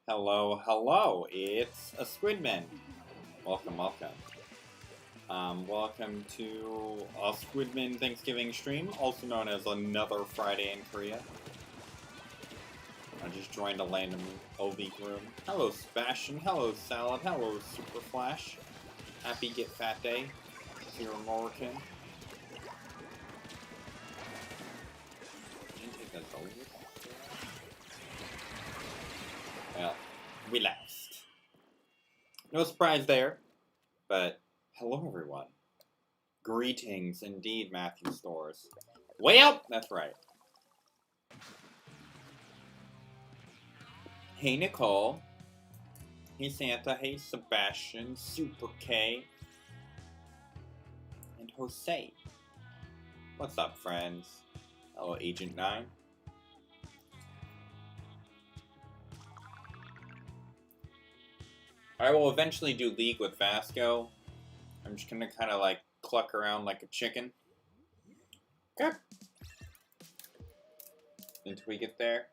Hello, hello, it's aSquidmin. Welcome. Welcome to aSquidmin Thanksgiving stream, also known as Another Friday in Korea. I just joined a random OV room. Hello, Sebastian. Hello, Salad. Hello, Super Flash. Happy Get Fat Day if you're American. Well, we lost. No surprise there, but hello everyone. Greetings indeed, Matthew Stores. Well, that's right. Hey Nicole. Hey Santa. Hey Sebastian. Super K. And Jose. What's up, friends? Hello, Agent 9. I will eventually do League with Vasco. I'm just gonna kind of like cluck around like a chicken. Okay. Until we get there.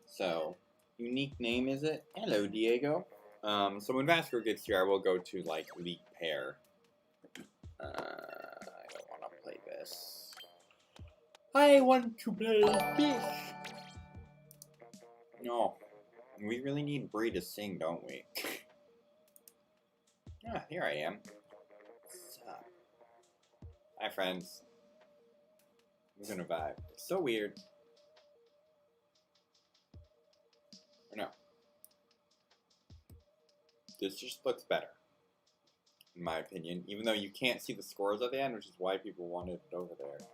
So, unique name is it? Hello, Diego. So when Vasco gets here, I will go to like League Pair. I don't want to play this. I want to play this. No. We really need Bree to sing, don't we? Ah, here I am. What's up? Hi, friends. We're gonna vibe. It's so weird. Or no. This just looks better. In my opinion. Even though you can't see the scores at the end, which is why people wanted it over there.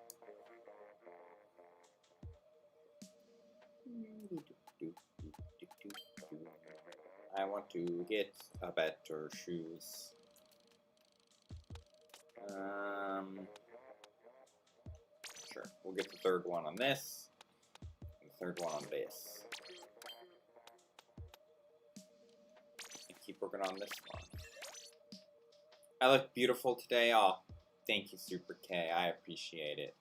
I want to get a better shoes. Sure. We'll get the third one on this. And the third one on this. And keep working on this one. I look beautiful today. Oh, thank you, Super K. I appreciate it.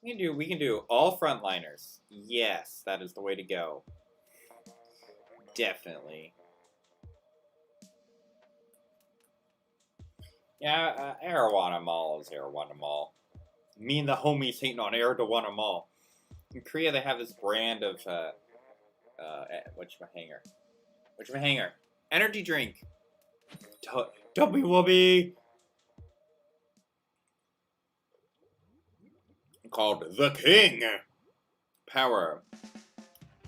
We can do all frontliners. Yes, that is the way to go. Definitely. Yeah, Arowana Mall is Arowana Mall. Me and the homies hating on Arowana Mall. In Korea, they have this brand of, whatchamahanger? Energy drink. Tubby Wubby. Called The King. Power.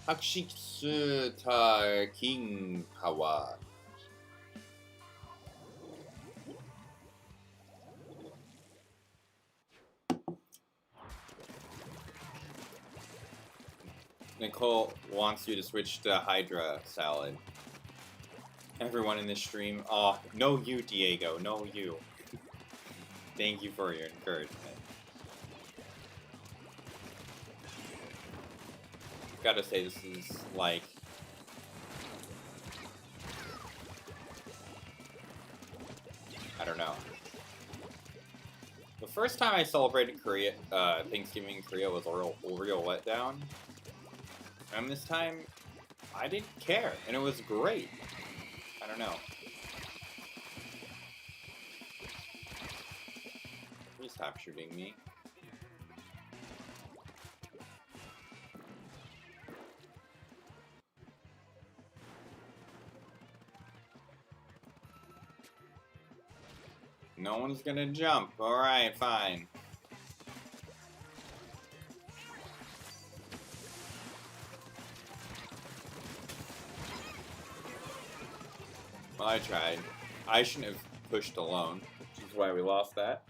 Hakshitsuta King Power. Nicole wants you to switch to Hydra salad. Everyone in this stream, oh, no you, Diego, no you. Thank you for your encouragement. Gotta say, this is like... I don't know. The first time I celebrated Korea, Thanksgiving in Korea was a real letdown. And this time, I didn't care, and it was great. I don't know. Please stop shooting me. No one's gonna jump. Alright, fine. Well, I tried. I shouldn't have pushed alone, which is why we lost that.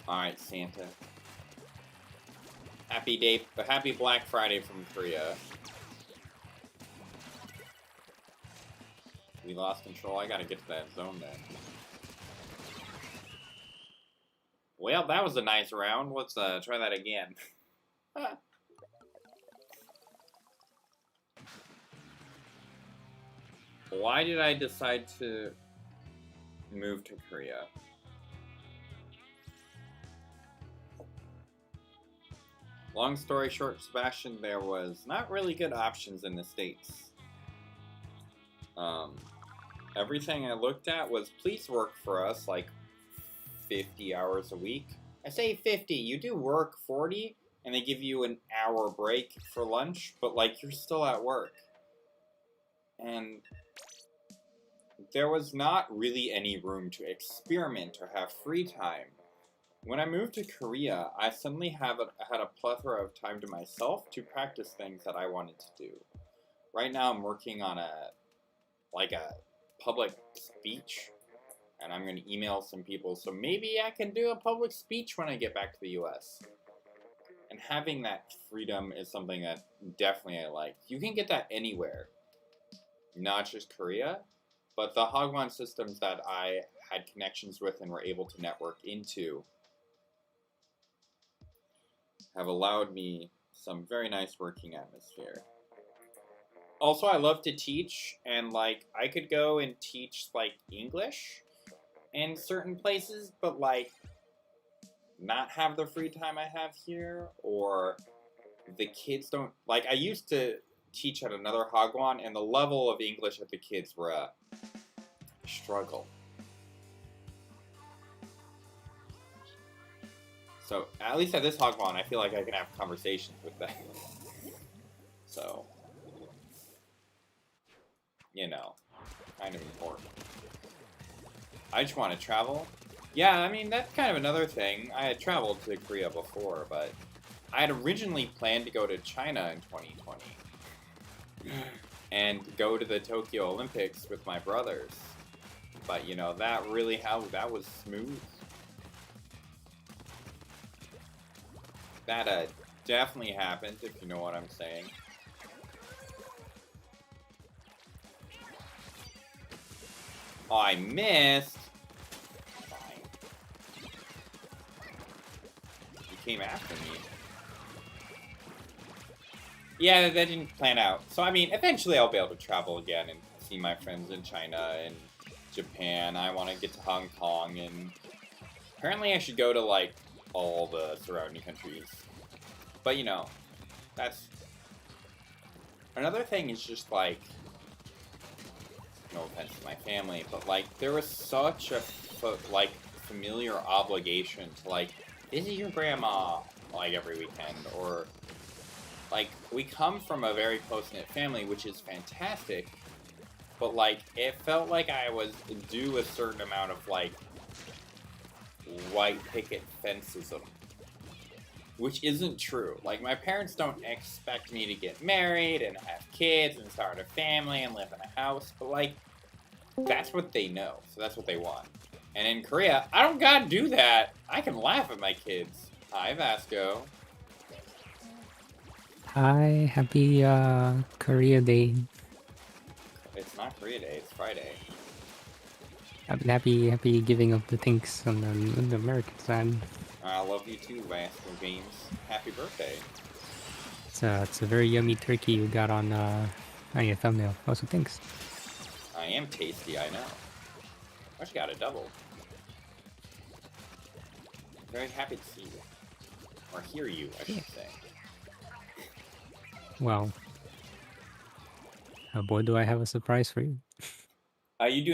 Alright, Santa. Happy Black Friday from Korea. We lost control. I gotta get to that zone then. Well, that was a nice round. Let's try that again. Why did I decide to move to Korea? Long story short, Sebastian, there was not really good options in the States. Everything I looked at was, please work for us, like, 50 hours a week. I say 50, you do work 40, and they give you an hour break for lunch, but, like, you're still at work. And there was not really any room to experiment or have free time. When I moved to Korea, I suddenly had a plethora of time to myself to practice things that I wanted to do. Right now I'm working on a public speech, and I'm going to email some people, so maybe I can do a public speech when I get back to the US. And having that freedom is something that definitely I like. You can get that anywhere, not just Korea, but the Hagwon systems that I had connections with and were able to network into have allowed me some very nice working atmosphere. Also, I love to teach, and, like, I could go and teach, like, English in certain places, but, like, not have the free time I have here, or the kids don't... Like, I used to teach at another Hagwon, and the level of English that the kids were a struggle. So, at least at this Hagwon, I feel like I can have conversations with them. So... you know, kind of important. I just want to travel. Yeah, I mean, that's kind of another thing. I had traveled to Korea before, but I had originally planned to go to China in 2020 and go to the Tokyo Olympics with my brothers. But, you know, that was smooth. That definitely happened, if you know what I'm saying. Oh, I missed. Fine. You came after me. Yeah, that didn't plan out. So, I mean, eventually I'll be able to travel again and see my friends in China and Japan. I want to get to Hong Kong, and apparently I should go to, like, all the surrounding countries. But, you know, that's... Another thing is just, like... no offense to my family, but, like, there was such a, like, familiar obligation to, like, visit your grandma, like, every weekend, or, like, we come from a very close-knit family, which is fantastic, but, like, it felt like I was due a certain amount of, like, white picket fenceism, which isn't true. Like, my parents don't expect me to get married and have kids and start a family and live in a house, but, like, that's what they know, so that's what they want. And in Korea, I don't gotta do that. I can laugh at my kids. Hi, Vasco. Hi, happy Korea Day. It's not Korea Day, it's Friday. Happy giving of the thanks on the American side. I love you too, Vasco Games. Happy birthday. It's a very yummy turkey you got on your thumbnail. Also, thanks. I am tasty, I know. I just got a double. Very happy to see you. Or hear you, I should say. Well, boy, do I have a surprise for you. Are you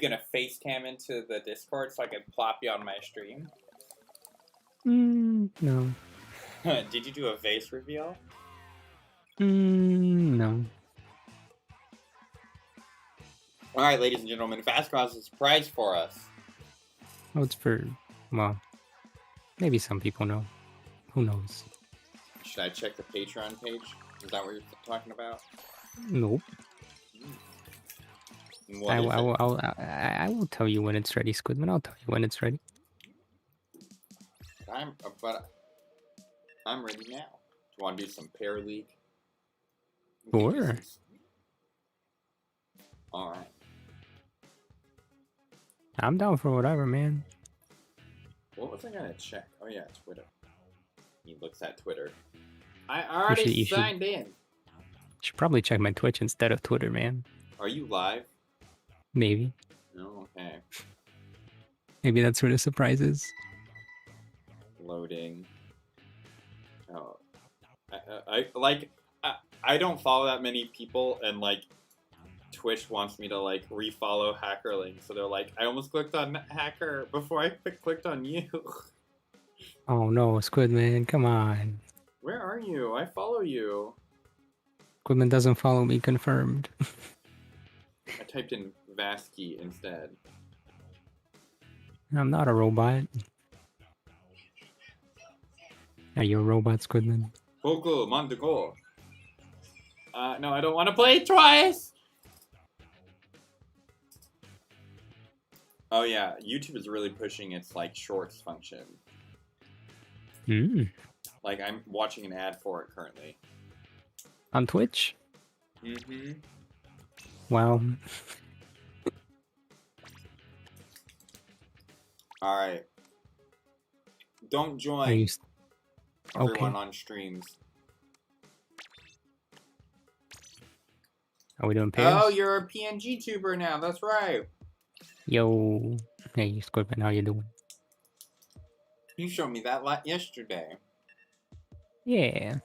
gonna face cam into the Discord so I can plop you on my stream? No. Did you do a vase reveal? No. Alright, ladies and gentlemen, Vasco has a surprise for us. Oh, it's for, well, maybe some people know. Who knows? Should I check the Patreon page? Is that what you're talking about? Nope. What is it? I will tell you when it's ready, Squidman. I'll tell you when it's ready. I'm ready now. Do you want to do some Pair League? Sure. Alright. I'm down for whatever, man. What was I gonna check? Oh yeah, Twitter. He looks at Twitter. I already signed in. You should probably check my Twitch instead of Twitter, man. Are you live? Maybe. Oh, okay. Maybe that's where the surprise is. Loading. Oh, I don't follow that many people, and like Twitch wants me to like refollow Hackerling, so they're like, I almost clicked on Hacker before I clicked on you. Oh no, Squidman, come on. Where are you? I follow you. Squidman doesn't follow me, confirmed. I typed in Vasky instead. I'm not a robot. Are you a robot, Squidman? Poco, Monteco. No, I don't want to play twice! Oh yeah, YouTube is really pushing its like shorts function. Like I'm watching an ad for it currently. On Twitch? Mm-hmm. Wow. Alright. Don't join everyone okay. on streams. Are we doing pairs? Oh, you're a PNG tuber now, that's right. Yo. Hey, Squidman, how you doing? You showed me that yesterday. Yeah.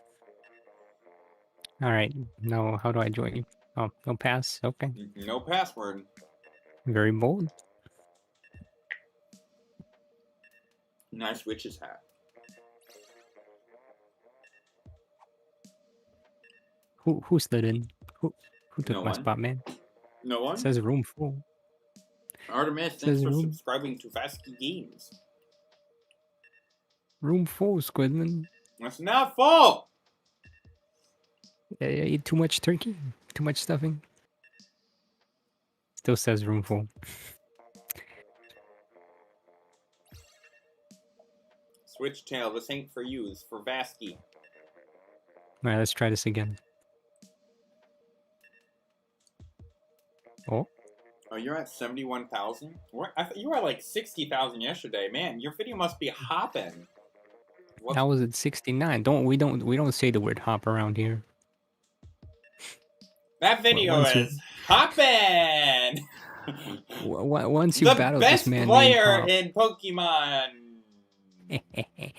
Alright, now how do I join you? Oh, no pass? Okay. No password. Very bold. Nice witch's hat. Who stood in? Who took my one. spot, man? No one? It says room full. Artemis, thanks for subscribing to Vasky Games. Room full, Squidman. That's not full! I eat too much turkey? Too much stuffing? Still says room full. Switch tail, this ain't for you, it's for Vasky. Alright, let's try this again. Oh. Oh, you're at 71,000? I thought you were at like 60,000 yesterday. Man, your video must be hopping. I was at 69. We don't say the word hop around here. That video is hopping. Once you battle this man, the best player in Pokemon. I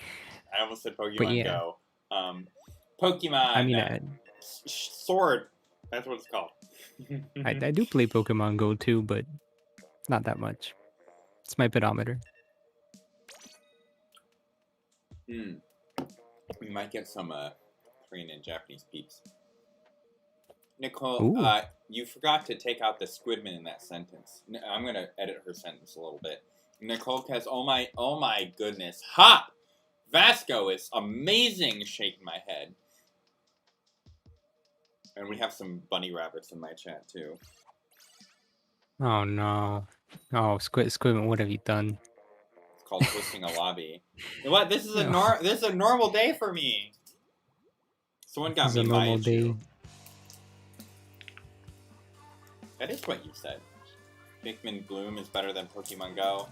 almost said Pokemon Go. Pokemon. I mean, Sword. That's what it's called. I do play Pokemon Go too, but not that much. It's my pedometer. We might get some Korean and Japanese peeps. Nicole, you forgot to take out the Squidmin in that sentence. I'm gonna edit her sentence a little bit. Nicole says, "Oh my goodness, hop! Vasco is amazing." Shaking my head. And we have some bunny rabbits in my chat too. Oh no! Oh, Squidman, what have you done? It's called hosting a lobby. You know what? This is No. this is a normal day for me. Someone got This is me a normal day. Maichu. That is what you said. Pikmin Bloom is better than Pokemon Go.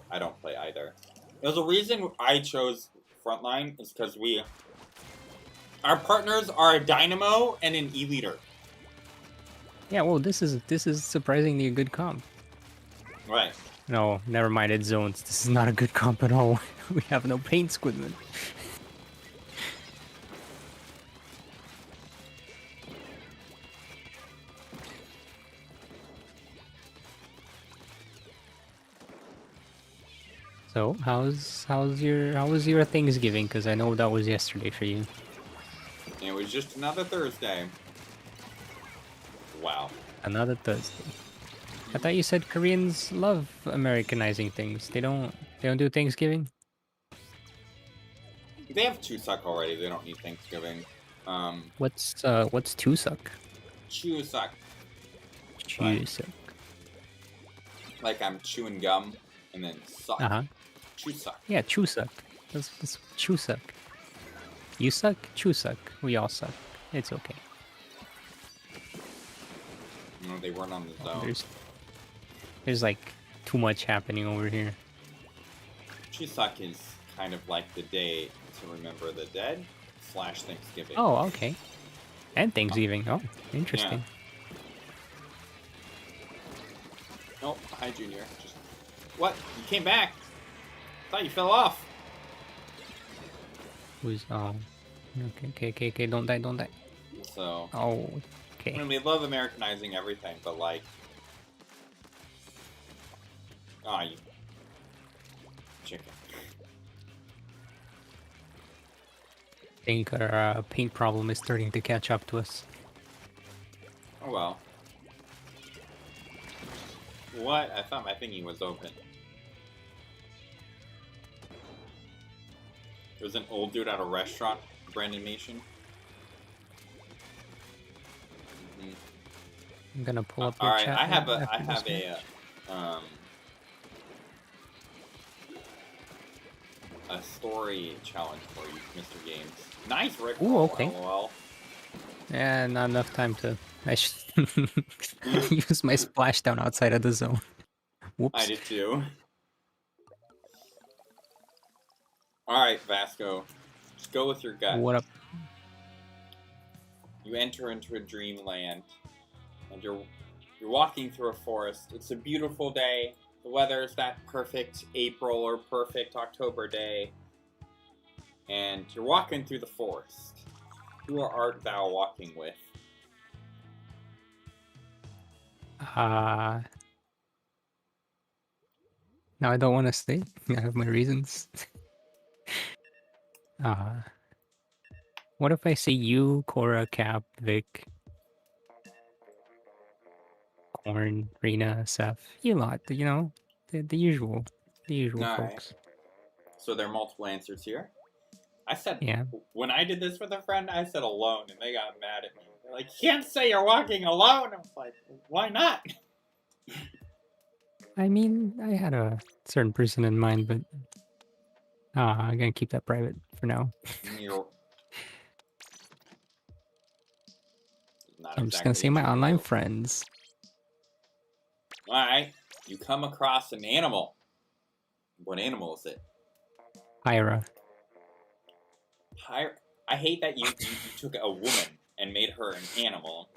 I don't play either. There's a reason I chose Frontline is because our partners are a Dynamo and an E-Leader. Yeah, well, this is surprisingly a good comp. Right. No, never mind. It's zones. This is not a good comp at all. We have no paint, Squidman. So, how was your Thanksgiving? Because I know that was yesterday for you. It was just another Thursday. Wow. Another Thursday. I thought you said Koreans love Americanizing things. They don't do Thanksgiving? They have Chuseok already. They don't need Thanksgiving. What's Chuseok? Chuseok. Chuseok. Like I'm chewing gum and then suck. Uh-huh. Chuseok. Yeah, Chuseok. That's Chuseok. You suck, Chuseok. We all suck. It's okay. No, they weren't on the zone. There's like too much happening over here. Chuseok is kind of like the day to remember the dead / Thanksgiving. Oh, okay. And Thanksgiving. Oh, interesting. Yeah. Oh, hi, Junior. What? You came back? Thought you fell off. Who's okay, don't die. So. Oh, okay. I mean, we love Americanizing everything, but like. Ah, you. Chicken. I think our paint problem is starting to catch up to us. Oh well. What? I thought my thingy was open. There's an old dude at a restaurant, Brandon Mason. I'm gonna pull up your Alright, chat. I have a story challenge for you, Mr. Games. Nice, Rick. Ooh, okay. LOL. Yeah, not enough time to. I should use my splashdown outside of the zone. Whoops. I did too. Alright, Vasco. Just go with your gut. What up? You enter into a dreamland, and you're walking through a forest. It's a beautiful day. The weather is that perfect April or perfect October day. And you're walking through the forest. Who art thou walking with? Now I don't want to stay. I have my reasons. What if I say you, Cora, Cap, Vic, Corn, Rena, Seth, you lot, you know, the usual folks. So there are multiple answers here. I said, yeah. When I did this with a friend, I said alone, and they got mad at me. They're like, you can't say you're walking alone. I was like, why not? I mean, I had a certain person in mind, but I'm gonna keep that private for now. I'm just gonna say my online friends. Alright, you come across an animal. What animal is it? Hyra. I hate that you took a woman and made her an animal.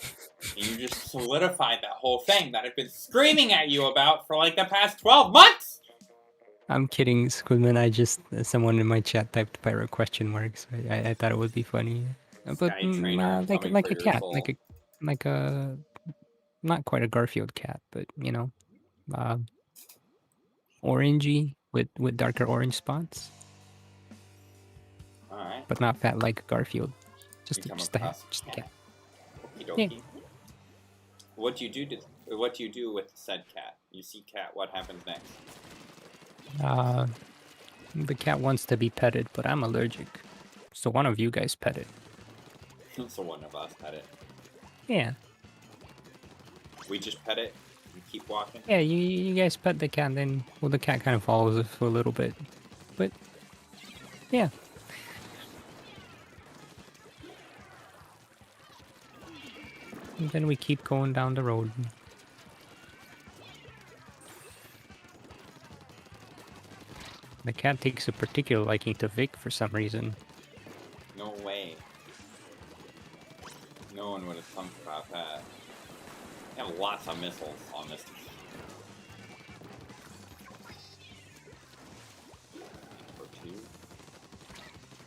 And you just solidified that whole thing that I've been screaming at you about for like the past 12 months! I'm kidding, Squidman. I just, someone in my chat typed Pyro question marks. I thought it would be funny. But like a cat, like a not quite a Garfield cat, but you know, orangey with darker orange spots. All right. But not fat like Garfield. Just a cat. Yeah. What do you do with said cat? You see cat. What happens next? The cat wants to be petted, but I'm allergic. So one of you guys pet it. So one of us pet it. Yeah. We just pet it. You keep walking. Yeah, you guys pet the cat, then well, the cat kind of follows us for a little bit, but yeah. And then we keep going down the road. The cat takes a particular liking to Vic for some reason. No way. No one would have thunk about that. They have lots of missiles on this. For two.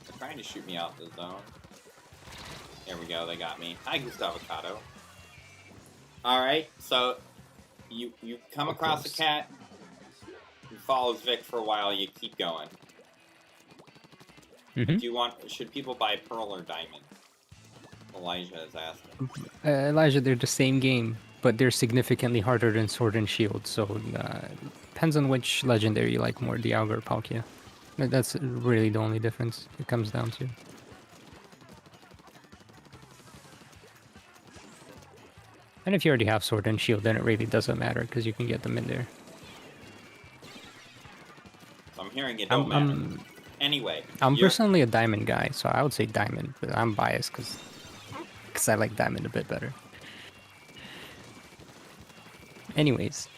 They're trying to shoot me out the zone. There we go, they got me. Hi, Gustavocado. Alright, so you come across the cat, you follows Vic for a while, you keep going. Mm-hmm. Do you want, should people buy Pearl or Diamond? Elijah is asking. Elijah, they're the same game, but they're significantly harder than Sword and Shield, so depends on which legendary you like more, Dialga or Palkia. That's really the only difference it comes down to. And if you already have Sword and Shield, then it really doesn't matter, because you can get them in there. So I'm hearing it don't matter. Anyway. I'm personally a Diamond guy, so I would say Diamond, but I'm biased because I like Diamond a bit better. Anyways.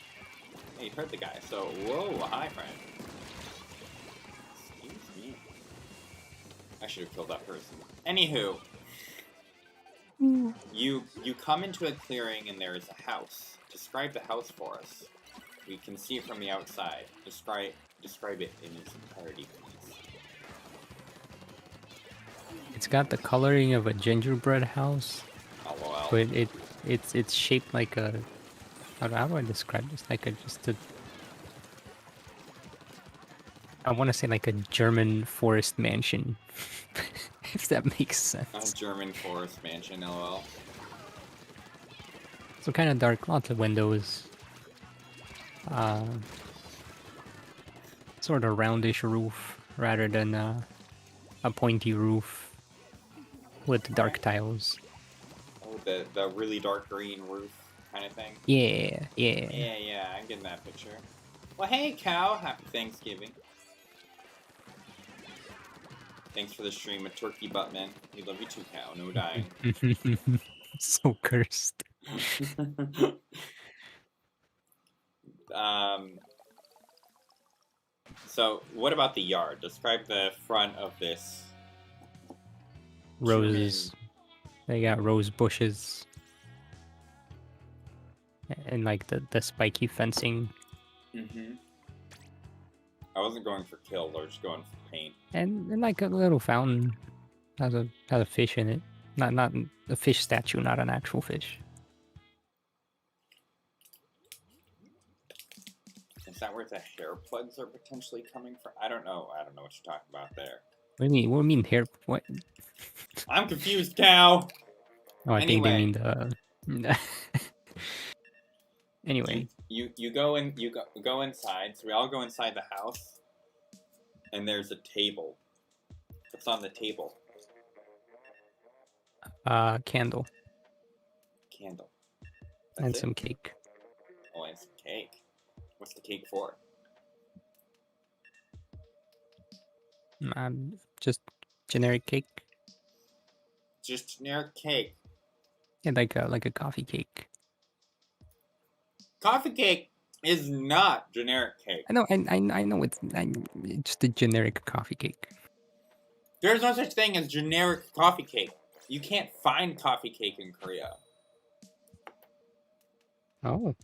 Hey, you heard the guy, so whoa, hi friend. Excuse me. I should have killed that person. Anywho. You come into a clearing and there is a house. Describe the house for us. We can see it from the outside. Describe it in its entirety, please. It's got the coloring of a gingerbread house. Oh well. But it's shaped like a, how do I describe this? Like I want to say like a German forest mansion, if that makes sense. A German forest mansion, lol. So kind of dark, lots of windows. Sort of roundish roof rather than a pointy roof with dark tiles. Oh, the really dark green roof kind of thing? Yeah. Yeah, I'm getting that picture. Well, hey, Cow. Happy Thanksgiving. Thanks for the stream of Turkey Buttman. We love you too, Cow. No dying. So cursed. So, what about the yard? Describe the front of this. Roses. They got rose bushes. And like the spiky fencing. Mm-hmm. I wasn't going for kill, I was just going for paint. And like a little fountain has a fish in it. Not a fish statue, not an actual fish. Is that where the hair plugs are potentially coming from? I don't know what you're talking about there. What do you mean hair? What? I'm confused, Cow. Oh, I think they mean the. Anyway, you go inside. So we all go inside the house, and there's a table. What's on the table? Candle. Candle. And some cake. Oh, and some cake. What's the cake for? Just generic cake. Just generic cake. Yeah, like a coffee cake. Coffee cake is not generic cake. I know it's just a generic coffee cake. There's no such thing as generic coffee cake. You can't find coffee cake in Korea. Oh.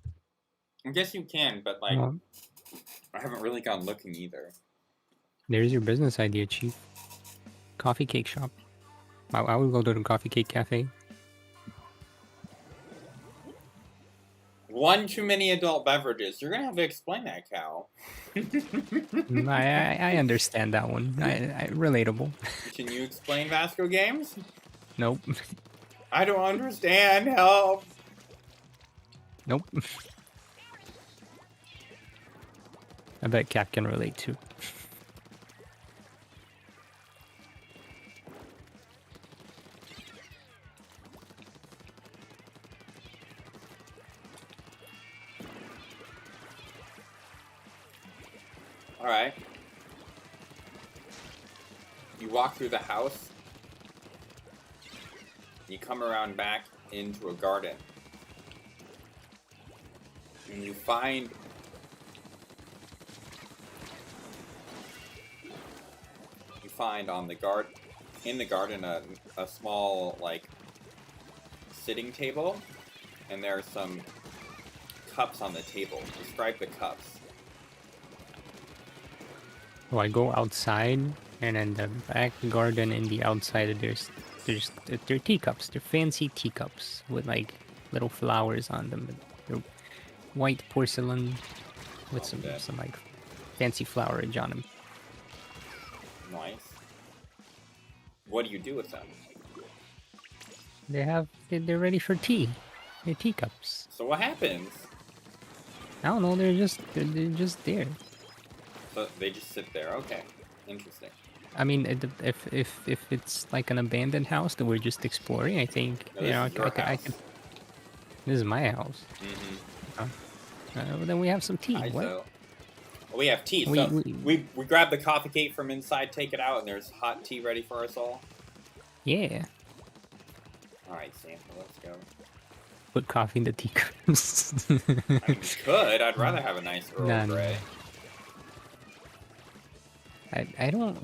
I guess you can, but like, I haven't really gone looking either. There's your business idea, Chief. Coffee cake shop. I would go to the coffee cake cafe. One too many adult beverages. You're gonna have to explain that, Cal. I understand that one. I relatable. Can you explain Vasco games? Nope. I don't understand. Help. Nope. I bet Cap can relate too. Alright. You walk through the house. You come around back into a garden. And you find... in the garden a small, like, sitting table. And there are some cups on the table. Describe the cups. So I go outside, and in the back garden in the outside, they're teacups. They're fancy teacups with like little flowers on them. They're white porcelain with some like fancy flowerage on them. Nice. What do you do with them? They're ready for tea. They're teacups. So what happens? I don't know. They're just there. So they just sit there. Okay, interesting. I mean, if it's like an abandoned house that we're just exploring, I think No, I can. This is my house. Mm-hmm. Then we have some tea. What? So, we have tea. We grab the coffee cake from inside, take it out, and there's hot tea ready for us all. Yeah. All right, Santa, let's go. Put coffee in the teacups. I mean, we could. I'd rather have a nice Earl Grey. I don't.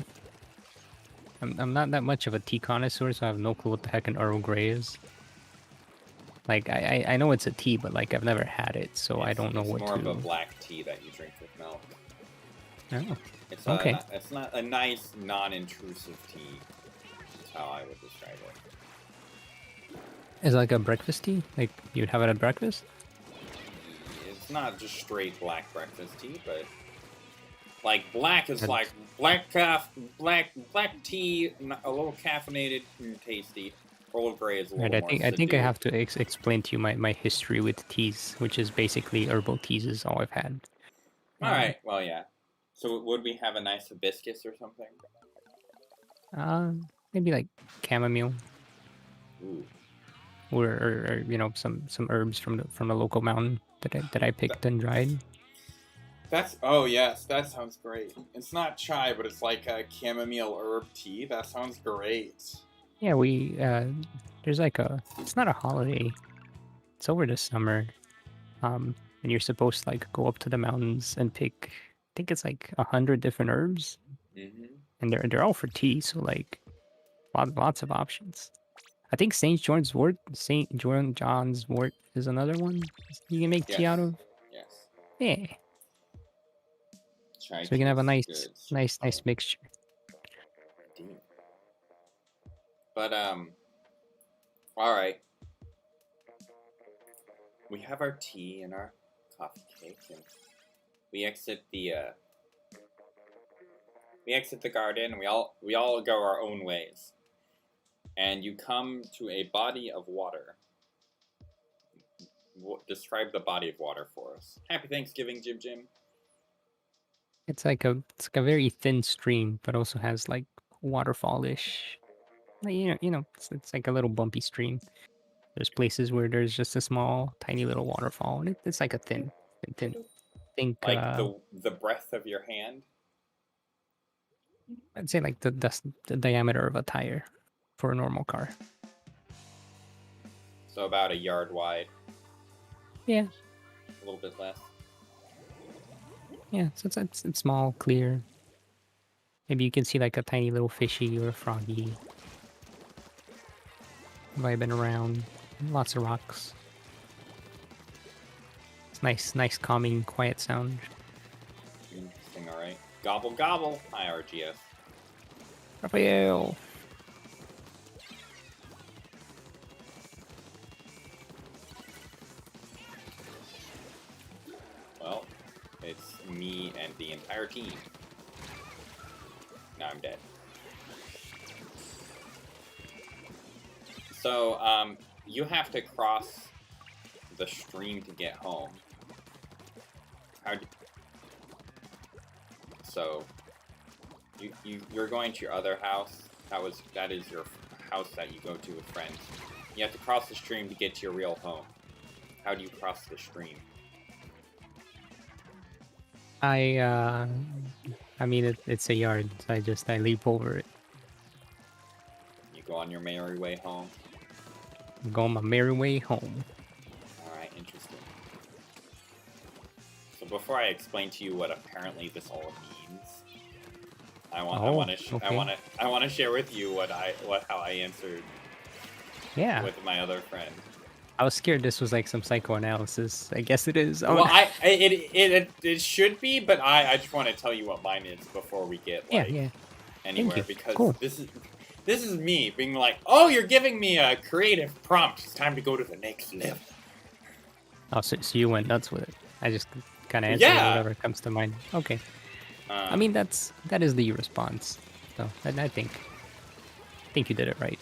I'm not that much of a tea connoisseur, so I have no clue what the heck an Earl Grey is. Like I know it's a tea, but like I've never had it, so I don't know what to. It's more of a black tea that you drink with milk. Oh. It's okay. It's not a nice, non-intrusive tea. That's how I would describe it. Is it like a breakfast tea? Like you'd have it at breakfast? It's not just straight black breakfast tea, but like black is like black tea, a little caffeinated and tasty. Earl Grey is a little more I think I have to explain to you my history with teas, which is basically herbal teas is all I've had. All right. Well, yeah. So would we have a nice hibiscus or something? Maybe like chamomile. Ooh. Or some herbs from the local mountain that I picked and dried. Oh yes, that sounds great. It's not chai, but it's like a chamomile herb tea. That sounds great. Yeah, there's like it's not a holiday. It's over the summer. And you're supposed to like go up to the mountains and pick, I think it's like 100 different herbs. Mm-hmm. And they're all for tea, so like lots of options. I think St. John's wort is another one you can make tea out of. Yes. Yeah. Chai so we can have a nice mixture. Indeed. But all right. We have our tea and our coffee cake, and we exit the garden. And we all go our own ways. And you come to a body of water. Describe the body of water for us. Happy Thanksgiving, Jim Jim. It's like a very thin stream, but also has like waterfall-ish. It's like a little bumpy stream. There's places where there's just a small, tiny little waterfall, and it's like a thin. Think like the breadth of your hand. I'd say like the diameter of a tire for a normal car. So about a yard wide. Yeah. A little bit less. Yeah, so it's small, clear. Maybe you can see like a tiny little fishy or a froggy vibing around. Lots of rocks. It's nice, calming, quiet sound. Interesting, alright. Gobble gobble. Hi, RGS. Raphael. Well, it's me and the entire team. Now I'm dead. So, you have to cross the stream to get home. So, you're going to your other house. That is your house that you go to with friends. You have to cross the stream to get to your real home. How do you cross the stream? I mean, it's a yard, so I leap over it. You go on your merry way home. I'm going my merry way home. Alright, interesting. So before I explain to you what apparently this all means, I want to share with you how I answered. Yeah. With my other friend. I was scared this was like some psychoanalysis. I guess it is. Oh, well, it should be, but I just want to tell you what mine is before we get like anywhere, because this is me being like, oh, you're giving me a creative prompt. It's time to go to the next level. Oh, so you went nuts with it. I just kind of answered whatever comes to mind. Okay. I mean, that is the response. So I think you did it right.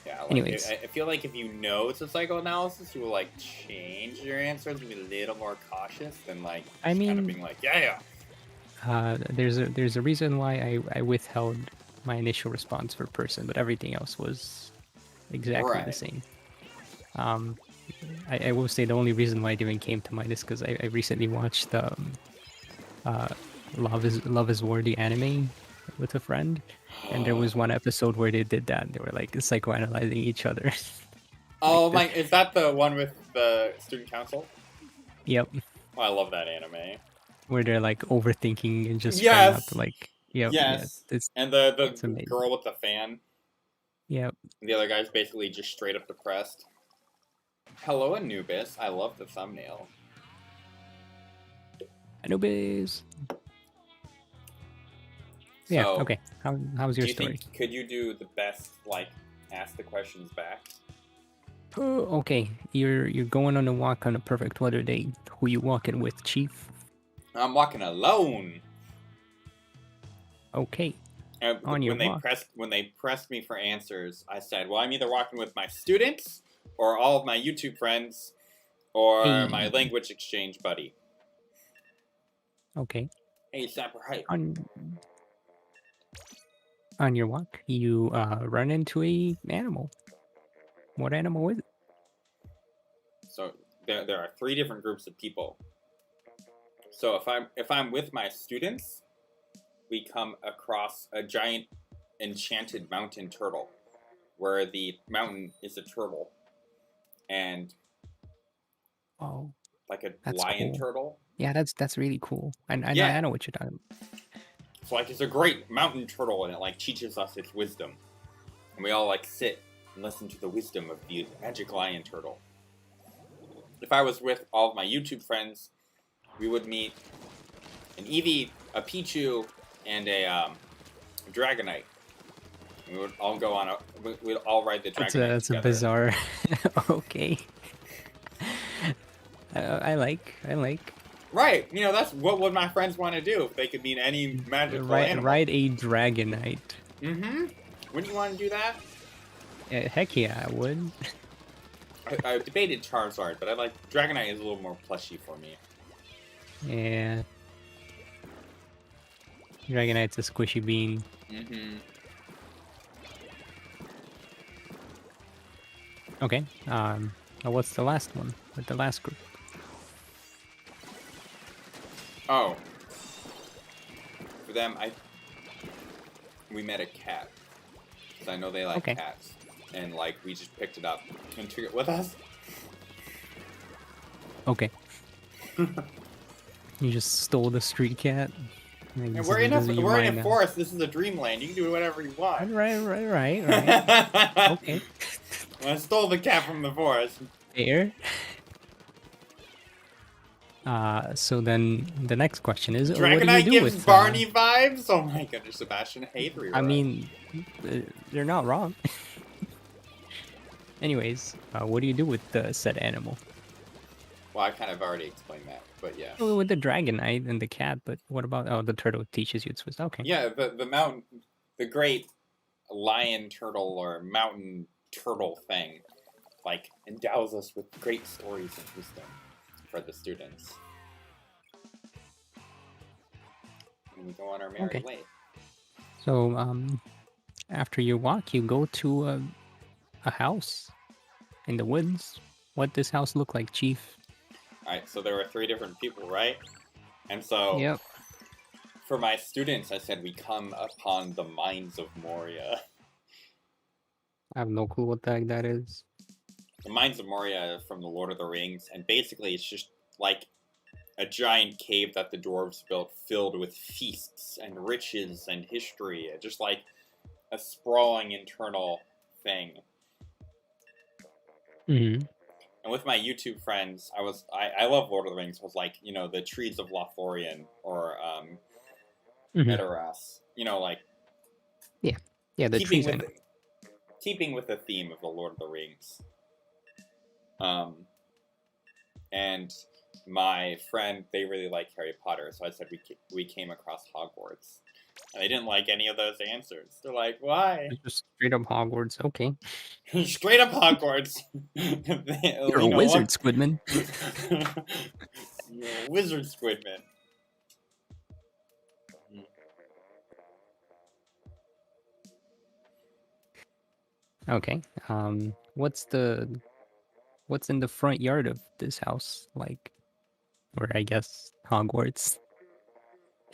Yeah, like, anyways, I feel like if you know it's a psychoanalysis, you will like change your answers and be a little more cautious than like kind of being like, yeah. There's a reason why I withheld my initial response for person, but everything else was exactly the same. I will say the only reason why it even came to mind is because I recently watched Love is War, the anime, with a friend, and there was one episode where they did that. They were like psychoanalyzing each other. Oh my! Is that the one with the student council? Yep. Oh, I love that anime. Where they're like overthinking and just trying not to like. Yep. Yes. Yeah, and the girl with the fan. Yep. And the other guy's basically just straight up depressed. Hello, Anubis. I love the thumbnail. Anubis. So, yeah. Okay. How's your story? Could you do the best, like, ask the questions back? Okay. You're going on a walk on a perfect weather day. Who you walking with, Chief? I'm walking alone. Okay. On your walk. When they pressed me for answers, I said, well, I'm either walking with my students, or all of my YouTube friends, or my language exchange buddy. Okay. Hey, Sapper, hi. On your walk, you run into an animal. What animal is it? So there are 3 different groups of people. So if I'm with my students, we come across a giant enchanted mountain turtle, where the mountain is a turtle, and like a lion turtle. Yeah, that's really cool. I know what you're talking about. So like it's a great mountain turtle, and it like teaches us its wisdom, and we all like sit and listen to the wisdom of the magic lion turtle. If I was with all of my YouTube friends, we would meet an Eevee, a Pichu, and a Dragonite. We would all go on we'd all ride the Dragonite together. That's a bizarre. Okay. I like. Right, you know, that's what would my friends want to do if they could meet any magical animal. Ride a Dragonite. Mm-hmm. Wouldn't you want to do that? Heck yeah, I would. I debated Charizard, but I like Dragonite is a little more plushy for me. Yeah. Dragonite's a squishy bean. Mm-hmm. Okay. What's the last one with the last group? Oh. For them, we met a cat. Because I know they like cats. And, like, we just picked it up and took it with us. Okay. You just stole the street cat? And we're in a forest. This is a dreamland. You can do whatever you want. Right. Okay. Well, I stole the cat from the forest. Fair. So then the next question is, Dragonite gives Barney vibes? Oh my goodness, Sebastian, I hate 3. I mean, they're not wrong. Anyways, what do you do with said animal? Well, I kind of already explained that, but yeah. Well, with the Dragonite and the cat, but what about the turtle teaches you its wisdom? Okay. Yeah, the great lion turtle or mountain turtle thing, like, endows us with great stories and wisdom for the students. And we go on our merry way. So, after your walk, you go to a house in the woods. What does this house look like, Chief? Alright, so there were 3 different people, right? And so, Yep. for my students, I said we come upon the mines of Moria. I have no clue what the heck that is. The mines of Moria from the Lord of the Rings, and basically it's just like a giant cave that the dwarves built filled with feasts and riches and history. Just like a sprawling internal thing. Mm-hmm. And with my YouTube friends, I love Lord of the Rings. Was like, you know, the trees of Lothlorien or Edoras. You know, like yeah, the trees. Keeping with the theme of the Lord of the Rings. And my friend, they really like Harry Potter, so I said we came across Hogwarts. And they didn't like any of those answers. They're like, why? Just straight up Hogwarts. Okay. Straight up Hogwarts. You're a wizard, Squidmin. You're a wizard, Squidmin. Okay. What's in the front yard of this house like? Or I guess Hogwarts.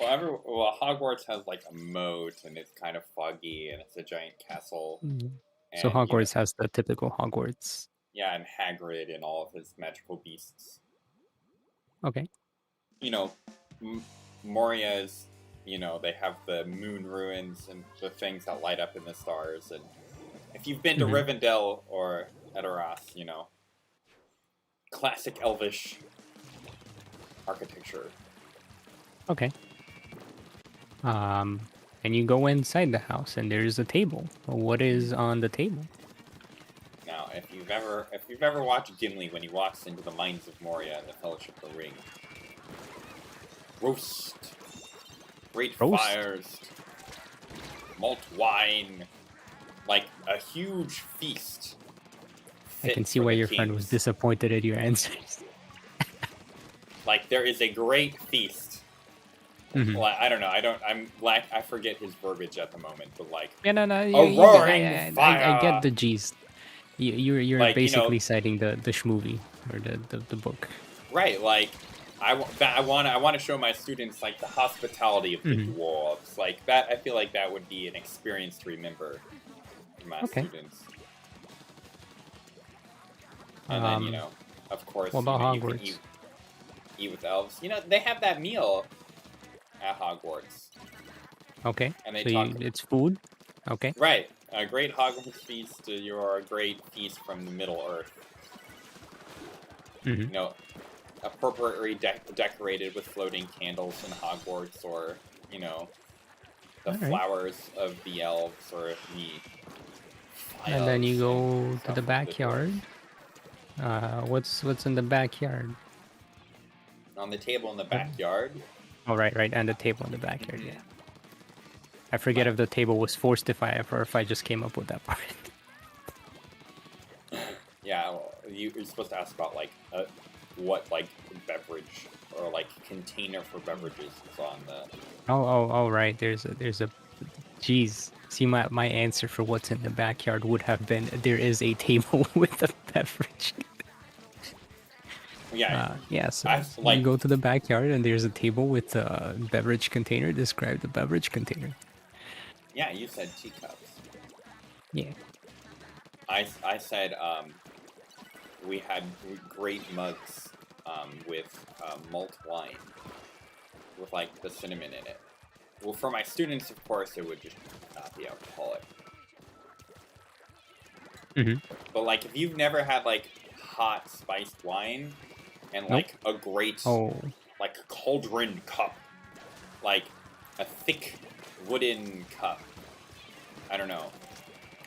Well, Hogwarts has like a moat, and it's kind of foggy, and it's a giant castle. So Hogwarts has the typical Hogwarts. Yeah, and Hagrid and all of his magical beasts. Okay. You know, Moria's, you know, they have the moon ruins and the things that light up in the stars. And if you've been to Rivendell or Edoras, you know, classic Elvish architecture. Okay. And you go inside the house, and there's a table. What is on the table? Now, if you've ever watched Gimli when he walks into the mines of Moria and the Fellowship of the Ring, roast, great fires, malt wine, like a huge feast. I can see why your friend was disappointed at your answers. Like, there is a great feast. Well, I don't know. I forget his verbiage at the moment, but like, yeah, no, a roaring fire. I get the gist. You're like, basically citing the shmovie or the book. Right, like I want to show my students like the hospitality of the dwarves. Like that, I feel like that would be an experience to remember for my students. And then, you know, of course, what about Hogwarts? You can eat with elves. You know, they have that meal at Hogwarts. Okay. And they it's food. Okay. Right. A great Hogwarts feast. You're a great feast from the Middle Earth. You know, appropriately decorated with floating candles in Hogwarts, or, you know, the flowers of the elves, or the and then you go to the backyard. What's in the backyard? On the table in the backyard? Oh, right, and the table in the backyard, yeah. I forget if the table was forced or if I just came up with that part. Yeah, well, you're supposed to ask about, like, what, like, beverage or, like, container for beverages is on the... Oh, right, there's a... Jeez. See, my answer for what's in the backyard would have been, there is a table with a beverage. Yeah. So you go to the backyard and there's a table with a beverage container. Describe the beverage container. Yeah, you said teacups. Yeah. I said we had great mugs with malt wine with like the cinnamon in it. Well, for my students, of course, it would just not be alcoholic. But like, if you've never had like hot spiced wine and like a great like cauldron cup, like a thick wooden cup, I don't know.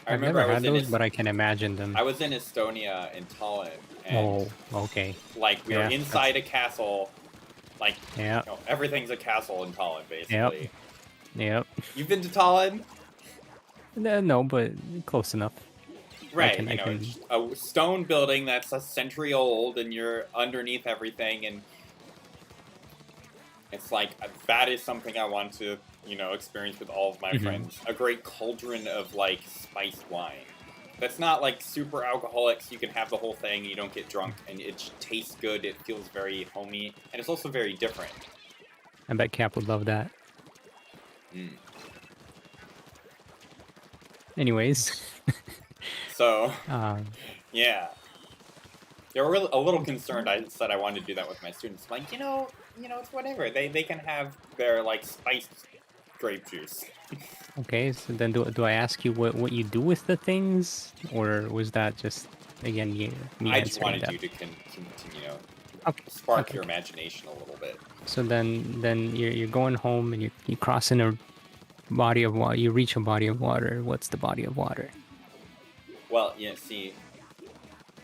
I've never had those, but I can imagine them. I was in Estonia in Tallinn. And okay. Like, we were inside a castle. Like, you know, everything's a castle in Tallinn, basically. Yep. You've been to Tallinn? No, but close enough. Right, it's a stone building that's a century old, and you're underneath everything, and it's like, that is something I want to, you know, experience with all of my friends. A great cauldron of, like, spiced wine. That's not, like, super alcoholic, so you can have the whole thing, and you don't get drunk, and it tastes good, it feels very homey, and it's also very different. I bet Cap would love that. Anyways. So, yeah. They were a little concerned. I said I wanted to do that with my students. I'm like, it's whatever. They can have their, like, spiced grape juice. Okay, so then do I ask you what you do with the things? Or was that just, again, me I just answering wanted that? you to continue, Okay. spark your imagination a little bit. So then you're going home and you cross in a body of water. You reach a body of water. What's the body of water? Well, yeah, see,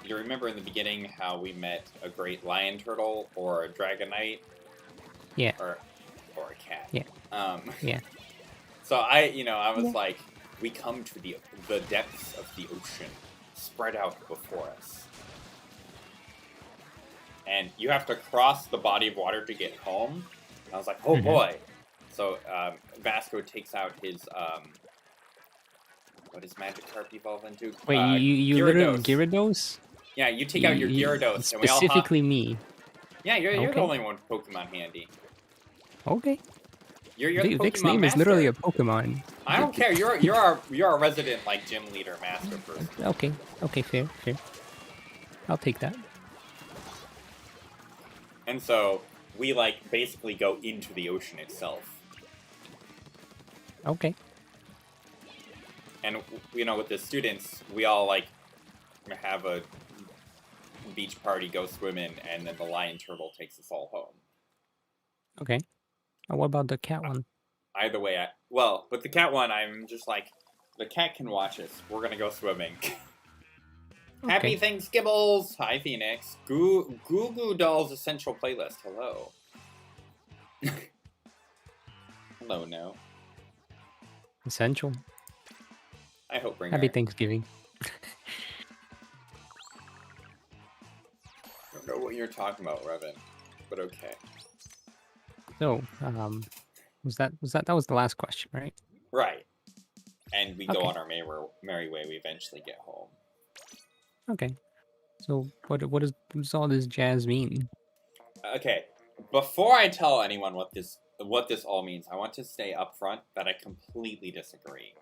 you remember in the beginning how we met a great lion turtle or a dragonite? Yeah. Or a cat. Yeah. Yeah. So I was like, we come to the depths of the ocean spread out before us. And you have to cross the body of water to get home. And I was like, oh boy. So Vasco takes out his what does Magikarp evolve into? Wait, you Gyarados. Gyarados? Yeah, you take out your Gyarados. Specifically and me. Yeah, you're the only one with Pokemon handy. Okay. You're the Vic's Pokemon name master. is literally a Pokemon. I don't care. You're our resident like gym leader master person. Okay, fair. I'll take that. And so we like basically go into the ocean itself. Okay. And with the students, we all like have a beach party, go swimming, and then the lion turtle takes us all home. Okay. What about the cat one? Either way, but the cat one, I'm just like, the cat can watch us. We're gonna go swimming. Okay. Happy Thanksgivings! Hi, Phoenix. Goo Goo Dolls Essential Playlist. Hello. Hello, no. Essential. I hope bring Happy Thanksgiving. I don't know what you're talking about, Revan, but okay. So, that was the last question, right? Right. And we go on our merry way. We eventually get home. Okay. So, what does all this jazz mean? Okay. Before I tell anyone what this all means, I want to say up front that I completely disagree.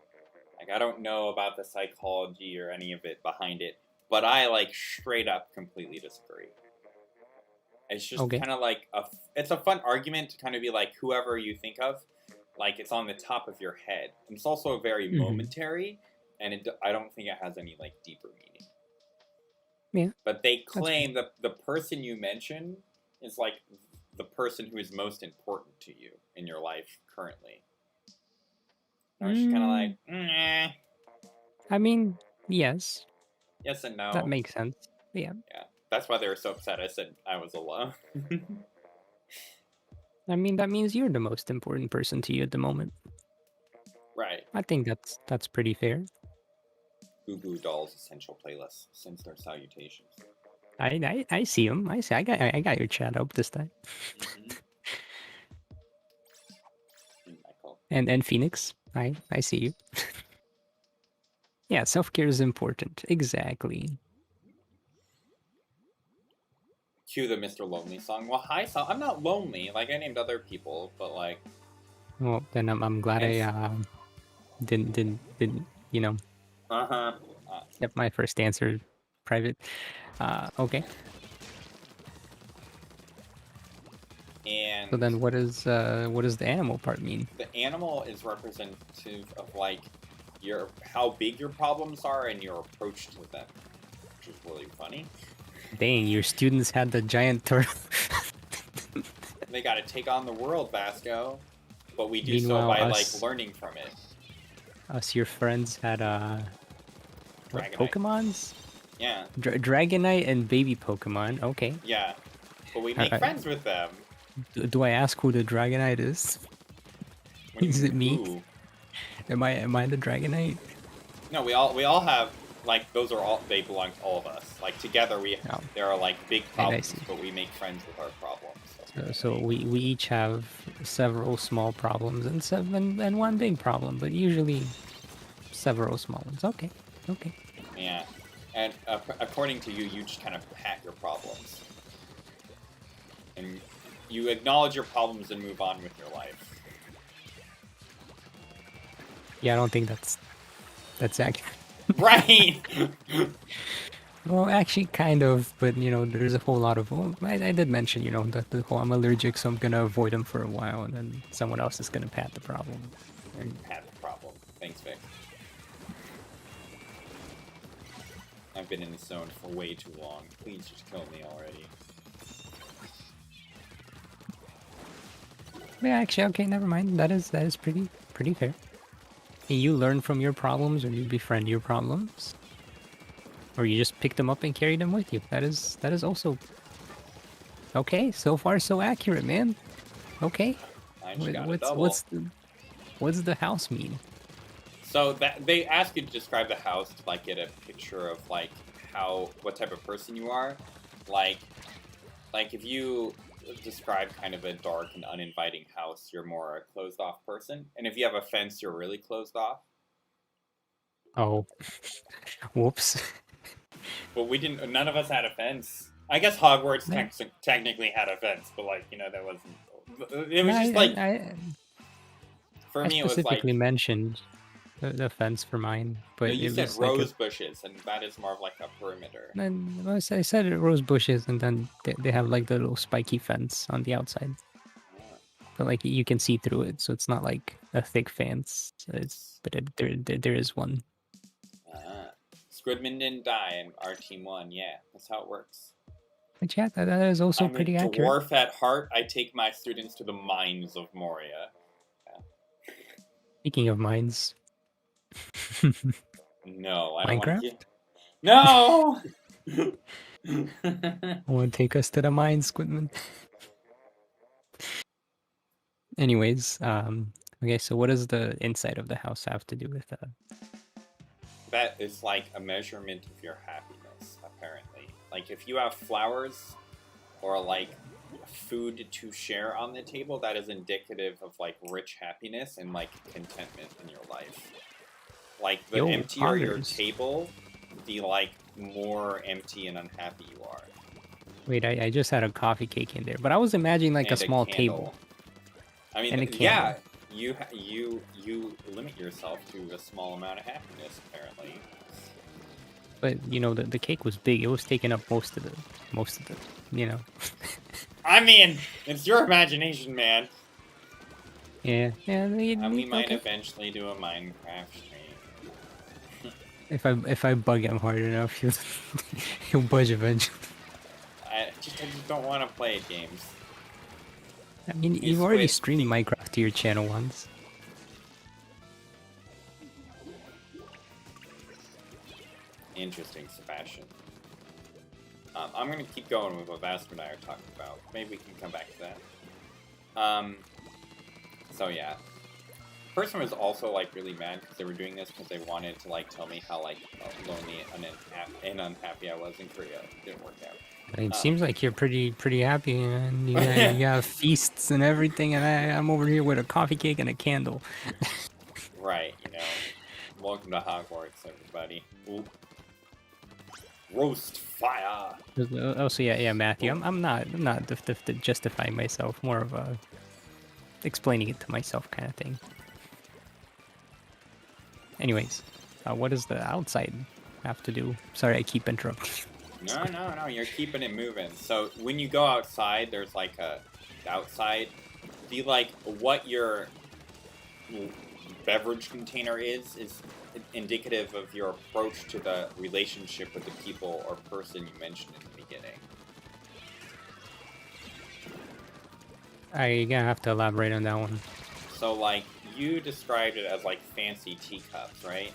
Like, I don't know about the psychology or any of it behind it, but I, like, straight up completely disagree. It's just kind of like it's a fun argument to kind of be like, whoever you think of, like, it's on the top of your head. And it's also very momentary, and I don't think it has any, like, deeper meaning. Yeah. But they claim that the person you mention is, like, the person who is most important to you in your life currently. And I was just kind of like, nah. I mean, yes. Yes and no. That makes sense. Yeah. Yeah. That's why they were so upset. I said I was alone. I mean, that means you're the most important person to you at the moment. Right. I think that's pretty fair. Goo Goo Dolls Essential Playlist. Since their salutations. I see them. I see. I got your chat up this time. And Phoenix. I see you. Yeah, self-care is important. Exactly. Cue the Mr. Lonely song. Well, hi, I'm not lonely. Like, I named other people, but like. Well, then I'm glad I didn't kept my first answer private. Okay. And so then, what does the animal part mean? The animal is representative of like how big your problems are and your approach to them, which is really funny. Dang, your students had the giant turtle. They got to take on the world, Vasco. But we do so by like learning from it. Us, your friends had Pokemons? Yeah. Dragonite and baby Pokemon. Okay. Yeah, but we make friends with them. Do I ask who the Dragonite is? Is it me? Am I the Dragonite? No, we all have. Like, those are all, they belong to all of us. Like, together there are, like, big problems, but we make friends with our problems. So we each have several small problems and one big problem, but usually several small ones. Okay. Yeah. And according to you, you just kind of pat your problems. And you acknowledge your problems and move on with your life. Yeah, I don't think that's accurate. Right! Well, actually, kind of, but you know, there's a whole lot of. Well, I did mention, you know, that the whole I'm allergic, so I'm gonna avoid them for a while, and then someone else is gonna pat the problem. And Pat the problem. Thanks, Vic. I've been in this zone for way too long. Please just kill me already. yeah, actually, okay, never mind. That is pretty fair. You learn from your problems, or you befriend your problems, or you just pick them up and carry them with you. That is also okay. So far, so accurate, man. Okay. I just got a double. What's the house mean? So that they ask you to describe the house to like get a picture of like what type of person you are. Like if you describe kind of a dark and uninviting house, you're more a closed off person. And if you have a fence, you're really closed off. Oh. Whoops. But none of us had a fence. I guess Hogwarts technically had a fence, but like, you know, that wasn't, it was just like, for me it was like... I specifically mentioned the fence for mine, but no, you said rose bushes, and that is more of like a perimeter. And I said rose bushes, and then they have like the little spiky fence on the outside. But like you can see through it, so it's not like a thick fence. There is one. Squidmin didn't die, and our team won. Yeah, that's how it works. But yeah, that is also pretty accurate. I'm a dwarf at heart. I take my students to the mines of Moria. Yeah. Speaking of mines. No, I don't Minecraft? No! Want to take us to the mines, Squidman? Anyways, okay, so what does the inside of the house have to do with that? That is like a measurement of your happiness, apparently. Like if you have flowers or like food to share on the table, that is indicative of like rich happiness and like contentment in your life. Like the emptier your table, the like more empty and unhappy you are. Wait, I just had a coffee cake in there, but I was imagining like a small table. I mean, yeah, you limit yourself to a small amount of happiness, apparently. But you know, the cake was big. It was taking up most of the, you know. I mean, it's your imagination, man. Yeah. We might eventually do a Minecraft stream. If I bug him hard enough, he'll budge eventually. I just don't want to play games. I mean, you've already streamed Minecraft to your channel once. Interesting, Sebastian. I'm going to keep going with what Vasco and I are talking about. Maybe we can come back to that. So yeah. The person was also like really mad because they were doing this because they wanted to like tell me how like lonely and unhappy I was in Korea. It didn't work out. It seems like you're pretty happy, and you have feasts and everything, and I'm over here with a coffee cake and a candle. Right, you know. Welcome to Hogwarts, everybody. Ooh. Roast fire. Also, yeah, Matthew. I'm not justifying myself. More of a explaining it to myself kind of thing. Anyways, what does the outside have to do? Sorry, I keep interrupting. No, you're keeping it moving. So when you go outside, there's like outside. Like what your beverage container is indicative of your approach to the relationship with the people or person you mentioned in the beginning. I'm gonna have to elaborate on that one. So like you described it as like fancy teacups, right?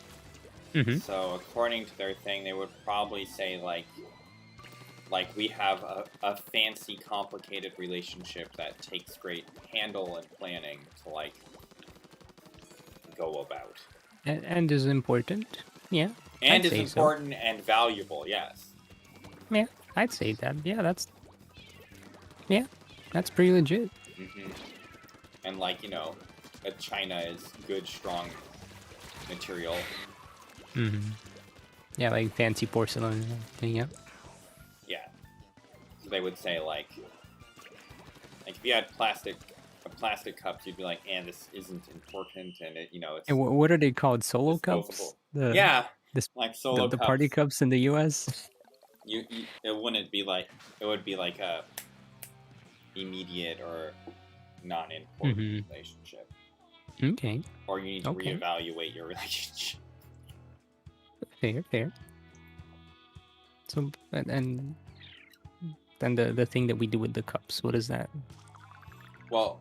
Mm-hmm. So according to their thing, they would probably say like we have a fancy, complicated relationship that takes great handle and planning to like go about. And is important, yeah. And is important and valuable, yes. Yeah, I'd say that. Yeah, that's pretty legit. Mm-hmm. And like, you know, China is good, strong material. Mm-hmm. Yeah, like fancy porcelain and everything, yep. Yeah. So they would say like Like if you had plastic cups, you'd be like, "And this isn't important," and it, it's. And what are they called? Solo disposable. cups? The Yeah, this like solo the cups. party cups in the U.S. It wouldn't be like it would be like a immediate or non-important relationship. Okay. Or you need to reevaluate your relationship. Fair. So and then the thing that we do with the cups, what is that? Well,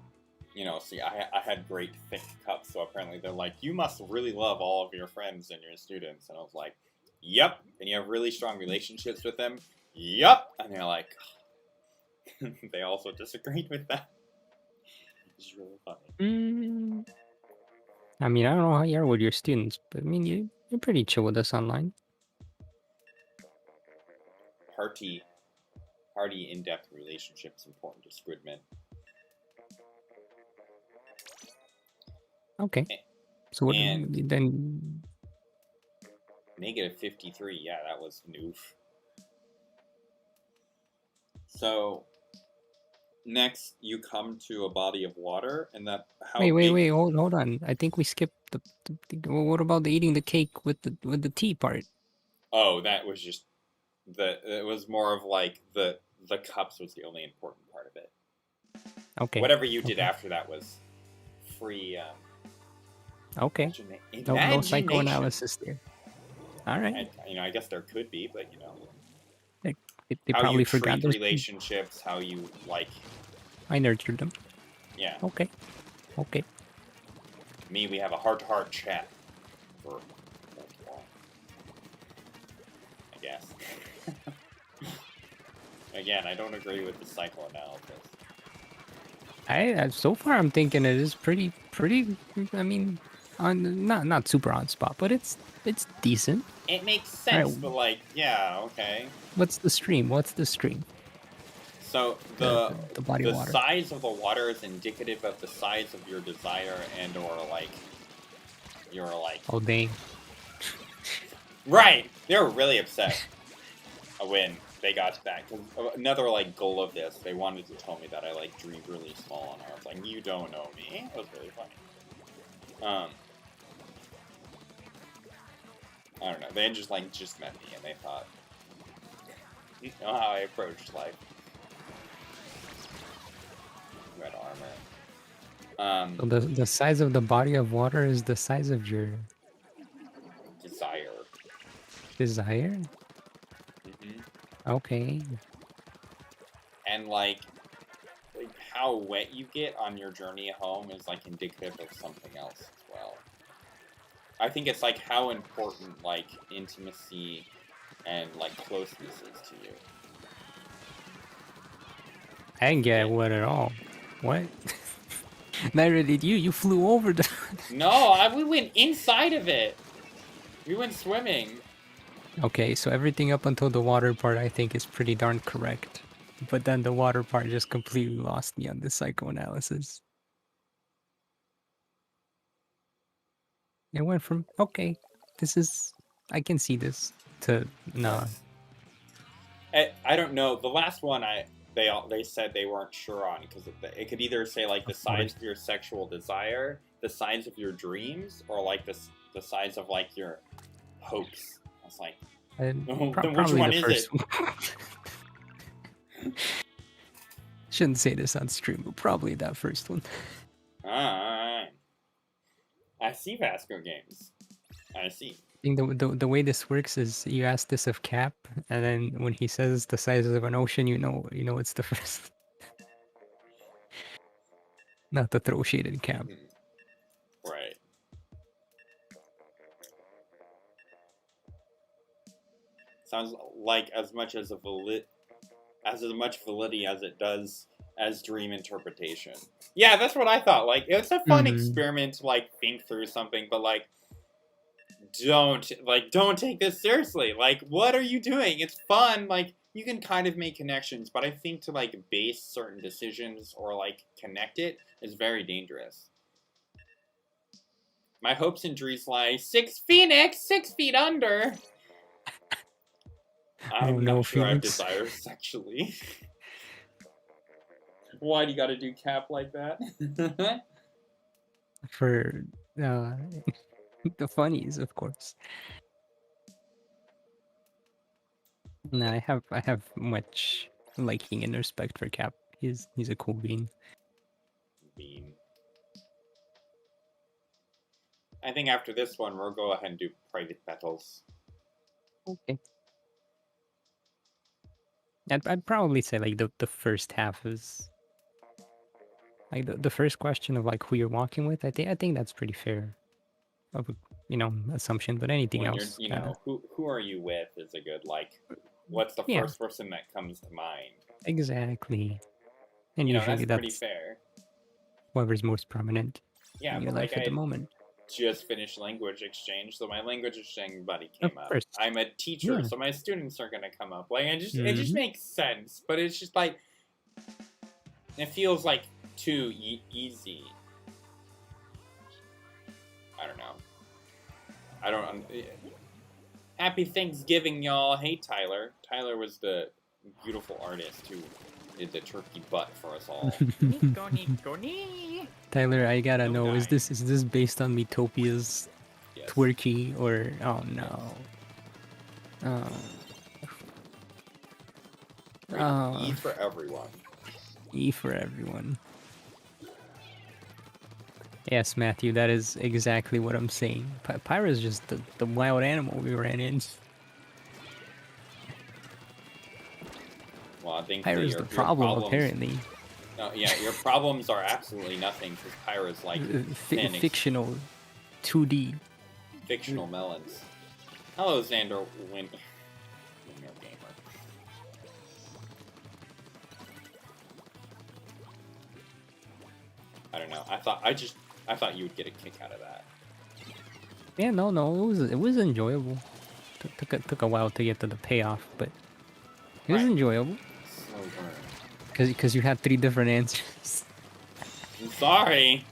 see, I had great thick cups, so apparently they're like, you must really love all of your friends and your students, and I was like, yep. And you have really strong relationships with them, yep. And they're like, they also disagreed with that. It's really funny. I mean, I don't know how you are with your students, but I mean, you're pretty chill with us online. Hearty, in-depth relationships important to Squidmin. Okay. So what then? Negative 53. Yeah, that was an oof. So next, you come to a body of water, and that wait, hold on. I think we skipped the what about the eating the cake with the tea part? Oh, that was just it was more of like the cups was the only important part of it. Okay. Whatever you did after that was free. Okay. No psychoanalysis there. All right. I guess there could be, but they probably forgot those relationships, how you like. I nurtured them. Yeah. Okay. Me, we have a heart-to-heart chat for I guess. Again, I don't agree with the psychoanalysis. So far I'm thinking it is pretty. I mean, not super on spot, but it's decent. It makes sense, but like, yeah, okay. What's the stream? So the body of water. size of the water is indicative of the size of your desire and or like your like. Oh dang. Right, they were really upset when they got back. Another like goal of this, they wanted to tell me that I like dream really small, and I was like, you don't know me. It was really funny. I don't know. They just met me, and they thought, you know how I approached life. Red armor. So the size of the body of water is the size of your desire. Desire? Okay. And like how wet you get on your journey home is like indicative of something else as well. I think it's like how important like intimacy and like closeness is to you. I didn't get wet at all. What? Neither did you. You flew over the. No, we went inside of it. We went swimming. Okay, so everything up until the water part I think is pretty darn correct. But then the water part just completely lost me on the psychoanalysis. It went from, okay, this is, I can see this, to, nah. I don't know. The last one, they said they weren't sure on, because it could either say, like, the size of your sexual desire, the size of your dreams, or, like, the size of, like, your hopes. I was like, then which one is it? Shouldn't say this on stream, but probably that first one. Alright. I see Vasco games. I see. I think the way this works is you ask this of Cap, and then when he says the size of an ocean, you know it's the first. Not to throw shade at Cap. Right. Sounds like as much validity as it does as dream interpretation. Yeah, that's what I thought. Like, it's a fun experiment to like think through something, but like, don't take this seriously. Like, what are you doing? It's fun. Like, you can kind of make connections, but I think to like base certain decisions or like connect it is very dangerous. My hopes and dreams lie 6 Phoenix, 6 feet under. I'm not sure I have desires sexually. Why do you gotta do cap like that? For the funnies, of course. No, I have much liking and respect for Cap. He's a cool bean. Bean. I think after this one, we'll go ahead and do private battles. Okay. I'd probably say like the first half is like the first question of like who you're walking with. I think that's pretty fair, of assumption. But anything When else, you're, who are you with is a good like. What's the yeah, first person that comes to mind? exactly. And usually that's pretty fair. Whoever's most prominent in your life at the moment. Just finished language exchange, so my language exchange buddy Of came up. course. I'm a teacher, Yeah. so my students are gonna come up. Like, it just makes sense, but it's just like it feels like too easy. I don't know. I don't. Happy Thanksgiving, y'all. Hey, Tyler. Tyler was the beautiful artist who did the turkey butt for us all. Tyler, I gotta know, is this based on Metopia's twerky or oh no? E for everyone. E for everyone. Yes, Matthew, that is exactly what I'm saying. Pyra's just the wild animal we ran in. Well, I think Pyra's the problem, apparently. No, yeah, your problems are absolutely nothing because Pyra's like fictional 2D. Fictional melons. Hello, Xander Winner Gamer. I don't know. I thought you would get a kick out of that. Yeah, no, it was enjoyable. Took a while to get to the payoff, but it was enjoyable. Slow burn. Because you had 3 different answers. I'm sorry.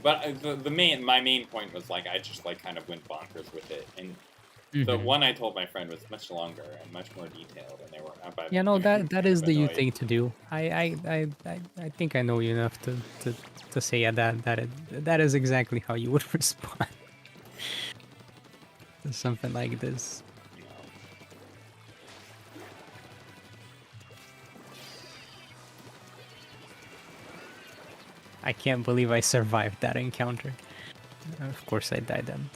But my main point was like I just like kind of went bonkers with it, and the one I told my friend was much longer and much more detailed, and they were. Yeah, no, that is the you thing to do. I think I know you enough to say yeah, that is exactly how you would respond to something like this. I can't believe I survived that encounter. Of course I died then.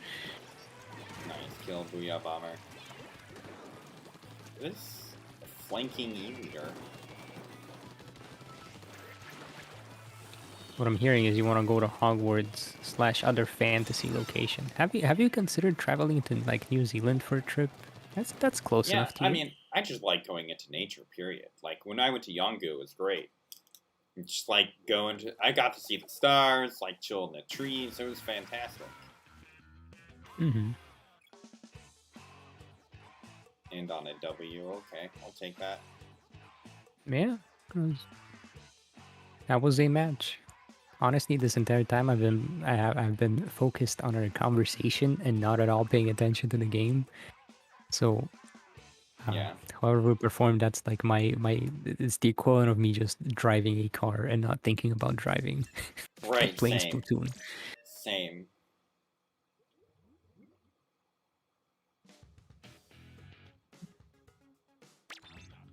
Nice kill, Booyah Bomber. This flanking E-leader. What I'm hearing is you want to go to Hogwarts / other fantasy location. Have you considered traveling to like New Zealand for a trip? That's close enough to you. I mean, I just like going into nature, period. Like when I went to Yongu, it was great. Just like I got to see the stars, like chill in the trees. It was fantastic. Mm-hmm. And on a W, okay, I'll take that. Yeah, that was a match. Honestly, this entire time I've been focused on our conversation and not at all paying attention to the game. So, however we perform, that's like it's the equivalent of me just driving a car and not thinking about driving. Right, playing same. Splatoon. Same.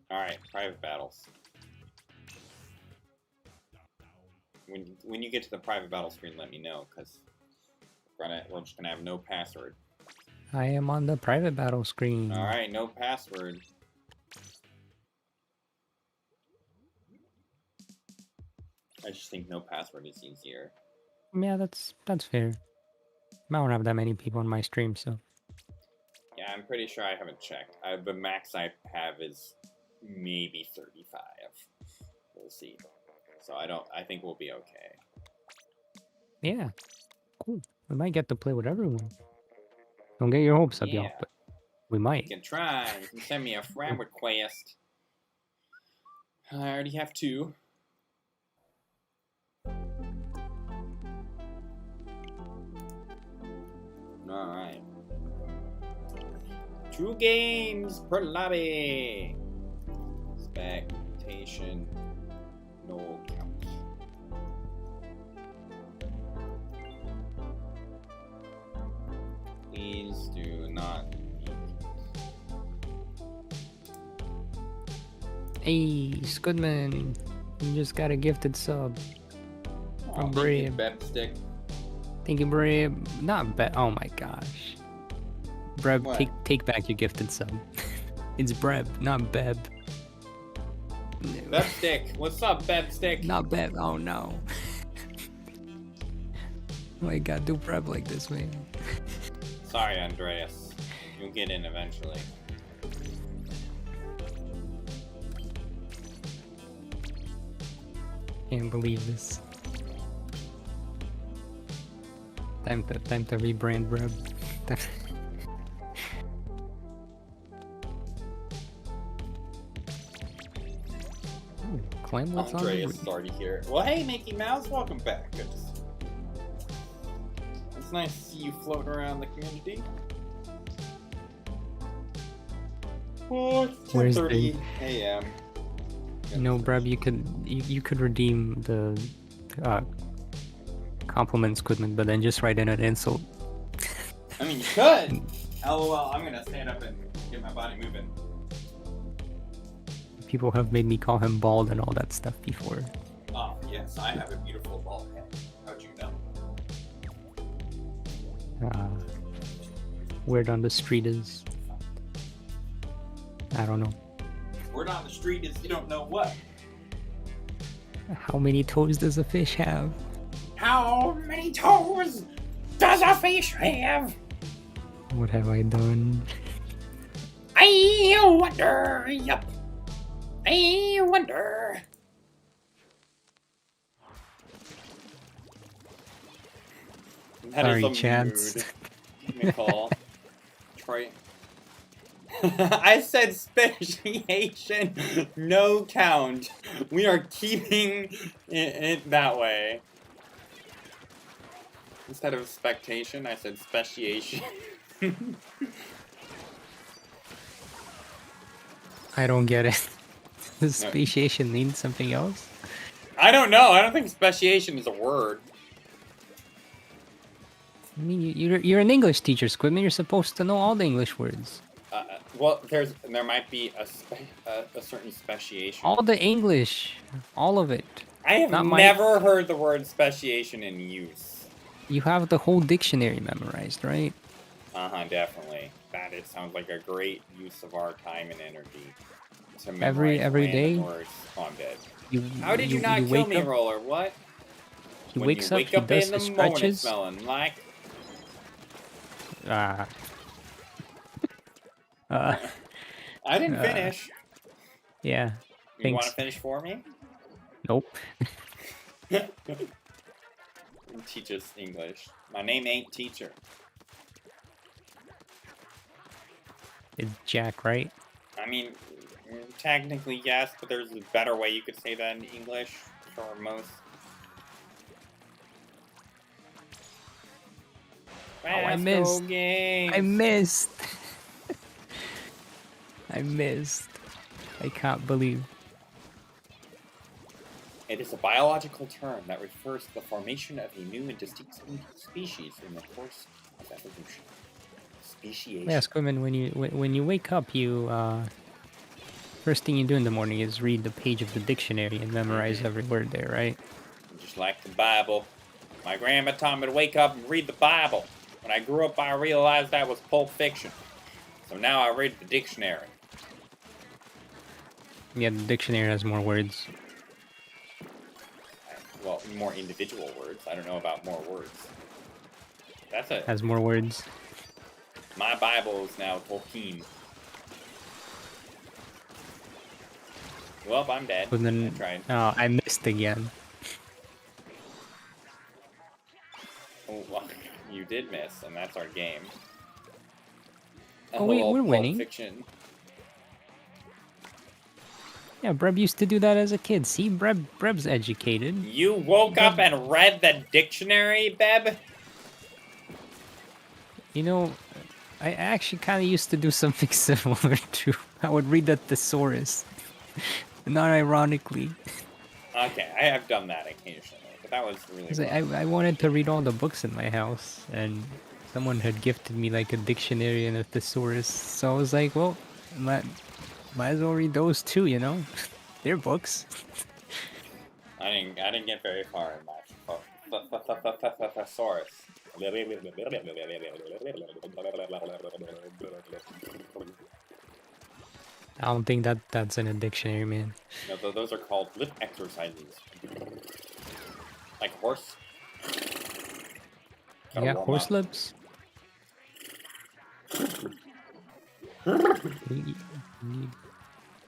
All right, private battles. When you get to the private battle screen, let me know, because we're just gonna have no password. I am on the private battle screen. All right, no password. I just think no password is easier. Yeah, that's fair. I don't have that many people on my stream, so. Yeah, I'm pretty sure I haven't checked. The max I have is maybe 35. We'll see. So I think we'll be okay. Yeah, cool. We might get to play with everyone. Don't get your hopes up, y'all, but we might. You can try. You can send me a friend request. I already have 2. Alright. 2 games per lobby. Expectation. No Please do not Hey, aSquidmin, you just got a gifted sub from Brave. Bebstick. Thank you, Brave. Not Beb. Oh my gosh. Breb, take back your gifted sub. It's Breb, not Beb. Bebstick, what's up, Bebstick? Not Beb. Oh no. Oh my god, do Breb like this, man. Sorry, Andreas. You'll get in eventually. Can't believe this. Time to rebrand Breb. Climb what's on the Andreas is already here. Well, hey, Mickey Mouse, welcome back. It's nice to see you floating around the community. Oh, it's 10:30 a.m. No, Breb, you could redeem the compliment aSquidmin, but then just write in an insult. I mean, you could. LOL, I'm gonna stand up and get my body moving. People have made me call him bald and all that stuff before. Oh, yes, I have a beautiful bald head. How'd you know? Word on the street is... I don't know. Word on the street is you don't know what? How many toes does a fish have? How many toes does a fish have? What have I done? I wonder, yup. I wonder. Sorry, Chance. Nicole. Troy. I said speciation, no count. We are keeping it that way. Instead of spectation, I said speciation. I don't get it. Does speciation mean something else? I don't know. I don't think speciation is a word. I mean, you're an English teacher, aSquidmin. You're supposed to know all the English words. Well, there might be a certain speciation. All the English, all of it. I have never heard the word speciation in use. You have the whole dictionary memorized, right? Definitely. It sounds like a great use of our time and energy. To Every day. Words. Oh, I'm dead. How did you not kill me, Roller? What? He wakes up, he does his stretches. Smelling like. I didn't finish. Yeah. You want to finish for me? Nope. Teach us English. My name ain't teacher. It's Jack, right? I mean, technically yes, but there's a better way you could say that in English for most. Oh, I missed. I missed. I missed. I can't believe. It is a biological term that refers to the formation of a new and distinct species in the course of evolution. Speciation. Yeah, aSquidmin, when you wake up, you first thing you do in the morning is read the page of the dictionary and memorize every word there, right? Just like the Bible. My grandma taught me to wake up and read the Bible. When I grew up, I realized that was Pulp Fiction. So now I read the dictionary. Yeah, the dictionary has more words. Well, more individual words. I don't know about more words. That's it. Has more words. My Bible is now Tolkien. Well, I'm dead. But then, I tried. Oh, I missed again. Oh, well, you did miss, and that's our game. Oh, we're winning. Fiction. Yeah, Breb used to do that as a kid. See, Breb's educated. You woke up and read the dictionary, Beb? You know, I actually kind of used to do something similar too. I would read the thesaurus. Not ironically. Okay, I have done that occasionally, but that was really I wanted to read all the books in my house, and someone had gifted me like a dictionary and a thesaurus, so I was like, well, might as well read those too, you know? They're books. I didn't get very far in my thesaurus. I don't think that's in a dictionary, man. No, those are called lip exercises. Like horse. You got horse lips?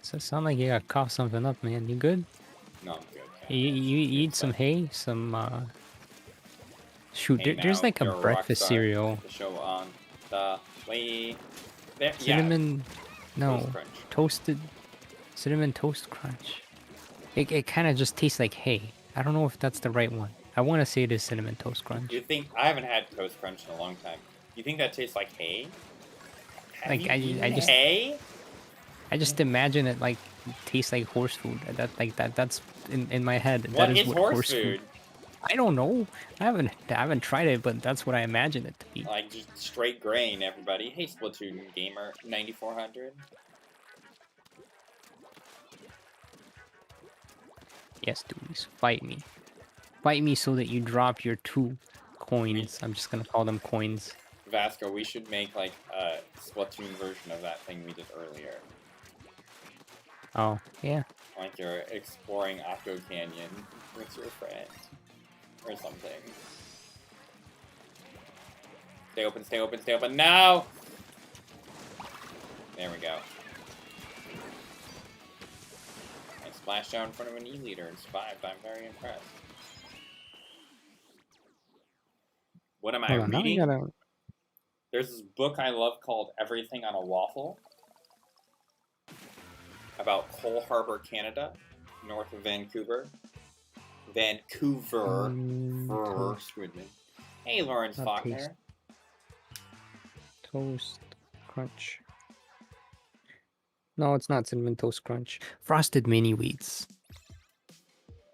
So sound like you gotta cough something up, man. You good? No, I'm good. You eat some hay, some shoot. Hey, there's like a breakfast cereal. The show on the way. There, Cinnamon, yeah. no, toasted cinnamon toast crunch. It kind of just tastes like hay. I don't know if that's the right one. I want to say it is cinnamon toast crunch. You think I haven't had toast crunch in a long time? You think that tastes like hay? Like I just hay? I just imagine it like tastes like horse food. That's in my head. What is is horse food? I don't know. I haven't tried it, but that's what I imagine it to be. Like just straight grain, everybody. Hey, Splatoon gamer 9400. Yes, dudes, fight me. Fight me so that you drop your 2 coins. I'm just gonna call them coins. Vasco, we should make like a Splatoon version of that thing we did earlier. Oh, yeah. Like you're exploring Akko Canyon with your friend. Or something. Stay open, stay open, stay open. No! There we go. I splashed down in front of an E-leader and survived. I'm very impressed. What am I reading? There's this book I love called Everything on a Waffle. About Cole Harbour, Canada, north of Vancouver. Vancouver. Squidman. Hey, Lawrence Faulkner. Toast crunch. No, it's not cinnamon toast crunch. Frosted mini wheats.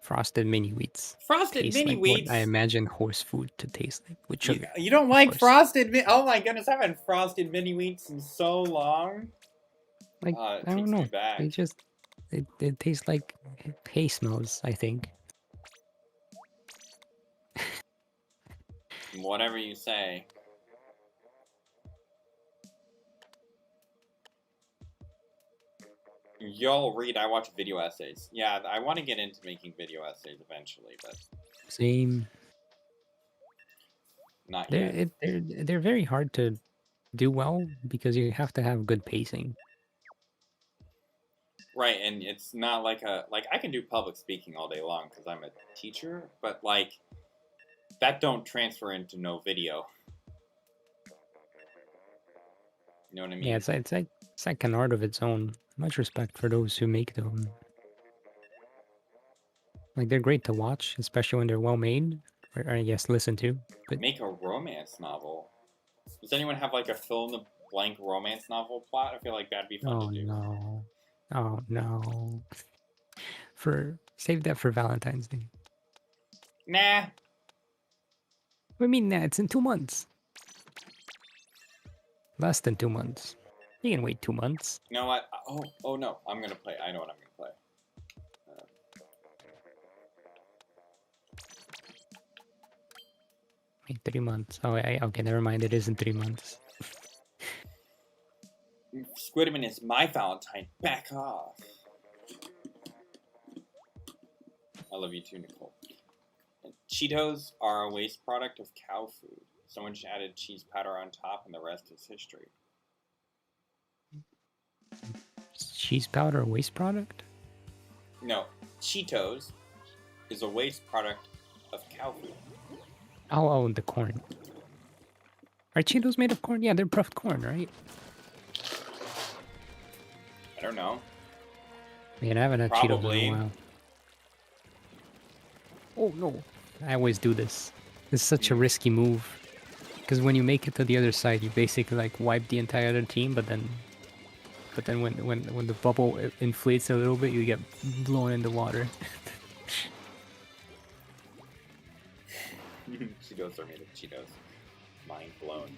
Frosted mini wheats. Frosted mini wheats? I imagine horse food to taste like with sugar. You don't like frosted mini? Oh my goodness, I haven't frosted mini wheats in so long. Like I don't know. They just they taste like hay smells, I think. Whatever you say. Y'all read, I watch video essays. Yeah, I want to get into making video essays eventually, but... Same. Not yet. They're very hard to do well because you have to have good pacing. Right, and it's not like a... Like, I can do public speaking all day long because I'm a teacher, but, like, that don't transfer into no video. You know what I mean? Yeah, it's like an art of its own. Much respect for those who make them. Like, they're great to watch, especially when they're well made, or I guess listen to. But make a romance novel. Does anyone have like a fill-in-the-blank romance novel plot? I feel like that'd be fun to do. No. Oh no. Save that for Valentine's Day. Nah. What do you mean, nah? It's in 2 months. Less than 2 months. You can wait 2 months. You know what? Oh no. I'm gonna play. I know what I'm gonna play. Wait, 3 months. Oh, okay, never mind. It isn't 3 months. Squidmin is my Valentine. Back off. I love you too, Nicole. Cheetos are a waste product of cow food. Someone just added cheese powder on top, and the rest is history. Cheese powder a waste product? No, Cheetos is a waste product of cow food. Oh, the corn. Are Cheetos made of corn? Yeah, they're puffed corn, right? I don't know. Man, I haven't had Cheetos in a while. Oh no, I always do this. It's such a risky move. Because when you make it to the other side, you basically like wipe the entire other team, but then when the bubble inflates a little bit, you get blown in the water. Cheetos are made of Cheetos. Mind blown.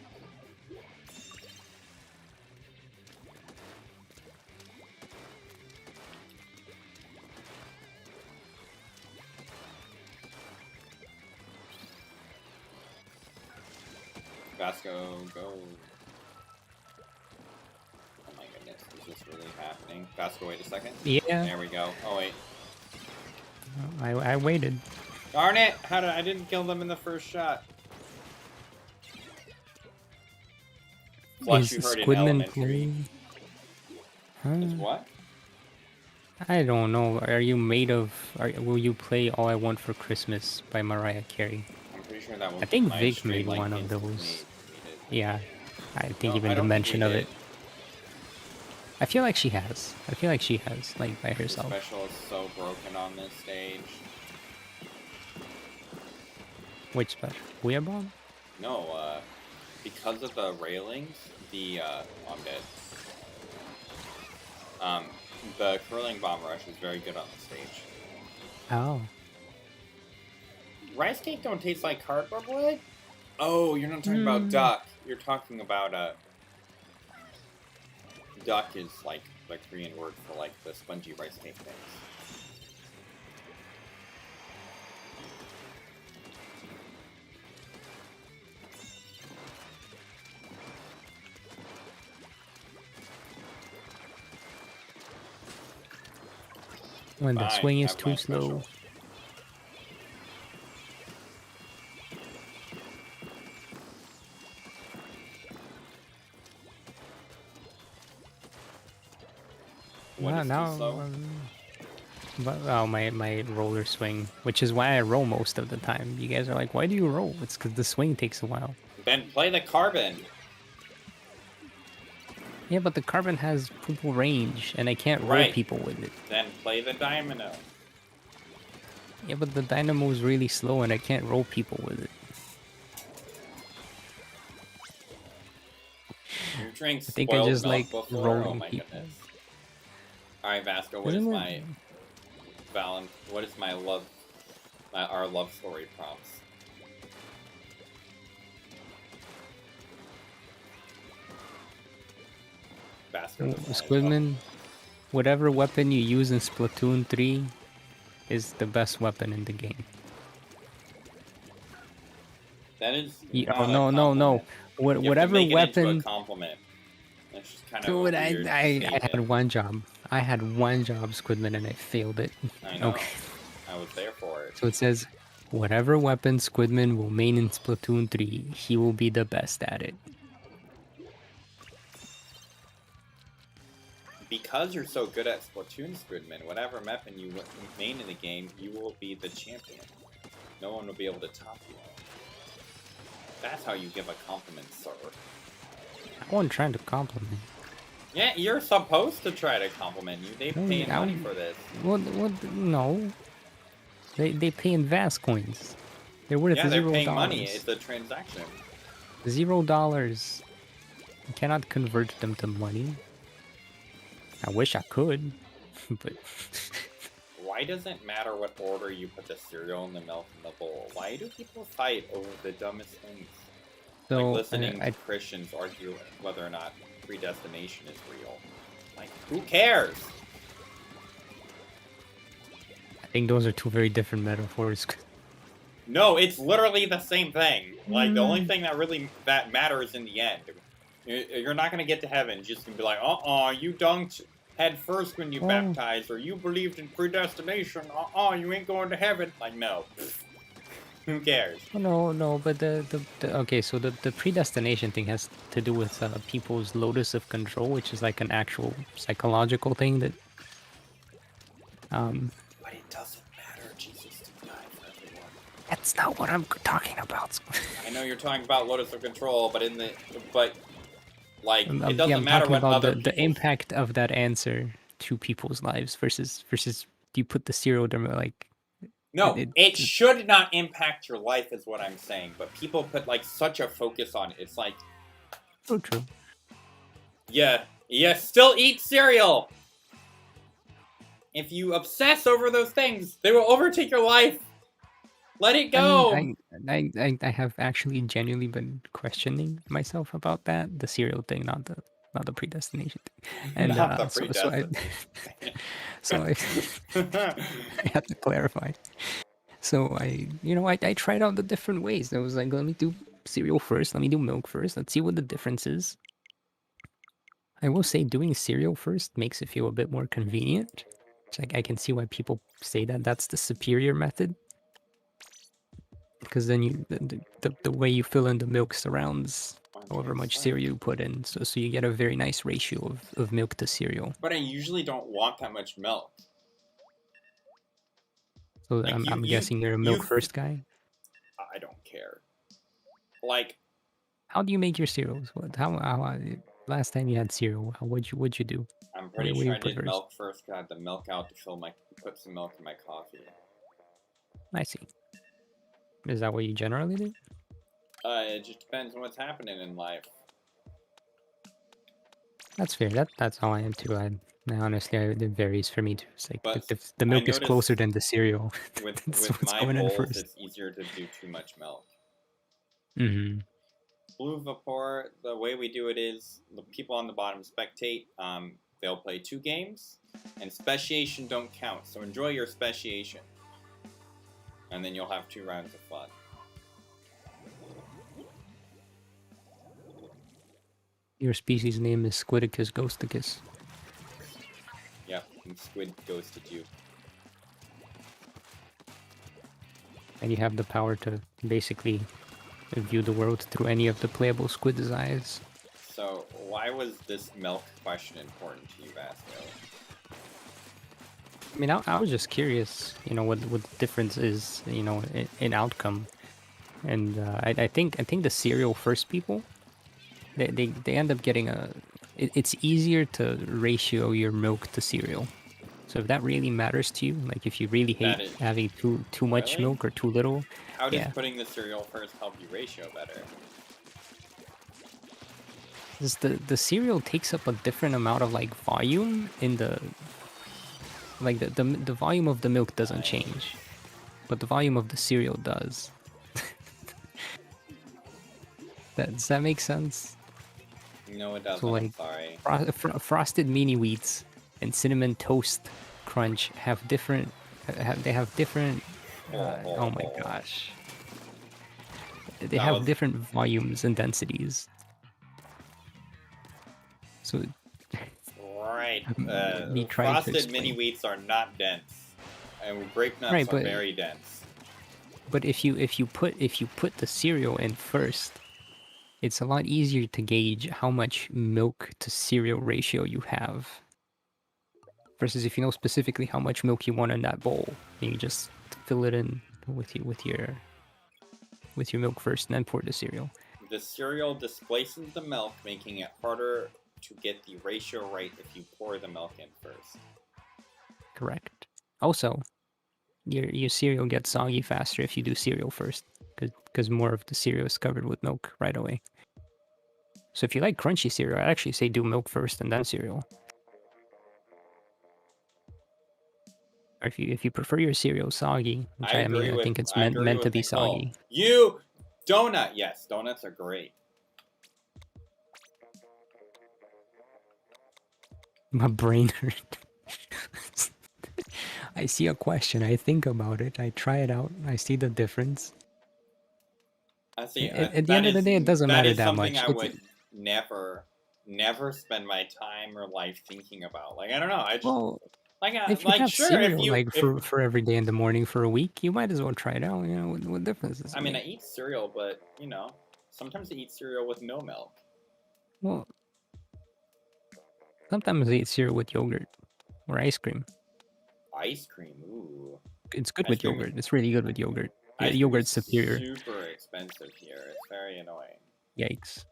Vasco, go. Oh my goodness, is this really happening? Vasco, wait a second. Yeah. There we go. Oh wait. I waited. Darn it! I didn't kill them in the first shot. Flush, you heard in elementary. Huh? Is what? I don't know. Are you made of? Will you play "All I Want for Christmas" by Mariah Carey? I'm pretty sure that was. I think Vic made one of those. Yeah, I think even the mention of it. I feel like she has. I feel like she has, like, by herself. The special is so broken on this stage. Which special? Booyah Bomb? No, because of the railings, I'm dead. The curling bomb rush is very good on the stage. Oh. Rice cake don't taste like cardboard wood? Oh, you're not talking about duck. You're talking about, duck is like the Korean word for like the spongy rice cake things. When the swing is too slow. But my roller swing, which is why I roll most of the time. You guys are like, why do you roll? It's because the swing takes a while. Then play the carbon. Yeah, but the carbon has purple range, and I can't roll people with it. Then play the dynamo. Yeah, but the dynamo is really slow, and I can't roll people with it. Your drink's I think I just like rolling people. Goodness. All right, Vasco. What is my our love story prompts? Squidmin, whatever weapon you use in Splatoon 3 is the best weapon in the game. That is. No. Whatever weapon. Compliment. That's just kind of Dude, I had one job. I had one job, Squidmin, and I failed it. I know. Okay. I was there for it. So it says, whatever weapon Squidmin will main in Splatoon 3, he will be the best at it. Because you're so good at Splatoon, Squidmin, whatever weapon you main in the game, you will be the champion. No one will be able to top you. That's how you give a compliment, sir. I wasn't trying to compliment. Yeah, you're supposed to try to compliment you. They pay money for this. Well, no. They pay in VAS coins. They're worth $0. Yeah, they're paying money. It's a transaction. $0. You cannot convert them to money. I wish I could, but... Why does it matter what order you put the cereal and the milk in the bowl? Why do people fight over the dumbest things? So, like listening to Christians argue whether or not predestination is real. Like, who cares? I think those are two very different metaphors. No, it's literally the same thing. Like, the only thing that matters in the end. You're not going to get to heaven just going to be like, you dunked head first when you baptized, or you believed in predestination, you ain't going to heaven. Like, no. Who cares? No, but okay, so the predestination thing has to do with people's locus of control, which is like an actual psychological thing that... But it doesn't matter, Jesus didn't die for everyone. That's not what I'm talking about. I know you're talking about locus of control, but it doesn't I'm matter talking what about other the impact of that answer to people's lives versus you put the cereal like... No, it should not impact your life is what I'm saying, but people put like such a focus on it. It's like... So true. Yeah, still eat cereal! If you obsess over those things, they will overtake your life! Let it I mean, go! I have actually genuinely been questioning myself about that, the serial thing, not the predestination thing. And Not the so I predestination thing. so I I had to clarify. So I tried out the different ways. I was like, let me do cereal first, let me do milk first, let's see what the difference is. I will say doing cereal first makes it feel a bit more convenient. It's like I can see why people say that that's the superior method. Because then the way you fill in the milk surrounds however much cereal you put in, so you get a very nice ratio of milk to cereal. But I usually don't want that much milk. So Like I'm guessing you're a milk first guy. I don't care. Like, how do you make your cereals? How last time you had cereal? What'd you do? I'm pretty what do sure you I put did first? milk first. Got the milk out to put some milk in my coffee. I see. Is that what you generally do? It just depends on what's happening in life. That's fair. That's how I am too. Honestly, it varies for me too. It's like if the milk is closer than the cereal, with what's my going in bowls, first. it's easier to do too much milk. Mm-hmm. Blue Vapor, the way we do it is the people on the bottom spectate. They'll play 2 games, and speciation don't count. So enjoy your speciation, and then you'll have 2 rounds of fun. Your species name is Squidicus ghosticus. Yep, and Squid ghosted you. And you have the power to basically view the world through any of the playable Squid's eyes. So, why was this milk question important to you, Vasco? I mean, I was just curious, what the difference is, in outcome. And I think the cereal first people, they end up getting it's easier to ratio your milk to cereal. So if that really matters to you, like if you really hate having too much milk or too little, how does putting the cereal first help you ratio better? Because the cereal takes up a different amount of like volume in the the volume of the milk doesn't change, but the volume of the cereal does. Does that make sense? No, it doesn't. So like, I'm sorry. Frosted mini wheats and cinnamon toast crunch have different. They have different. Oh my gosh. They have different volumes and densities. So. Right. Frosted mini wheats are not dense, and grape nuts are very dense. But if you put the cereal in first, it's a lot easier to gauge how much milk to cereal ratio you have. Versus if you know specifically how much milk you want in that bowl, and you just fill it in with your milk first, and then pour the cereal. The cereal displaces the milk, making it harder to get the ratio right if you pour the milk in first. Correct. Also, your cereal gets soggy faster if you do cereal first, because more of the cereal is covered with milk right away. So if you like crunchy cereal, I'd actually say do milk first and then cereal. Or if you prefer your cereal soggy, which I think it's meant to be soggy. You donut, yes, donuts are great. My brain hurt. I see a question, I think about it, I try it out, I see the difference. I see. At the end of the day, it doesn't matter that much. That is something I would never spend my time or life thinking about. Like, I don't know. I just if you have cereal for every day in the morning for a week, you might as well try it out. What difference does it make? I eat cereal, but sometimes I eat cereal with no milk. Well, sometimes I eat cereal with yogurt or ice cream. Ice cream, ooh. It's good with yogurt. It's really good with yogurt. Yeah, yogurt's superior. Super expensive here. It's very annoying. Yikes.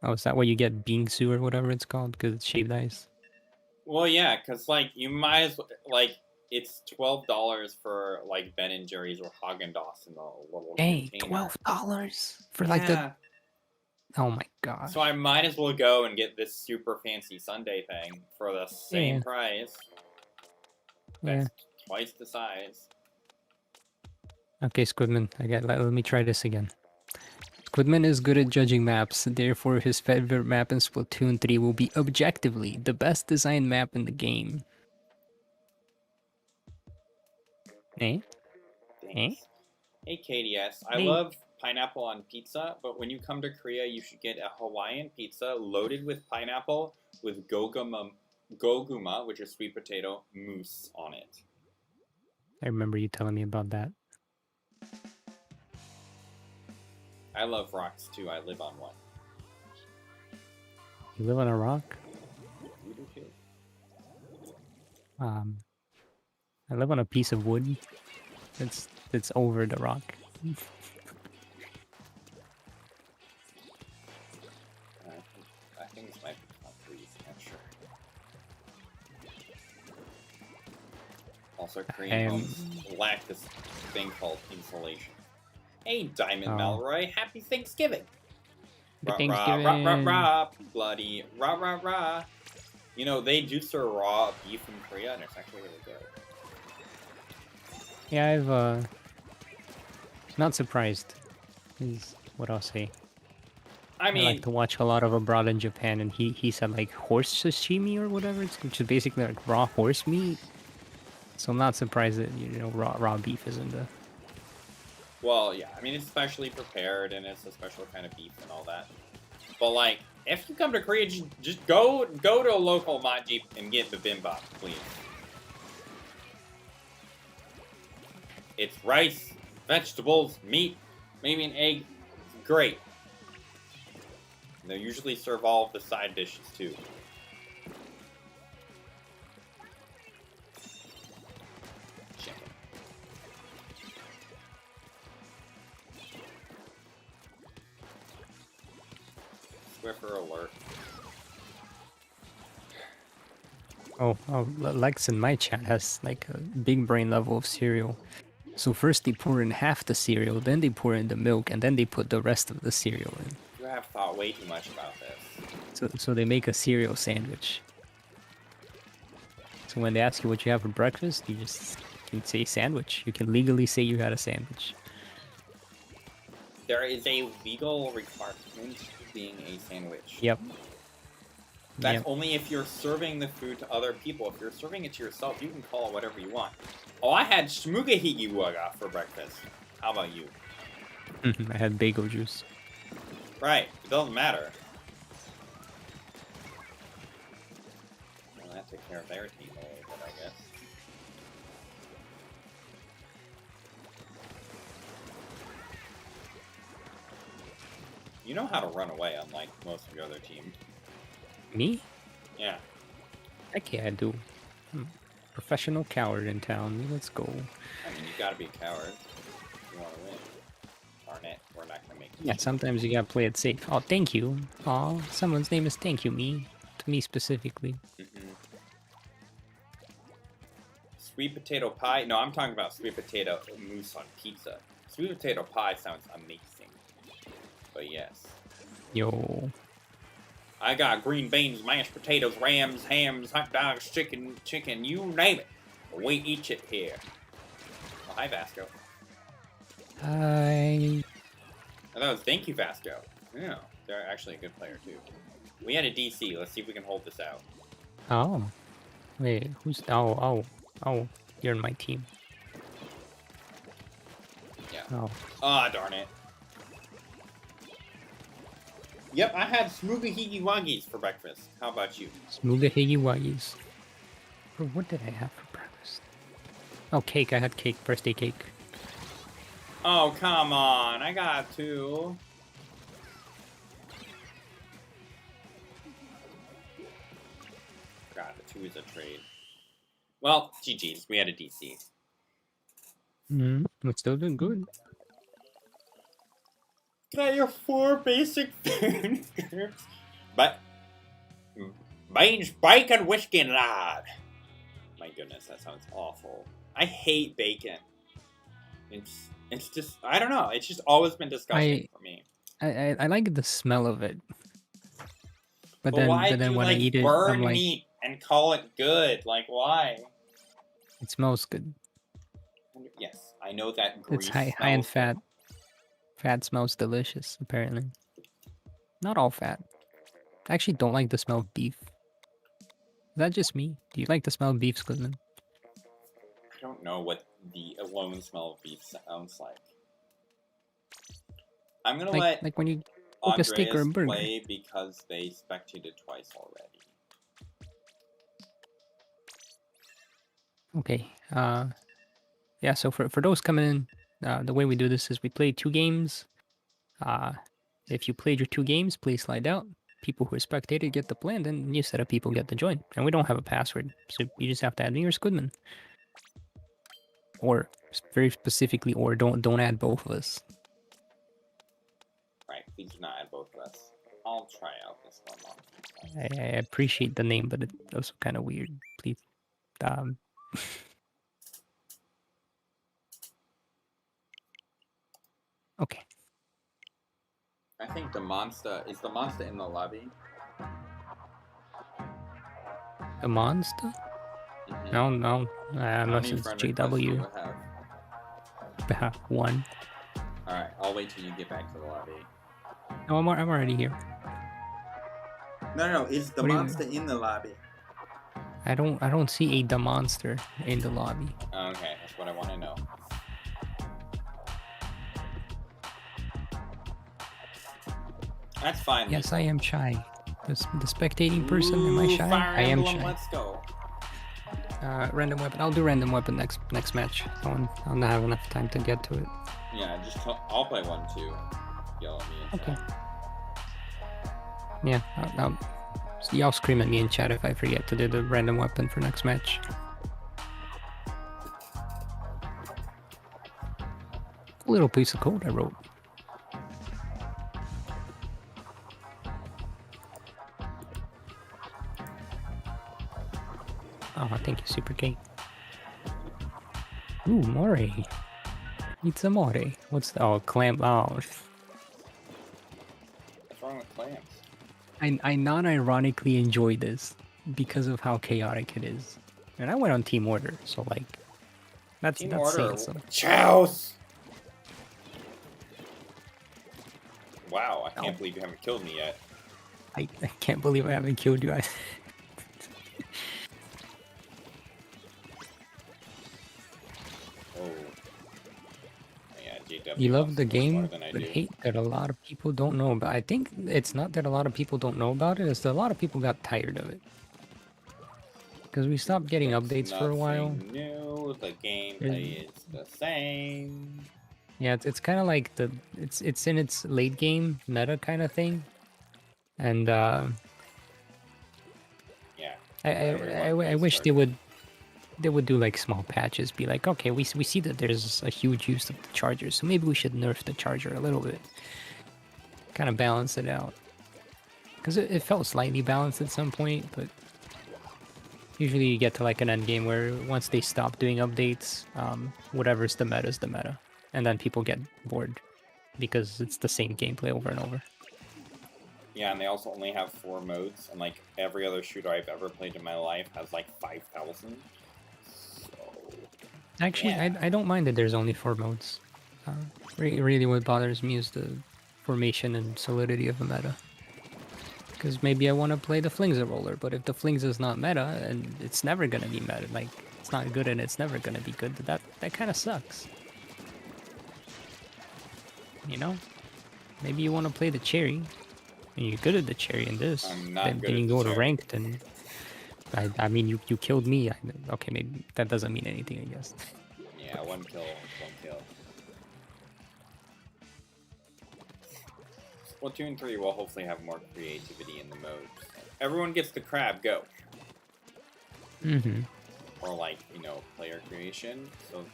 Oh, is that why you get Bingsu or whatever it's called? Because it's shaved ice? Well, yeah, because, you might as well, it's $12 for, Ben & Jerry's or Haagen-Dazs in the little container. $12? For, the... Oh, my gosh. So I might as well go and get this super fancy sundae thing for the same price. That's twice the size. Okay, Squidman, let me try this again. Squidman is good at judging maps, therefore his favorite map in Splatoon 3 will be objectively the best designed map in the game. Eh? Eh? Thanks. Hey, KDS. I Hey. love pineapple on pizza, but when you come to Korea, you should get a Hawaiian pizza loaded with pineapple with goguma, which is sweet potato, mousse on it. I remember you telling me about that. I love rocks too. I live on one. You live on a rock? You do too. I live on a piece of wood. That's over the rock. I think this might be concrete. I'm sure. Also, Korean homes lack this thing called insulation. Hey, Diamond Malroy, happy Thanksgiving! Thanksgiving. Rah, rah, rah, rah, bloody rah, rah, rah. You know, they do serve raw beef in Korea, and it's actually really good. Yeah, I've not surprised is what I'll say. I mean, I like to watch a lot of Abroad in Japan, and he said like horse sashimi or whatever, which is basically like raw horse meat. So I'm not surprised that raw beef isn't the. Well, yeah, I mean it's specially prepared and it's a special kind of beef and all that. But like, if you come to Korea, just go to a local matjeep and get bibimbap, please. It's rice, vegetables, meat, maybe an egg. It's great. And they usually serve all of the side dishes too. Chicken. Swiffer alert. Oh, Lex in my chat has like a big brain level of cereal. So first they pour in half the cereal, then they pour in the milk, and then they put the rest of the cereal in. You have thought way too much about this. So they make a cereal sandwich. So when they ask you what you have for breakfast, you just can say sandwich. You can legally say you had a sandwich. There is a legal requirement to being a sandwich. Yep. That's only if you're serving the food to other people. If you're serving it to yourself, you can call it whatever you want. Oh, I had shmugahigiwaga for breakfast. How about you? I had bagel juice. Right. It doesn't matter. Well, that took care of their team a little bit, I guess. You know how to run away, unlike most of your other team. Me? Yeah. Heck yeah, I do. I'm a professional coward in town. Let's go. I mean, you gotta be a coward if you want to win. Darn it, we're not gonna make it. Yeah, sometimes you gotta play it safe. Oh, thank you. Oh, someone's name is Thank You Me. To me specifically. Sweet potato pie? No, I'm talking about sweet potato mousse on pizza. Sweet potato pie sounds amazing. But yes. Yo. I got green beans, mashed potatoes, rams, hams, hot dogs, chicken, you name it. We eat it here. Oh, hi, Vasco. Hi. Oh, that was thank you, Vasco. Yeah, they're actually a good player, too. We had a DC. Let's see if we can hold this out. Oh. Wait, who's... Oh, you're in my team. Yeah. Oh. Ah, darn it. Yep, I had smooga wagis for breakfast. How about you? Smooga wagis. What did I have for breakfast? Oh, cake. I had cake. Birthday cake. Oh, come on. I got two. God, the two is a trade. Well, GG's. We had a DC. We're still doing good. Got your 4 basic food groups. But beans, bacon, whiskey, and lard. My goodness, that sounds awful. I hate bacon. It's just, I don't know. It's just always been disgusting for me. I like the smell of it. But then when I eat it, burn I'm like, meat and call it good? Like, why? It smells good. Yes, I know that It's grease high in smells fat. good. Fat smells delicious, apparently. Not all fat. I actually don't like the smell of beef. Is that just me? Do you like the smell of beef, Squidman? I don't know what the alone smell of beef sounds like. I'm gonna let Like when you cook a steak or a Andreas burger. play because they spectated twice already. Okay. Yeah. So for those coming in, the way we do this is we play 2 games. If you played your 2 games, please slide out. People who are spectated get to play, and then new set of people get to join. And we don't have a password, so you just have to add me or Squidman. Or very specifically, or don't add both of us. Right, please do not add both of us. I'll try out this one. I appreciate the name, but it's also kind of weird. Please, okay. I think the monster is the monster in the lobby. A monster? Mm-hmm. No. Unless it's JW. 1. Alright, I'll wait till you get back to the lobby. No, I'm already here. No, is the monster in the lobby? I don't see the monster in the lobby. Okay, that's what I want to know. That's fine. Yes, I am shy. The spectating person, am I shy? Fire I am Emblem, shy. let's go. Random weapon. I'll do random weapon next match. I'll not have enough time to get to it. Yeah, I'll play 1 too. Yell at me. Okay. Yeah, y'all scream at me in chat if I forget to do the random weapon for next match. A little piece of code I wrote. Oh, thank you, Super K. Ooh, more. It's a more. What's the... Oh, clam... Oh. What's wrong with clams? I non-ironically enjoy this because of how chaotic it is. And I went on Team Order, so like... That's saying something. Chouse! Wow, I can't believe you haven't killed me yet. I can't believe I haven't killed you. You love the game, but hate that a lot of people don't know about. I think it's not that a lot of people don't know about it, it's that a lot of people got tired of it. Because we stopped getting updates for a while. New, the gameplay is the same. Yeah, it's kind of like it's in its late game meta kind of thing, and yeah, I wish they would do like small patches, be like, okay, we see that there's a huge use of the charger, so maybe we should nerf the charger a little bit, kind of balance it out, because it felt slightly balanced at some point, but usually you get to like an end game where once they stop doing updates, whatever's the meta is the meta, and then people get bored because it's the same gameplay over and over. Yeah, and they also only have 4 modes, and like every other shooter I've ever played in my life has like 5,000. Actually, yeah. I don't mind that there's only 4 modes. Really what bothers me is the formation and solidity of the meta. Because maybe I want to play the Flingza roller, but if the Flingza is not meta, and it's never going to be meta, like, it's not good and it's never going to be good, that kind of sucks. You know? Maybe you want to play the cherry, and you're good at the cherry in this, then you go to ranked, and... I mean, you killed me. Okay, maybe that doesn't mean anything, I guess. Yeah, 1 kill, 1 kill. Splatoon 3 will hopefully have more creativity in the modes. Everyone gets the crab, go. Mm-hmm. Or like, player creation. So,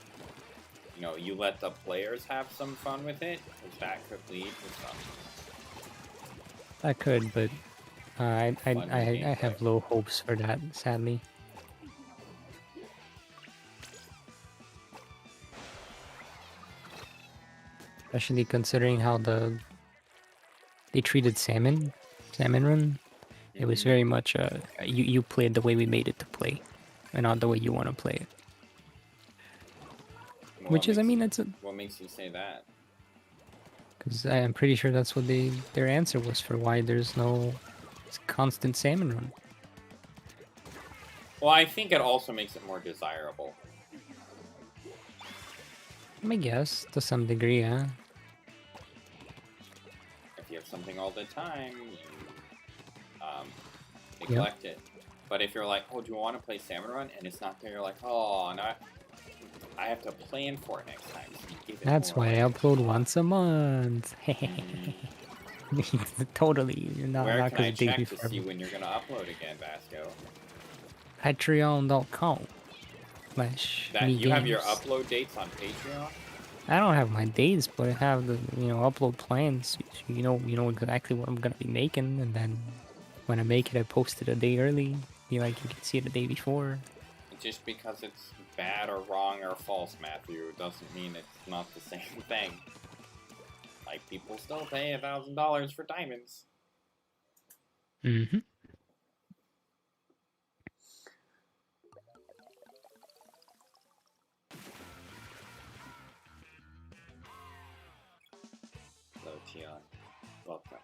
you let the players have some fun with it, because that could lead to some. That could, but I have low hopes for that, sadly. Especially considering how they treated Salmon Run. It was very much you played the way we made it to play, and not the way you want to play it. Which is, I mean, it's a... What makes you say that? Because I'm pretty sure that's what their answer was for why there's no constant salmon run. Well, I think it also makes it more desirable. I guess, to some degree, yeah. If you have something all the time, you neglect it. But if you're like, oh, do you want to play Salmon Run? And it's not there, you're like, oh, no, I have to plan for it next time. So that's why I upload once a month. Totally. Where can I check to see when you're going to upload again, Vasco? Patreon.com. You have your upload dates on Patreon? I don't have my dates, but I have the upload plans. So you know exactly what I'm gonna be making, and then when I make it, I post it a day early. You can see it the day before. Just because it's bad or wrong or false, Matthew, doesn't mean it's not the same thing. Like, people still pay $1,000 for diamonds. Mm-hmm. Hello, Tion. Welcome.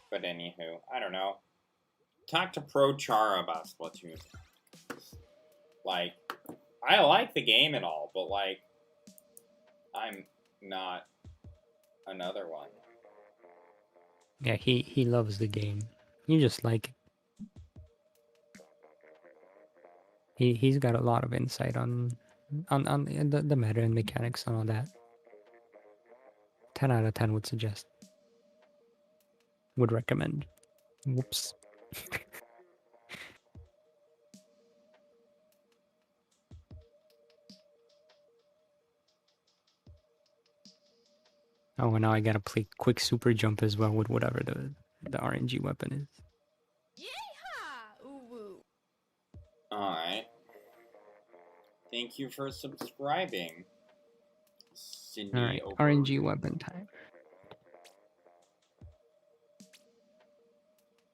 But anywho, I don't know. Talk to Pro Chara about Splatoon. Like, I like the game and all, but like, I'm not another one. Yeah, he loves the game. You just like it. He's got a lot of insight on the meta and mechanics and all that. 10 out of 10 would suggest. Would recommend. Whoops. Oh, and now I gotta play quick super jump as well with whatever the RNG weapon is. Alright. Thank you for subscribing. Alright, RNG weapon time.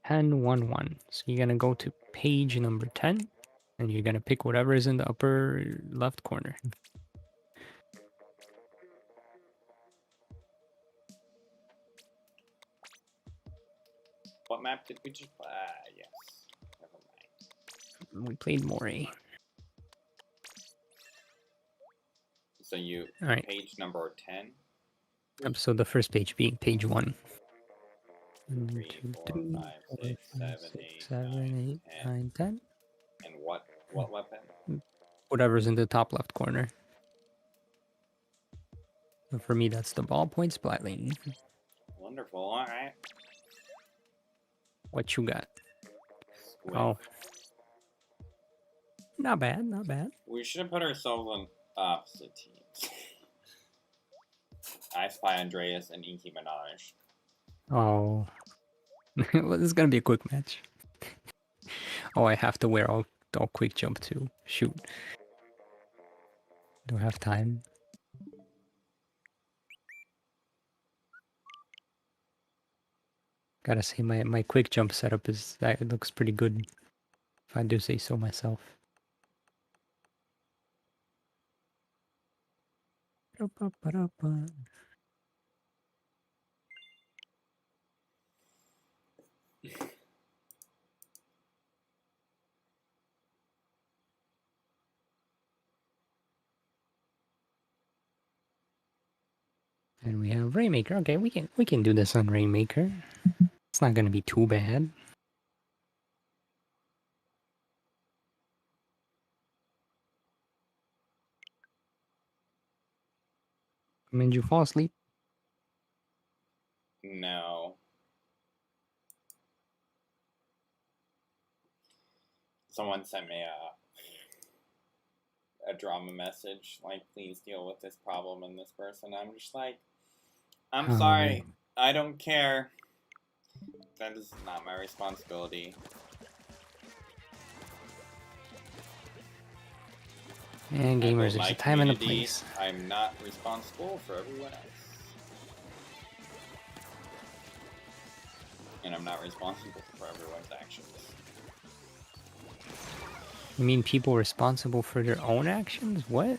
10-1-1. So you're gonna go to page number 10, and you're gonna pick whatever is in the upper left corner. What map did we just play? Yes. Never mind. We played Moray. So you, Alright. Page number 10? Yep, so the first page being page 1. 3, 4, 5, 6, 7, 8, 9, 10. And what weapon? Whatever's in the top left corner. So for me, that's the ballpoint splatling. Wonderful, alright. What you got? Squid. Oh. Not bad, not bad. We should have put ourselves on opposite teams. I Spy Andreas and Inky Minaj. Oh. Well, this is gonna be a quick match. Oh, I have to wear all quick jump too. Shoot. Don't have time. Gotta say, my quick jump setup it looks pretty good, if I do say so myself. And we have Rainmaker. Okay, we can do this on Rainmaker. It's not gonna be too bad. Made you fall asleep? No. Someone sent me a drama message, like, please deal with this problem and this person. I'm just like, I'm sorry, I don't care. That is not my responsibility. And gamers, there's a time and a place. I'm not responsible for everyone else. And I'm not responsible for everyone's actions. You mean people responsible for their own actions? What?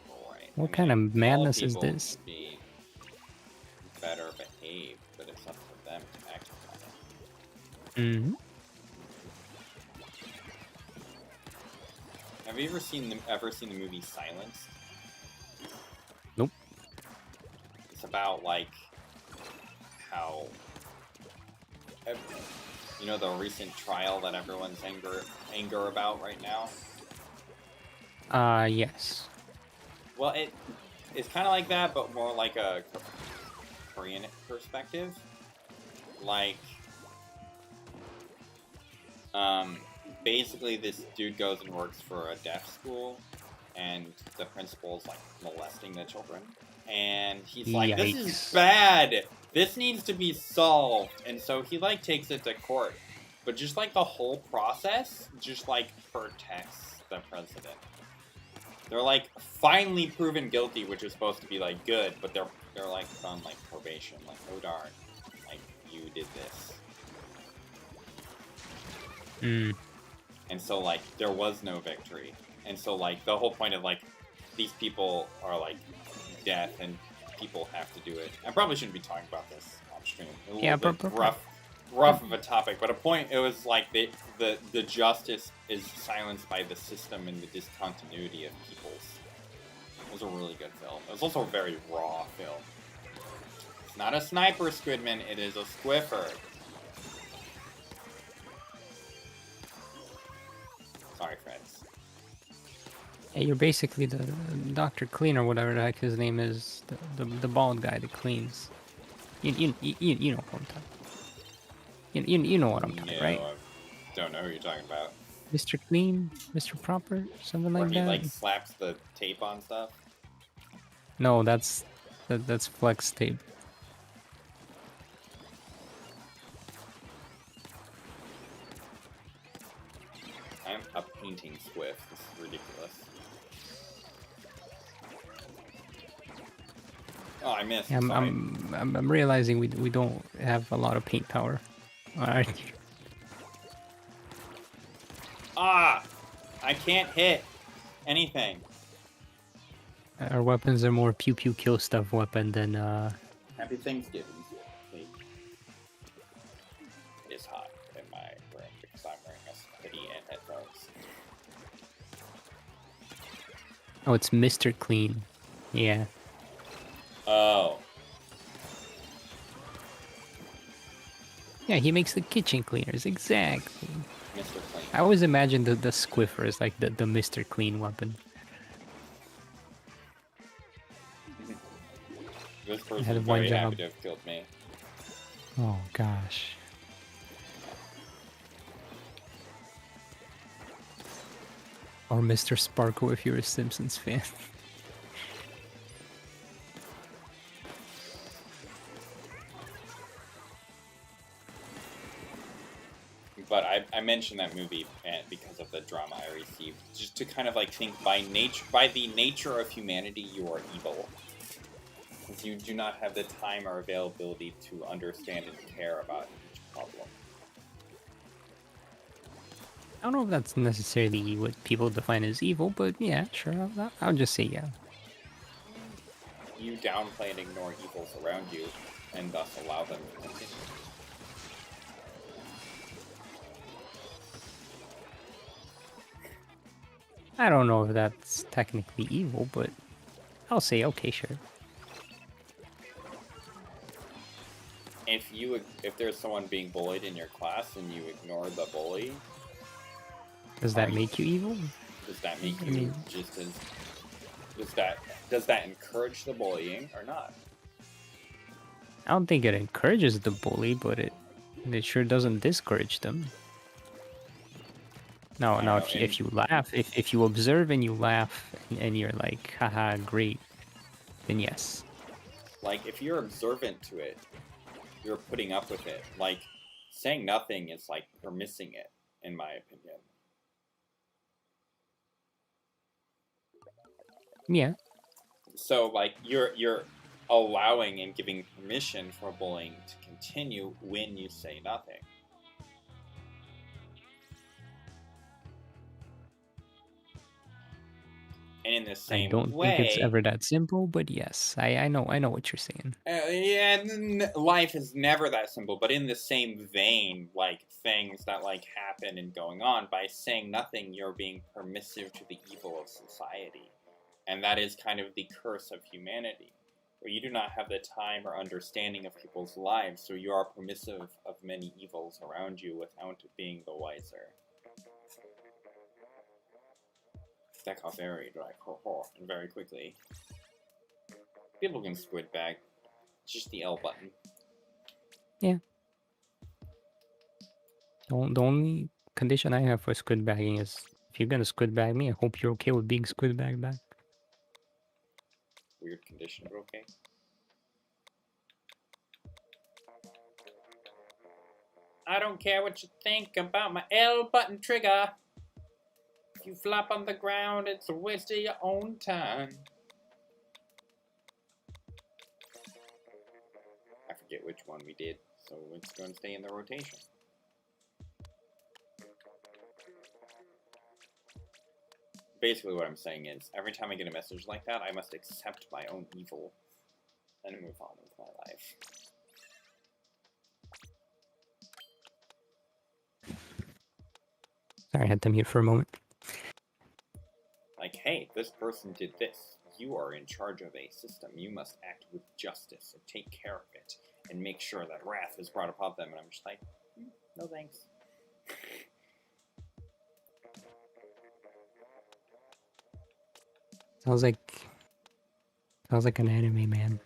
Right. What kind of madness is people this? Can be better behaved, but it's up to them to act on it. Mm-hmm. Have you ever seen the movie Silence? Nope. It's about like how you know the recent trial that everyone's anger about right now. Yes. Well, it's kind of like that, but more like a Korean perspective. Like, basically this dude goes and works for a deaf school, and the principal's like molesting the children. And he's like, this is bad! This needs to be solved! And so he, like, takes it to court. But just, like, the whole process just, like, protects the president. They're, like, finally proven guilty, which is supposed to be, like, good, but they're like, on, like, probation. Like, oh darn. Like, you did this. And so, like, there was no victory. And so, like, the whole point of, like, these people are, like, death and people have to do it. I probably shouldn't be talking about this on stream. A little bit rough of a topic, but it was like the justice is silenced by the system and the discontinuity of peoples. It was a really good film. It was also a very raw film. It's not a sniper, Squidmin, it is a squiffer. Sorry, friends. Yeah, you're basically the Dr. Clean or whatever the heck his name is, the bald guy that cleans. You know what I'm talking. You know what I'm talking, right? I don't know who you're talking about. Mr. Clean, Mr. Proper, something like that. Where he like slaps the tape on stuff. No, that's flex tape. I'm a painting squiff. This is ridiculous. Oh, I missed. Yeah, I'm realizing we don't have a lot of paint power. All right. Ah! I can't hit anything. Our weapons are more pew pew kill stuff weapon than Happy Thanksgiving. It is hot in my room because I'm wearing a hoodie and headphones. Oh, it's Mr. Clean. Yeah. Oh. Yeah, he makes the kitchen cleaners, exactly. Mr. Clean. I always imagined the squiffer as like the Mr. Clean weapon. This person is very happy to have killed me. Oh gosh. Or Mr. Sparkle if you're a Simpsons fan. But I mentioned that movie because of the drama I received, just to kind of like think by the nature of humanity, you are evil. Because you do not have the time or availability to understand and care about each problem. I don't know if that's necessarily what people define as evil, but yeah, sure, I'll just say yeah. You downplay and ignore evils around you, and thus allow them to continue. I don't know if that's technically evil, but I'll say okay, sure. If there's someone being bullied in your class and you ignore the bully, does that make you evil? Does that make you just as... Does that encourage the bullying or not? I don't think it encourages the bully, but it sure doesn't discourage them. No, if you laugh, if you observe and you laugh and you're like, haha, great, then yes. Like, if you're observant to it, you're putting up with it. Like, saying nothing is like you're missing it, in my opinion. Yeah. So, like, you're allowing and giving permission for bullying to continue when you say nothing. And in the same I don't think it's ever that simple, but yes, I know what you're saying. Yeah, life is never that simple, but in the same vein, like, things that, like, happen and going on, by saying nothing, you're being permissive to the evil of society. And that is kind of the curse of humanity, where you do not have the time or understanding of people's lives, so you are permissive of many evils around you without being the wiser. That got very like and very quickly. People can squid bag. It's just the L button. Yeah. The only condition I have for squid bagging is if you're gonna squid bag me, I hope you're okay with being squid bagged back. Weird condition, but okay. I don't care what you think about my L button trigger. If you flop on the ground, it's a waste of your own time. I forget which one we did, so it's going to stay in the rotation. Basically what I'm saying is, every time I get a message like that, I must accept my own evil and move on with my life. Sorry, I had to mute for a moment. Like, hey, this person did this. You are in charge of a system. You must act with justice and take care of it and make sure that wrath is brought upon them. And I'm just like, no thanks. Sounds like an anime, man.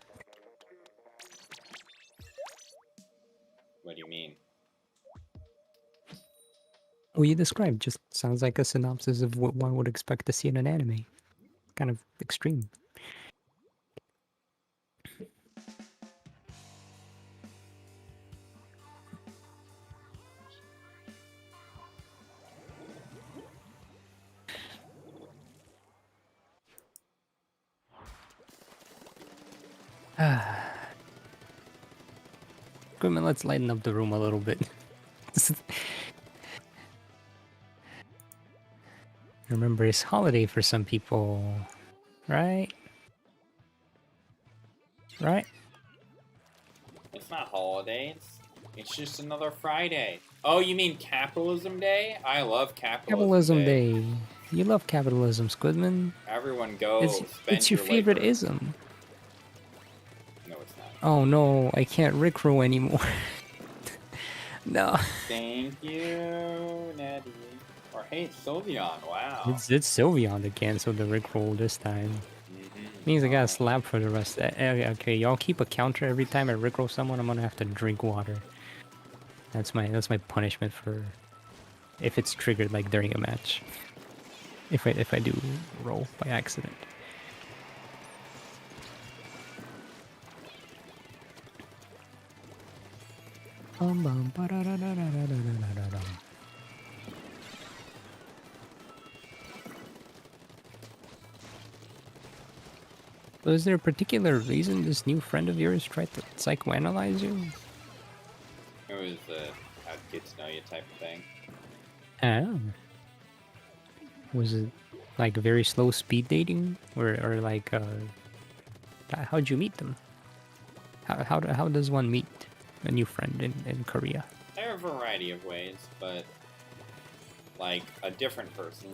What do you mean? What you described just sounds like a synopsis of what one would expect to see in an anime. Kind of extreme. Equipment, let's lighten up the room a little bit. Remember, it's holiday for some people, right? Right? It's not holidays. It's just another Friday. Oh, you mean Capitalism Day? I love Capitalism Day. You love capitalism, Squidman. Everyone go. It's your favorite ism. No, it's not. Oh no, I can't rickroll anymore. No. Thank you, Natty. Or hey, Sylveon, wow. It's Sylveon that canceled the rickroll this time. Means I got a slap for the rest of that. Okay, y'all keep a counter every time I rickroll someone, I'm gonna have to drink water. That's my punishment for if it's triggered like during a match. If I do roll by accident. Was there a particular reason this new friend of yours tried to psychoanalyze you? It was how to get to know you type of thing. Oh. Was it like very slow speed dating, or like how'd you meet them? How does one meet a new friend in Korea? There are a variety of ways, but like a different person.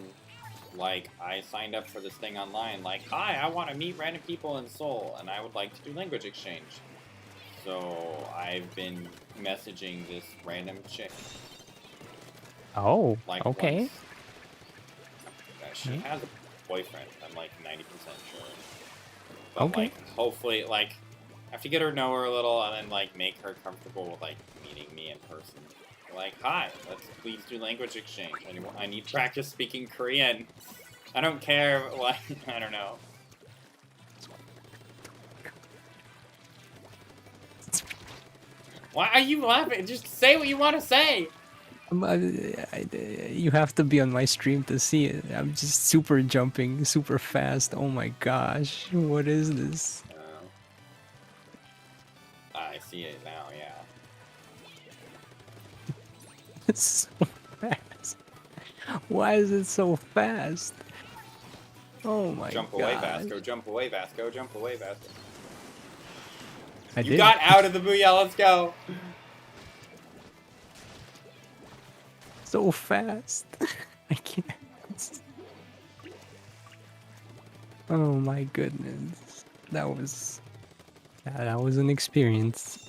Like, I signed up for this thing online, like, hi, I want to meet random people in Seoul, and I would like to do language exchange. So, I've been messaging this random chick. Oh, like, okay. She has a boyfriend, I'm like 90% sure. But, okay. like, hopefully, like, I have to get her to know her a little, and then, like, make her comfortable with, like, meeting me in person. Like, hi, let's please do language exchange. I need practice speaking Korean. I don't care, like, I don't know. Why are you laughing? Just say what you want to say! You have to be on my stream to see it. I'm just super jumping, super fast. Oh my gosh, what is this? see it now, yeah. It's so fast. Why is it so fast? Oh my god. Jump away, Vasco. Jump away, Vasco. Jump away, Vasco. You did. got out of the booyah. Let's go. So fast. I can't. Oh my goodness. That was an experience.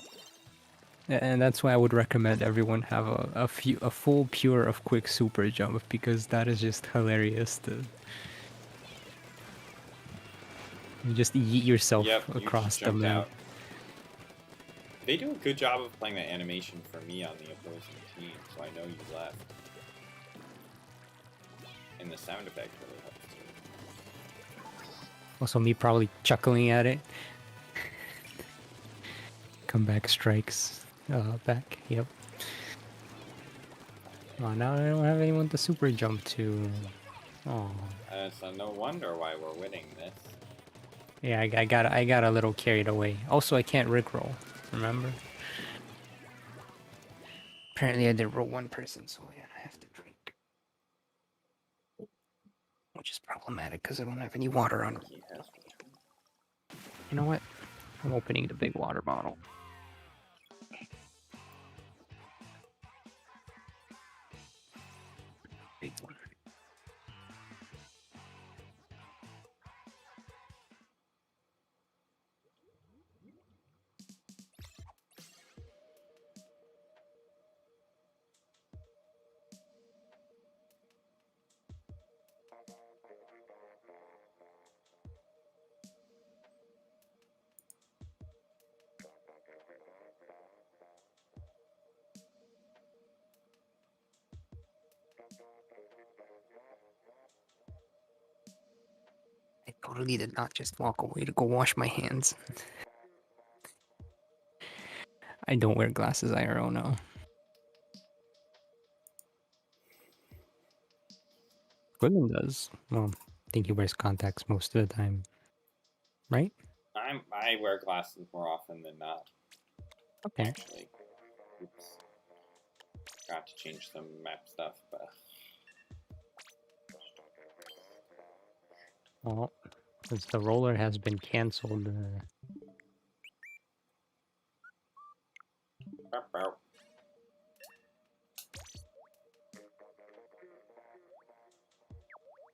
And that's why I would recommend everyone have a full pure of quick super jump, because that is just hilarious to you just yeet yourself across the map. They do a good job of playing that animation for me on the opposing team, so I know you left. And the sound effect really helps too. Also me probably chuckling at it. Comeback strikes back, yep. Oh, now I don't have anyone to super jump to. Oh. So no wonder why we're winning this. Yeah, I got a little carried away. Also, I can't rickroll, remember? Apparently I did roll one person, so yeah, I have to drink. Which is problematic because I don't have any water on me. You know what? I'm opening the big water bottle. Big one. I totally did not just walk away to go wash my hands. I don't wear glasses IRL now. Squidmin does. Well, I think he wears contacts most of the time. Right? I wear glasses more often than not. Okay. Actually. Oops. Got to change some map stuff, but... Well, since the roller has been cancelled...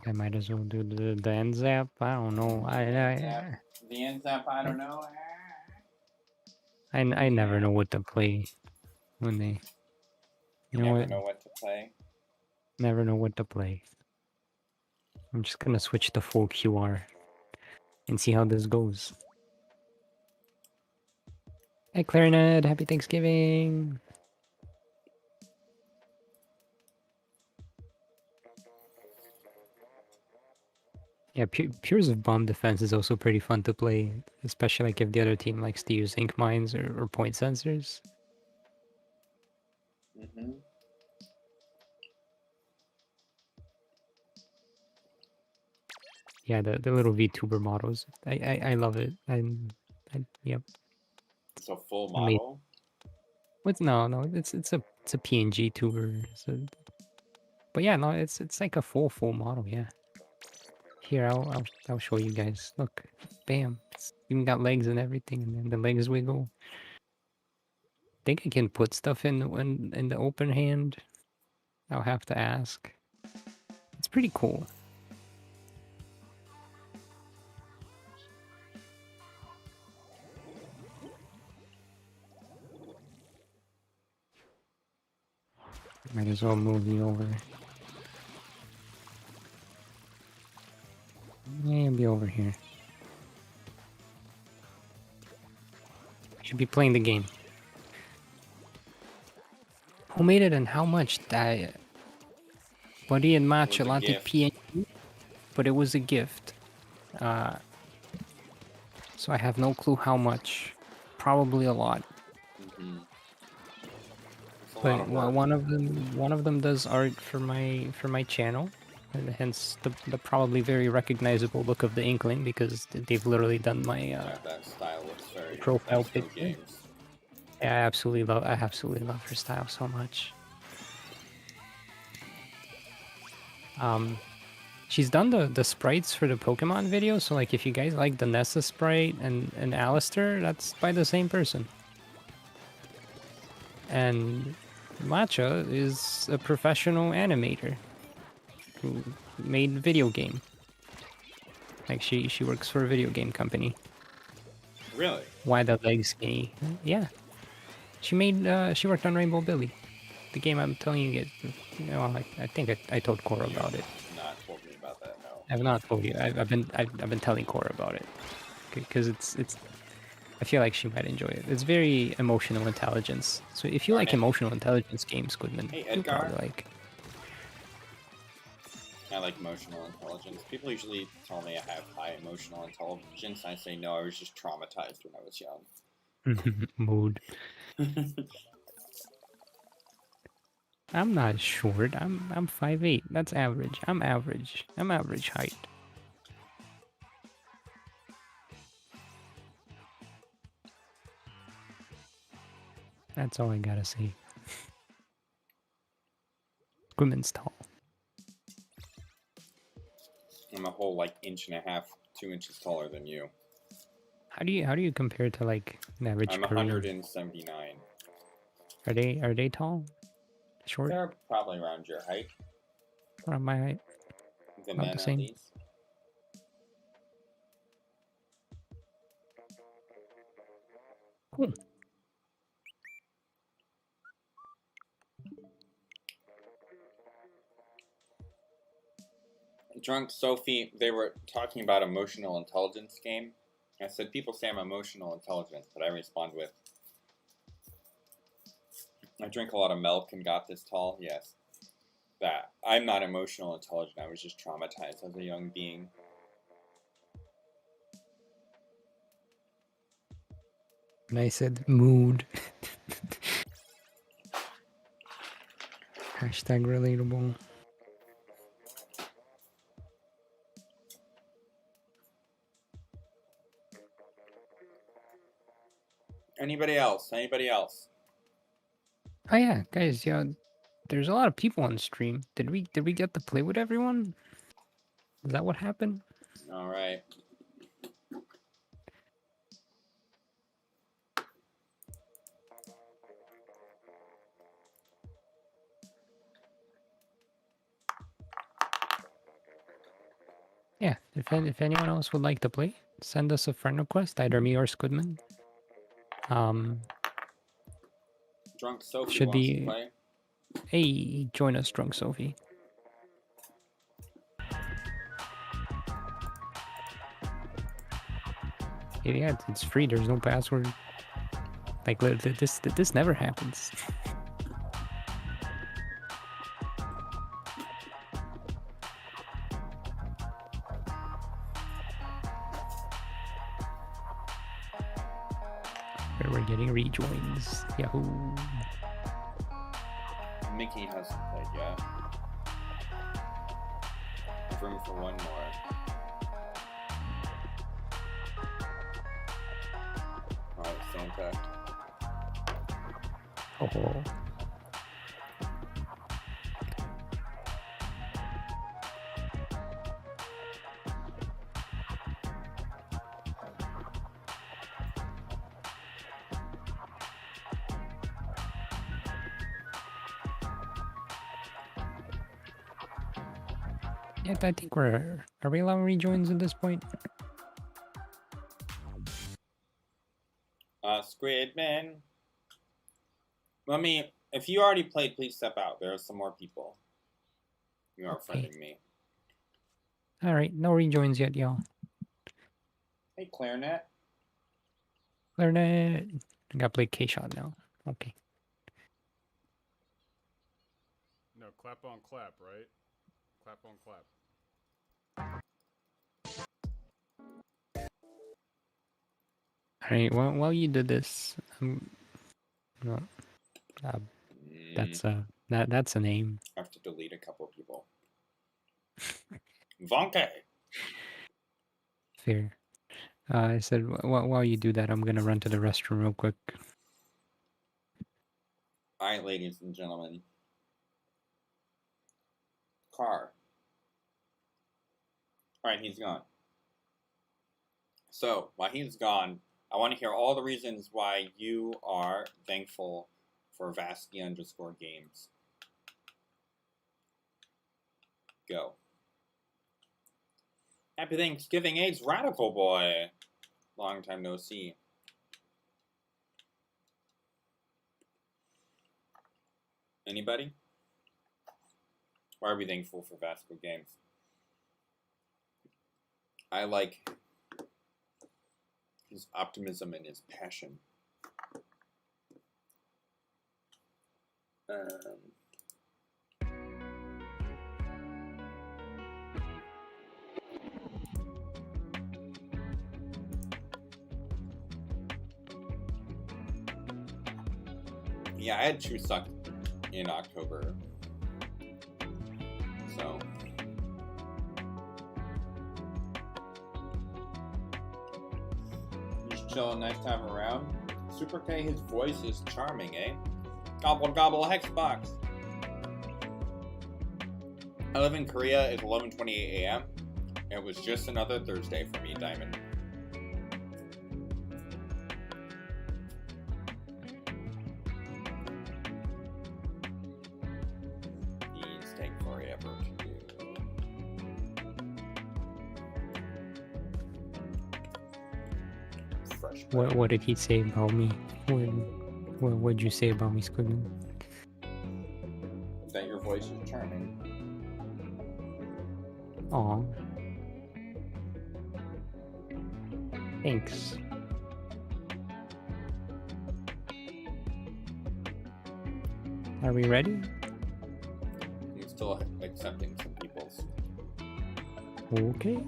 I might as well do the end zap. I don't know. The end zap, I don't know. I never know what to play when they... You never know what to play? Never know what to play. I'm just gonna switch to full QR and see how this goes. Hey Clarinet, happy Thanksgiving! Yeah, Pures of Bomb Defense is also pretty fun to play, especially like if the other team likes to use ink mines or point sensors. Mm-hmm. Yeah, the little VTuber models. I love it. Yep. It's a full model? What's no, it's a PNG tuber. So, but yeah, no, it's like a full model, yeah. Here, I'll show you guys. Look, bam! It's even got legs and everything, and then the legs wiggle. I think I can put stuff in the open hand. I'll have to ask. It's pretty cool. Might as well move you over. Yeah, be over here. Should be playing the game. Who made it and how much? Buddy and Match PNG, but it was a gift. So I have no clue how much. Probably a lot. Mm-hmm. But one of them does art for my channel, and hence the probably very recognizable look of the Inkling, because they've literally done my that style looks very profile picture. Yeah, I absolutely love her style so much. She's done the sprites for the Pokemon video, so like if you guys like the Nessa sprite and Alistair, that's by the same person. And Matcha is a professional animator who made video game. Like she works for a video game company. Really? Why the legs skinny? Yeah. She worked on Rainbow Billy. The game I'm telling you guys, you know, I think I told Cora about it. Not told me about that, no. I've not told you. I've been telling Cora about it. Because it's I feel like she might enjoy it. It's very emotional intelligence. So if you like emotional intelligence games, Squidmin, you'll probably like. I like emotional intelligence. People usually tell me I have high emotional intelligence. I say no, I was just traumatized when I was young. Mood. I'm not short. I'm 5'8". That's average. I'm average. I'm average height. That's all I gotta say. Squidmin's tall. I'm a whole like 1.5, 2 inches taller than you. How do you compare to like an average? I'm 179. Are they tall? Short? They're probably around your height. Around my height. The About men the same. at least. Cool. Drunk Sophie, they were talking about emotional intelligence game. I said, people say I'm emotional intelligence, but I respond with, I drink a lot of milk and got this tall. Yes. That. I'm not emotional intelligent. I was just traumatized as a young being. And I said mood. Hashtag relatable. Anybody else? Anybody else? Oh yeah, guys, yeah. There's a lot of people on stream. Did we get to play with everyone? Is that what happened? All right. Yeah, if anyone else would like to play, send us a friend request, either me or Squidman. Drunk Sophie should wants be, to play. Hey, join us, Drunk Sophie. Yeah, it's free. There's no password. Like this never happens. We're getting rejoins. Yahoo! Mickey hasn't played yet. There's room for one more. Alright, Santa. Oh. Yeah, I think are we allowing rejoins at this point? Squidman. Let me, if you already played, please step out. There are some more people. You are friending me. Alright, no rejoins yet, y'all. Hey, Clarinet. Clarinet. I gotta play K-Shot now. Okay. No, clap on clap, right? Clap on clap. Alright, well, while you did this, that's a name. I have to delete a couple of people. Vonke. Fair. I said while you do that, I'm gonna run to the restroom real quick. Alright, ladies and gentlemen. Car. Alright, he's gone. So, while he's gone, I want to hear all the reasons why you are thankful for Vasky_games. Go. Happy Thanksgiving, AIDS Radical Boy. Long time no see. Anybody? Why are we thankful for Vasco Games? I like his optimism and his passion. Yeah, I had Chuseok in October. So just chilling, nice time around. Super K, his voice is charming, eh? Gobble gobble Hexbox. I live in Korea. It's 11:28 a.m. It was just another Thursday for me, Diamond. These take forever to do. Fresh. What did he say about me? What did you say about me, Squidman? That your voice is charming. Aw. Thanks. Are we ready? I'm still accepting some people's. Okay.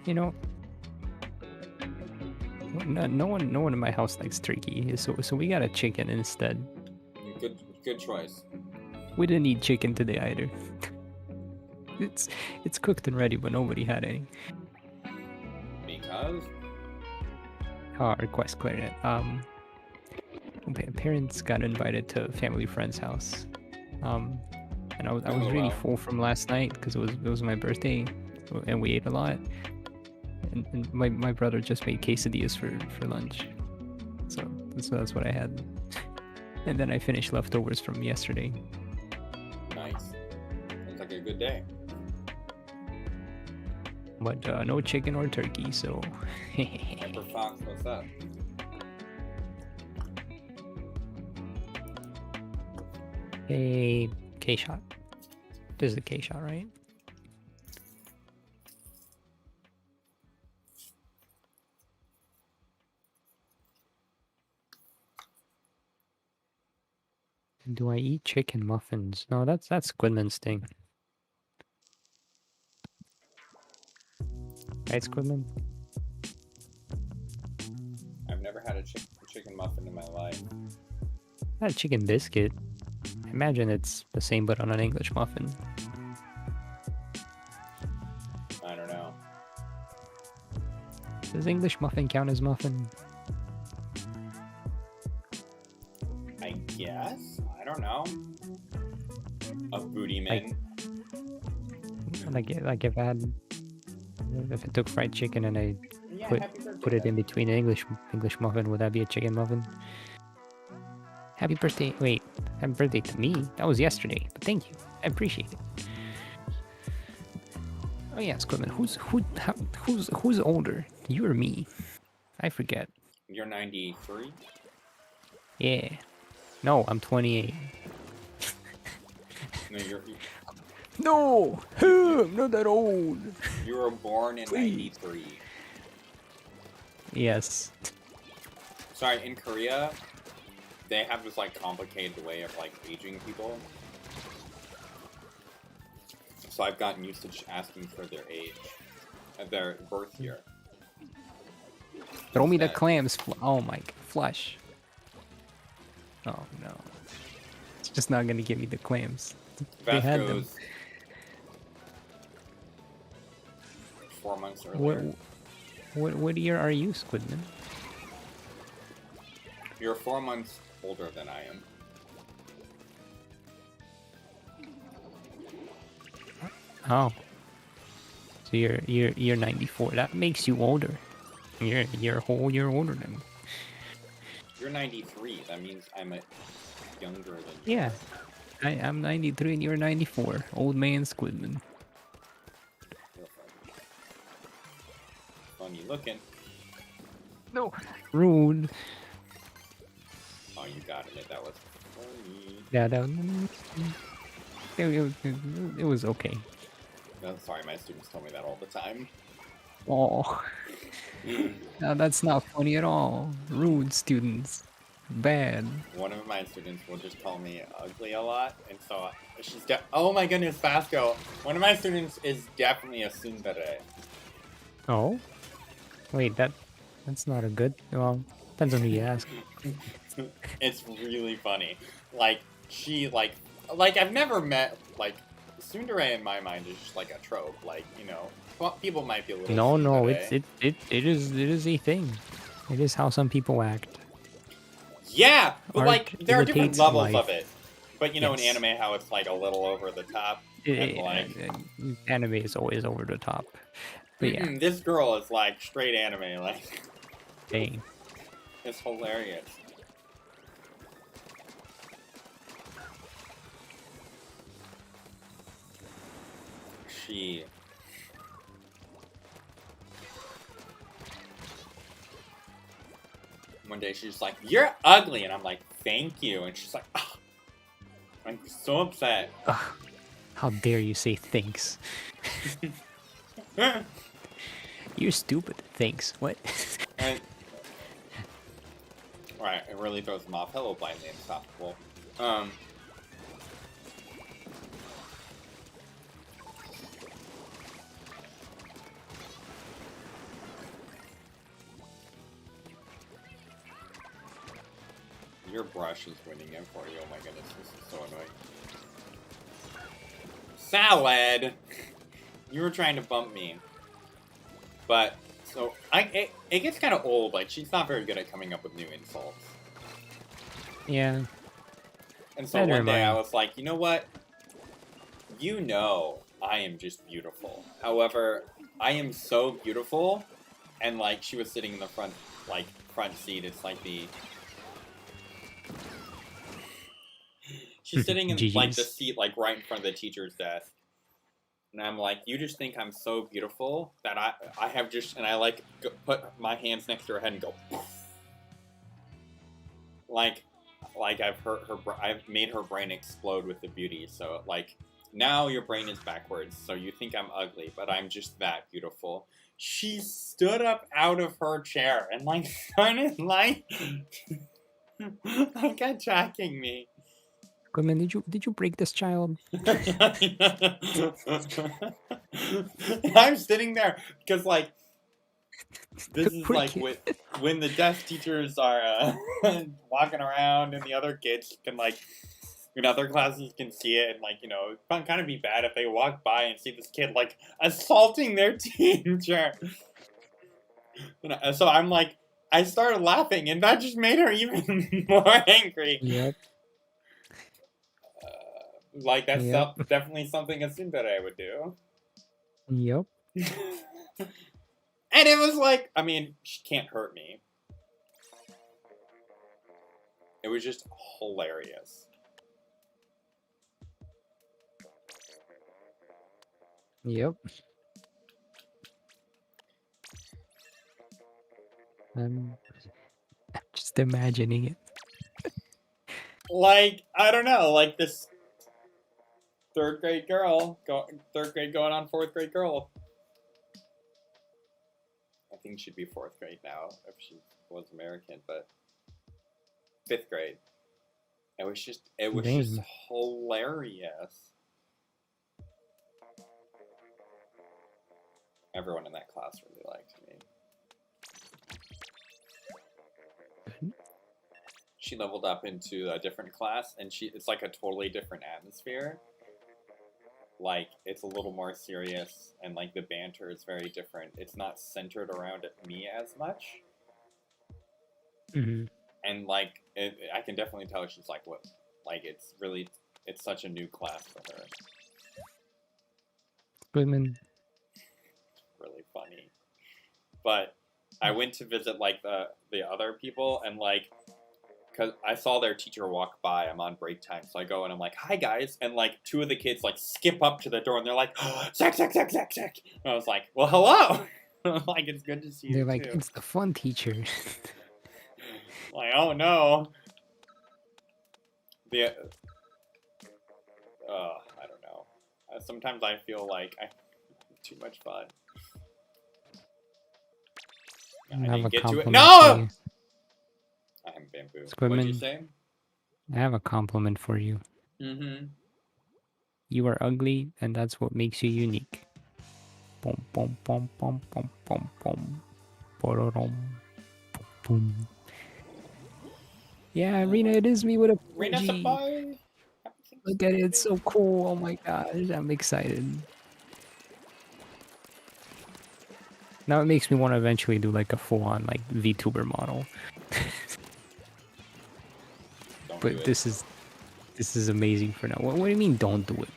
You know, no one in my house likes turkey, so we got a chicken instead. Good choice. We didn't eat chicken today either. It's cooked and ready, but nobody had any. Because? Request clarinet. Parents got invited to a family friend's house. And I was really full from last night because it was my birthday, and we ate a lot. And my brother just made quesadillas for lunch, so that's what I had. And then I finished leftovers from yesterday. Nice. Sounds like a good day. But no chicken or turkey, so. Hyper Fox, what's up? Hey, K-shot. This is a K-shot, right? Do I eat chicken muffins? No, that's Squidman's thing. Right, Squidman? I've never had a chicken muffin in my life. I had a chicken biscuit. I imagine it's the same but on an English muffin. I don't know. Does English muffin count as muffin? I guess? I don't know. A booty man. Like if I took fried chicken and I put it in between an English muffin, would that be a chicken muffin? Happy birthday! Wait, happy birthday to me? That was yesterday, but thank you. I appreciate it. Oh yeah, Squidman. Who's older? You or me? I forget. You're 93? Yeah. No, I'm 28. No, No! I'm not that old! You were born in 93. Yes. Sorry, in Korea, they have this, like, complicated way of, like, aging people. So I've gotten used to just asking for their age. Their birth year. Throw me the clams. Oh my, flush. Oh no. It's just not gonna give me the clams. They had them. 4 months earlier. What year are you, Squidman? You're 4 months older than I am. Oh. So you're 94. That makes you older. You're a whole year older than me. You're 93. That means I'm younger than you. Yeah. I'm 93 and you're 94. Old man Squidman. Funny looking. No. Rude. Oh, you got it. That was funny. Yeah, it was okay. No, sorry, my students tell me that all the time. Oh. No, that's not funny at all. Rude students. Bad. One of my students will just call me ugly a lot, and so she's oh my goodness, Vasco! One of my students is definitely a tsundere. Oh? Wait, that's not a good... Well, depends on who you ask. It's really funny. Like, she, like I've never met, like, tsundere in my mind is just like a trope. Like, you know, people might be a little No, tsundere. it is a thing. It is how some people act. Yeah, but Art like, there are different imitates levels life. of it. But, you know, Yes. in anime, how it's, like, a little over the top. And, like... Anime is always over the top. But yeah. This girl is, like, straight anime, like... Dang. It's hilarious. She... One day she's like, "You're ugly," and I'm like, "Thank you," and she's like, "Oh, I'm so upset." Ugh. How dare you say thanks? You're stupid. Thanks. What? And, right, it really throws them off. Hello, blindly unstoppable. Your brush is winning it for you. Oh my goodness, this is so annoying. Salad! You were trying to bump me. But, so, it gets kind of old. Like, she's not very good at coming up with new insults. Yeah. And so one day I was like, you know what? You know I am just beautiful. However, I am so beautiful. And, like, she was sitting in the front seat. It's like the... She's sitting in, like, the seat, like, right in front of the teacher's desk. And I'm like, you just think I'm so beautiful that I have just... And I, like, put my hands next to her head and go... Like I've made her brain explode with the beauty. So, like, now your brain is backwards. So you think I'm ugly, but I'm just that beautiful. She stood up out of her chair and, like, started, like... like, attacking me. Goodman, did you break this child? I'm sitting there because, like, this is like when the deaf teachers are walking around and the other kids can, like, in other classes can see it, and, like, you know, it can kind of be bad if they walk by and see this kid, like, assaulting their teacher. So I'm like, I started laughing, and that just made her even more angry. Yep. Like, that's definitely something a tsundere would do. Yep. And it was like, I mean, she can't hurt me. It was just hilarious. Yep. I'm just imagining it. Like, I don't know, like this third grade going on fourth grade girl. I think she'd be fourth grade now if she was American, but fifth grade. It was just hilarious. Everyone in that class really liked me. She leveled up into a different class, and it's like a totally different atmosphere. like it's a little more serious, and like the banter is very different. It's not centered around me as much. Mm-hmm. And like I can definitely tell she's like what, like it's such a new class for her. Women. Really funny. But I went to visit like the other people, and like because I saw their teacher walk by. I'm on break time, so I go and I'm like, "Hi guys," and like two of the kids like skip up to the door and they're like, oh, "Zach, Zach, Zach, Zach, Zach," and I was like, "Well, hello." Like it's good to see you. They're like, too. it's the fun teacher. Like, oh no. The I don't know. Sometimes I feel like I have too much fun. I didn't get to it. No! I am bamboo. aSquidmin, What'd you say? I have a compliment for you. Mm-hmm. You are ugly, and that's what makes you unique. Pom pom pom pom pom pom pom. Pororom. Boom. Yeah, Rena, it is me with a Rena G. Sapai. Look at it, it's so cool. Oh my gosh, I'm excited. Now it makes me want to eventually do like a full-on like VTuber model. But this is amazing for now. What do you mean don't do it?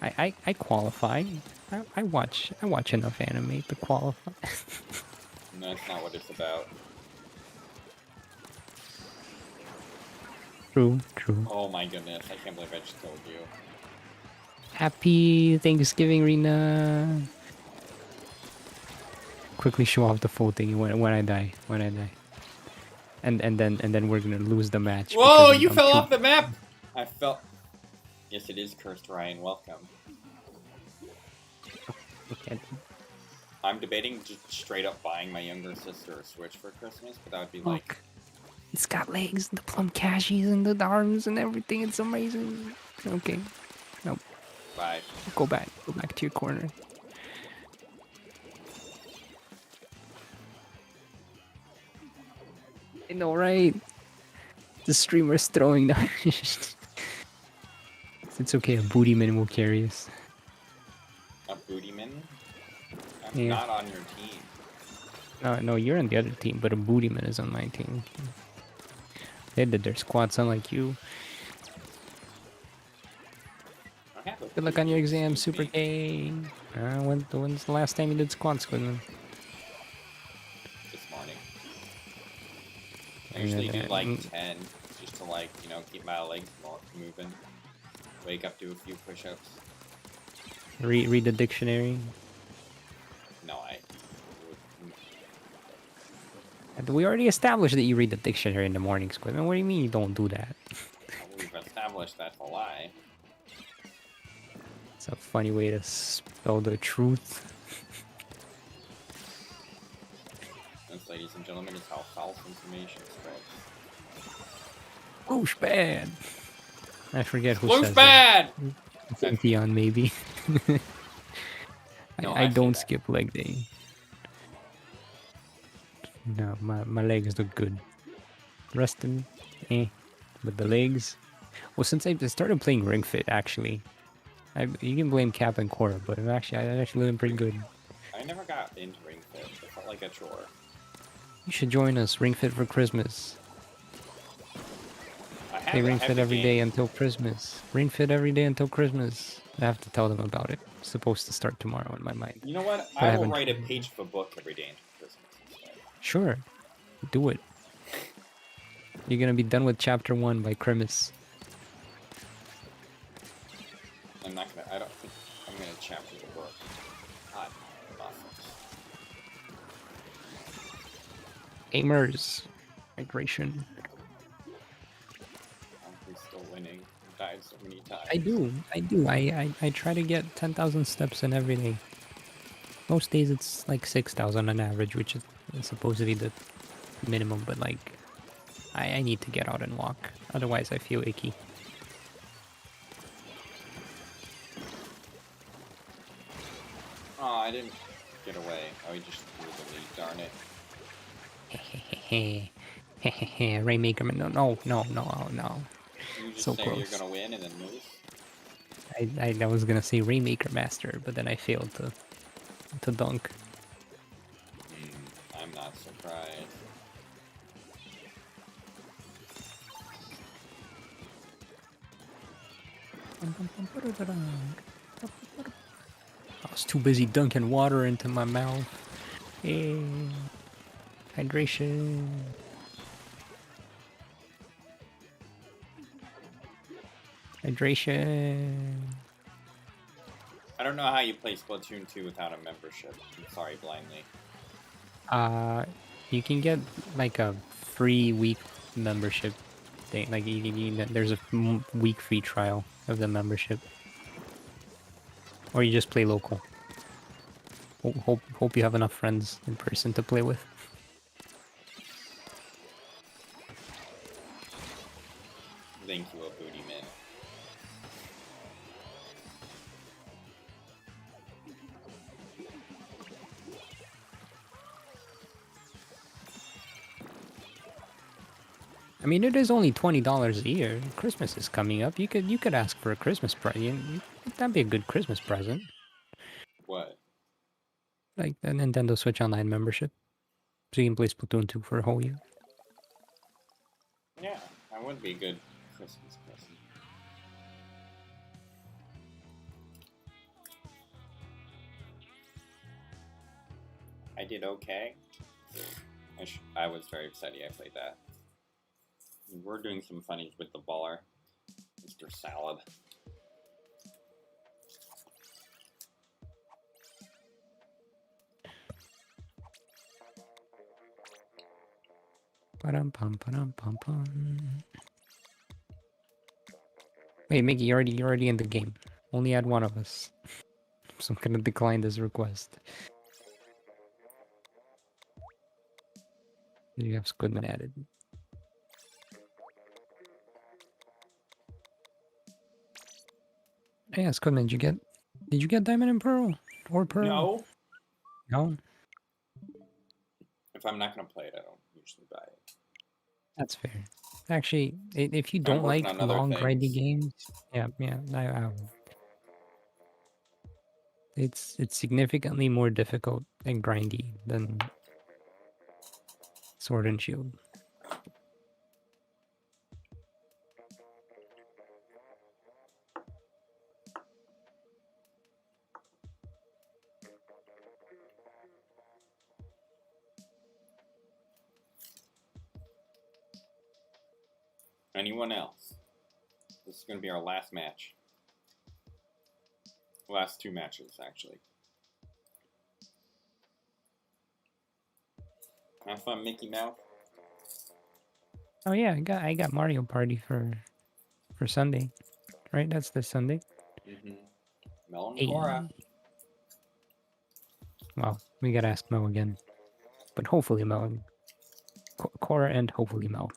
I qualify. I watch enough anime to qualify. No, that's not what it's about. True. Oh my goodness, I can't believe I just killed you. Happy Thanksgiving, Rena. Quickly show off the full thing when I die. And then we're gonna lose the match. Whoa, you fell off the map! I fell. Yes, it is cursed, Ryan. Welcome. Okay. I'm debating just straight up buying my younger sister a Switch for Christmas, but that would be like... Look, it's got legs, the plum cashews, and the arms and everything. It's amazing. Okay. Nope. Bye. Go back to your corner. I know, right? The streamer's throwing down. It's okay, a bootyman will carry us. A bootyman? I'm Yeah. not on your team. No, you're on the other team, but a bootyman is on my team. They did their squats unlike you. Good luck on your exam, Super K. When's the last time you did squats, Squidman? This morning. I usually do like 10, just to like, you know, keep my legs moving. Wake up, do a few push-ups. Read the dictionary. No, We already established that you read the dictionary in the morning, Squidman. What do you mean you don't do that? We've established that's a lie. It's a funny way to spell the truth. This, ladies and gentlemen, is how false information spreads. Whoosh bad. I forget who Whoosh says bad! that. Theon, maybe. No, I don't skip leg day. No, my legs look good. Resting, but the legs. Well, since I started playing Ring Fit, actually, you can blame Cap and Cora, but I'm actually doing pretty good. I never got into Ring Fit. It felt like a chore. You should join us, Ring Fit for Christmas. Play Ring Fit every day until Christmas. Ring Fit every day until Christmas. I have to tell them about it. It's supposed to start tomorrow in my mind. You know what? But I will write a page of a book every day until Christmas instead. Sure. Do it. You're gonna be done with chapter 1 by Christmas. I'm not gonna. I don't think I'm gonna chapter the book. God, muffins. Gamers. Migration. I'm still winning. I've died so many times. I do. I try to get 10,000 steps in every day. Most days it's like 6,000 on average, which is supposedly the minimum, but like, I need to get out and walk. Otherwise I feel icky. Oh, I didn't get away. Oh, he just threw the lead, darn it. Rainmaker, no. You just So say close. you're gonna win and then lose? I was gonna say remake or master, but then I failed to dunk. I'm not surprised. I was too busy dunking water into my mouth. Hey, hydration. Hydration. I don't know how you play Splatoon 2 without a membership. I'm sorry, blindly. You can get like a free week membership thing. Like there's a week free trial of the membership, or you just play local. Hope you have enough friends in person to play with. Thank you, a booty man. I mean, it is only $20 a year. Christmas is coming up. You could ask for a Christmas present. That'd be a good Christmas present. What? Like a Nintendo Switch Online membership, so you can play Splatoon 2 for a whole year. Yeah, that would be a good Christmas present. I did okay. I was very excited I played that. We're doing some funnies with the baller, Mr. Salad. Wait, Mickey, you're already in the game. Only add one of us. So I'm gonna decline this request. You have aSquidmin added. Hey, aSquidmin, did you get Diamond and Pearl? Or Pearl? No. No? If I'm not gonna play it, I don't usually buy it. That's fair. Actually, if you don't like long grindy games, yeah, it's significantly more difficult and grindy than Sword and Shield. Anyone else? This is going to be our last match. Last two matches, actually. Have fun, Mickey Mouse. Oh yeah, I got Mario Party for Sunday, right? That's this Sunday. Mel and Cora. Well, we gotta ask Mel again, but hopefully Mel and Cora and hopefully Mel.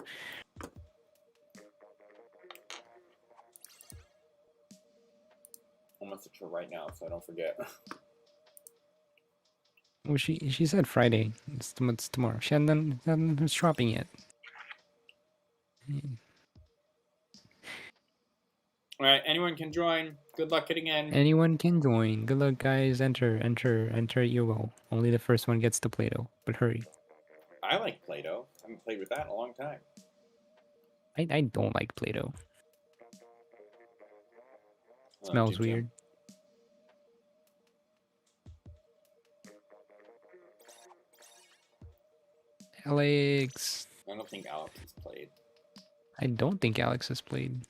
I'm gonna switch her right now, so I don't forget. Well, she said Friday. It's tomorrow. She hasn't done shopping yet. All right, anyone can join. Good luck getting in. Anyone can join. Good luck, guys. Enter your will. Only the first one gets to Play-Doh, but hurry. I like Play-Doh. I haven't played with that in a long time. I don't like Play-Doh. Smells weird. Alex. I don't think Alex has played. I don't think Alex has played.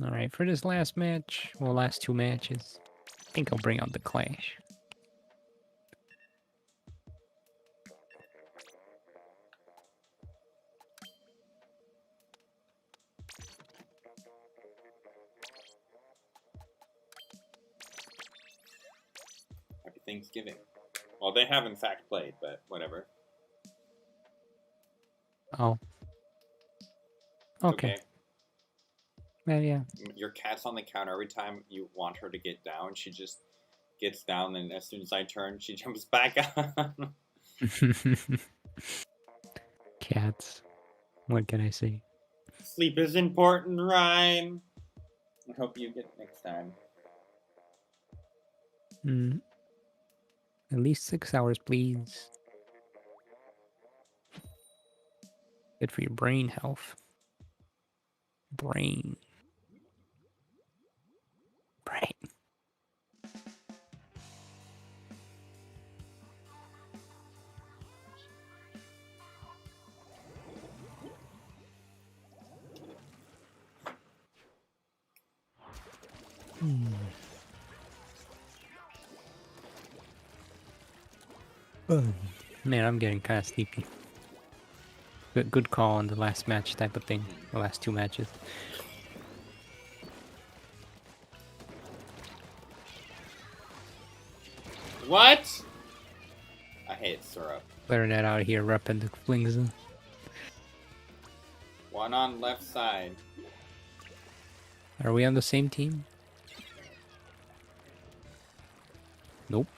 Alright, for this last match, well, last two matches, I think I'll bring out the Clash. Happy Thanksgiving. Well, they have in fact played, but whatever. Oh. Okay. Well, yeah. Your cat's on the counter. Every time you want her to get down, she just gets down, and as soon as I turn, she jumps back on. Cats. What can I say? Sleep is important, Ryan. I hope you get it next time. At least 6 hours, please. Good for your brain health. Brain. Man, I'm getting kind of sleepy. Good call on the last match type of thing. The last 2 matches. What? I hate syrup. Clearing that out here, repping the flings. One on left side. Are we on the same team? Nope.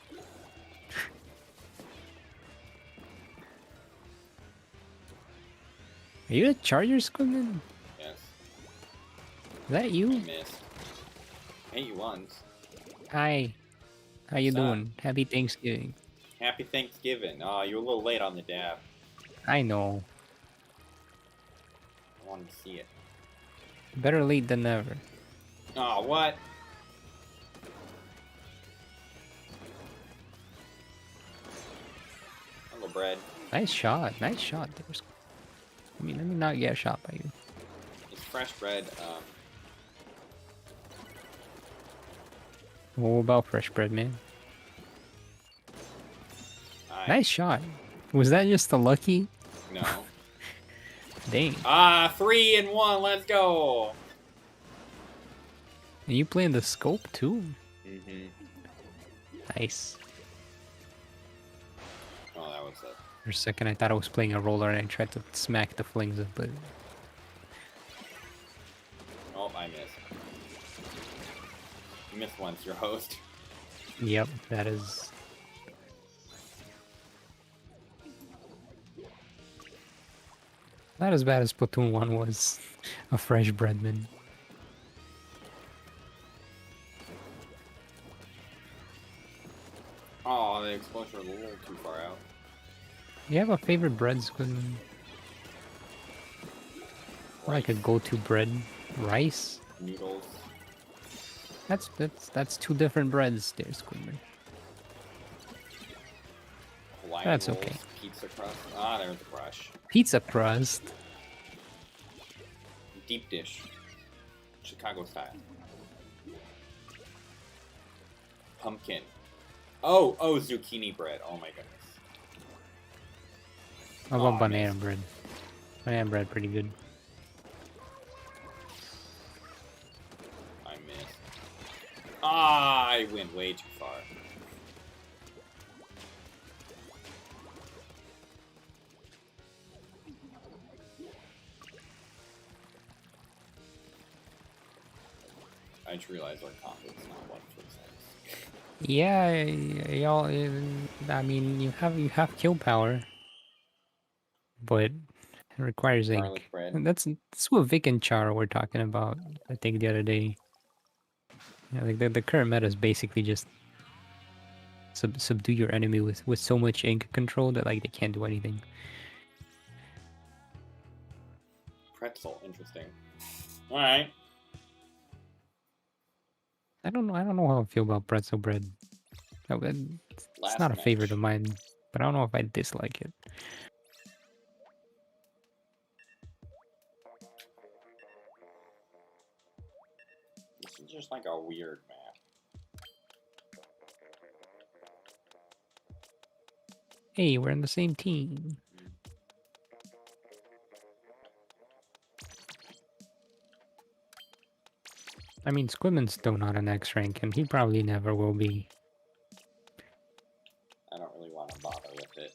Are you a Charger, Squidman? Yes. Is that you? I missed. Hey, you once. Hi. How you What's up? doing? Happy Thanksgiving. Happy Thanksgiving. Oh, you're a little late on the dab. I know. I wanted to see it. Better late than never. Oh, what? Hello, bread. Nice shot. Nice shot. Let me not get shot by you. It's fresh bread. What about fresh bread, man? Nice shot. Was that just a lucky? No. Dang. 3 and 1. Let's go. Are you playing the scope too? Mm-hmm. Nice. Oh, that was it. For a second, I thought I was playing a roller and I tried to smack the flings, but... Oh, I missed. You missed once, your host. Yep, that is... not as bad as Splatoon 1 was. A fresh breadman. Oh, the explosion was a little too far out. You have a favorite bread, Squidman? Like a go-to bread? Rice? Noodles. That's 2 different breads there, Squidman. Hawaiian That's rolls, okay. Pizza crust. Ah, there's the brush. Pizza crust? Deep dish. Chicago style. Pumpkin. Oh, zucchini bread. Oh my goodness. How about banana bread? Banana bread, pretty good. I missed. Ah, I went way too far. I just realized our combo's not 1 for 6. Yeah, y'all. I mean, you have kill power, but it requires ink. Garlic bread. And that's what Vic and Char were talking about. I think the other day. Yeah, like the current meta is basically just subdue your enemy with so much ink control that like they can't do anything. Pretzel, interesting. All right. I don't know how I feel about pretzel bread. It's not a favorite of mine, but I don't know if I dislike it. This is just like a weird map. Hey, we're on the same team. I mean, Squidman's still not an X rank, and he probably never will be. I don't really want to bother with it.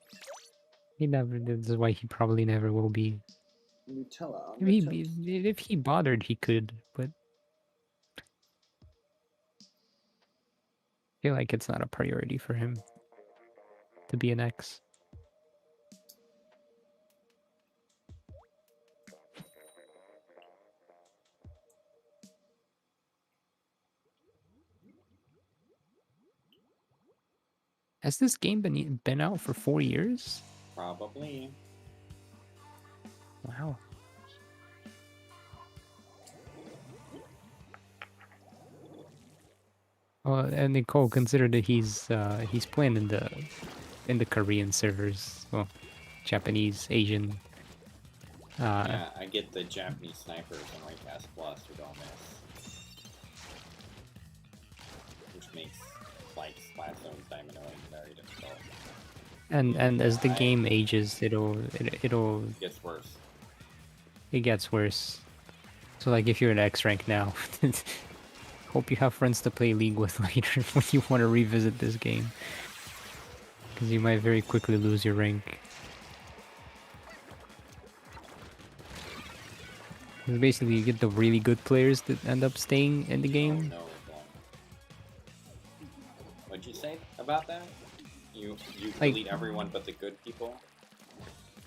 He never. This is why he probably never will be. Nutella. If he bothered, he could, but I feel like it's not a priority for him to be an X. Has this game been out for 4 years? Probably. Wow. Well, and Nicole, consider that he's playing in the Korean servers, well, Japanese, Asian. Yeah, I get the Japanese snipers on Raycast Plus who don't miss. Which makes, like, Splatoon's Diamond very difficult. And as the game ages, it'll It gets worse. It gets worse. So like if you're in X rank now, hope you have friends to play League with later when you want to revisit this game. Because you might very quickly lose your rank. 'Cause basically you get the really good players that end up staying in the game. Oh, no, what'd you say about that? You Like, delete everyone but the good people?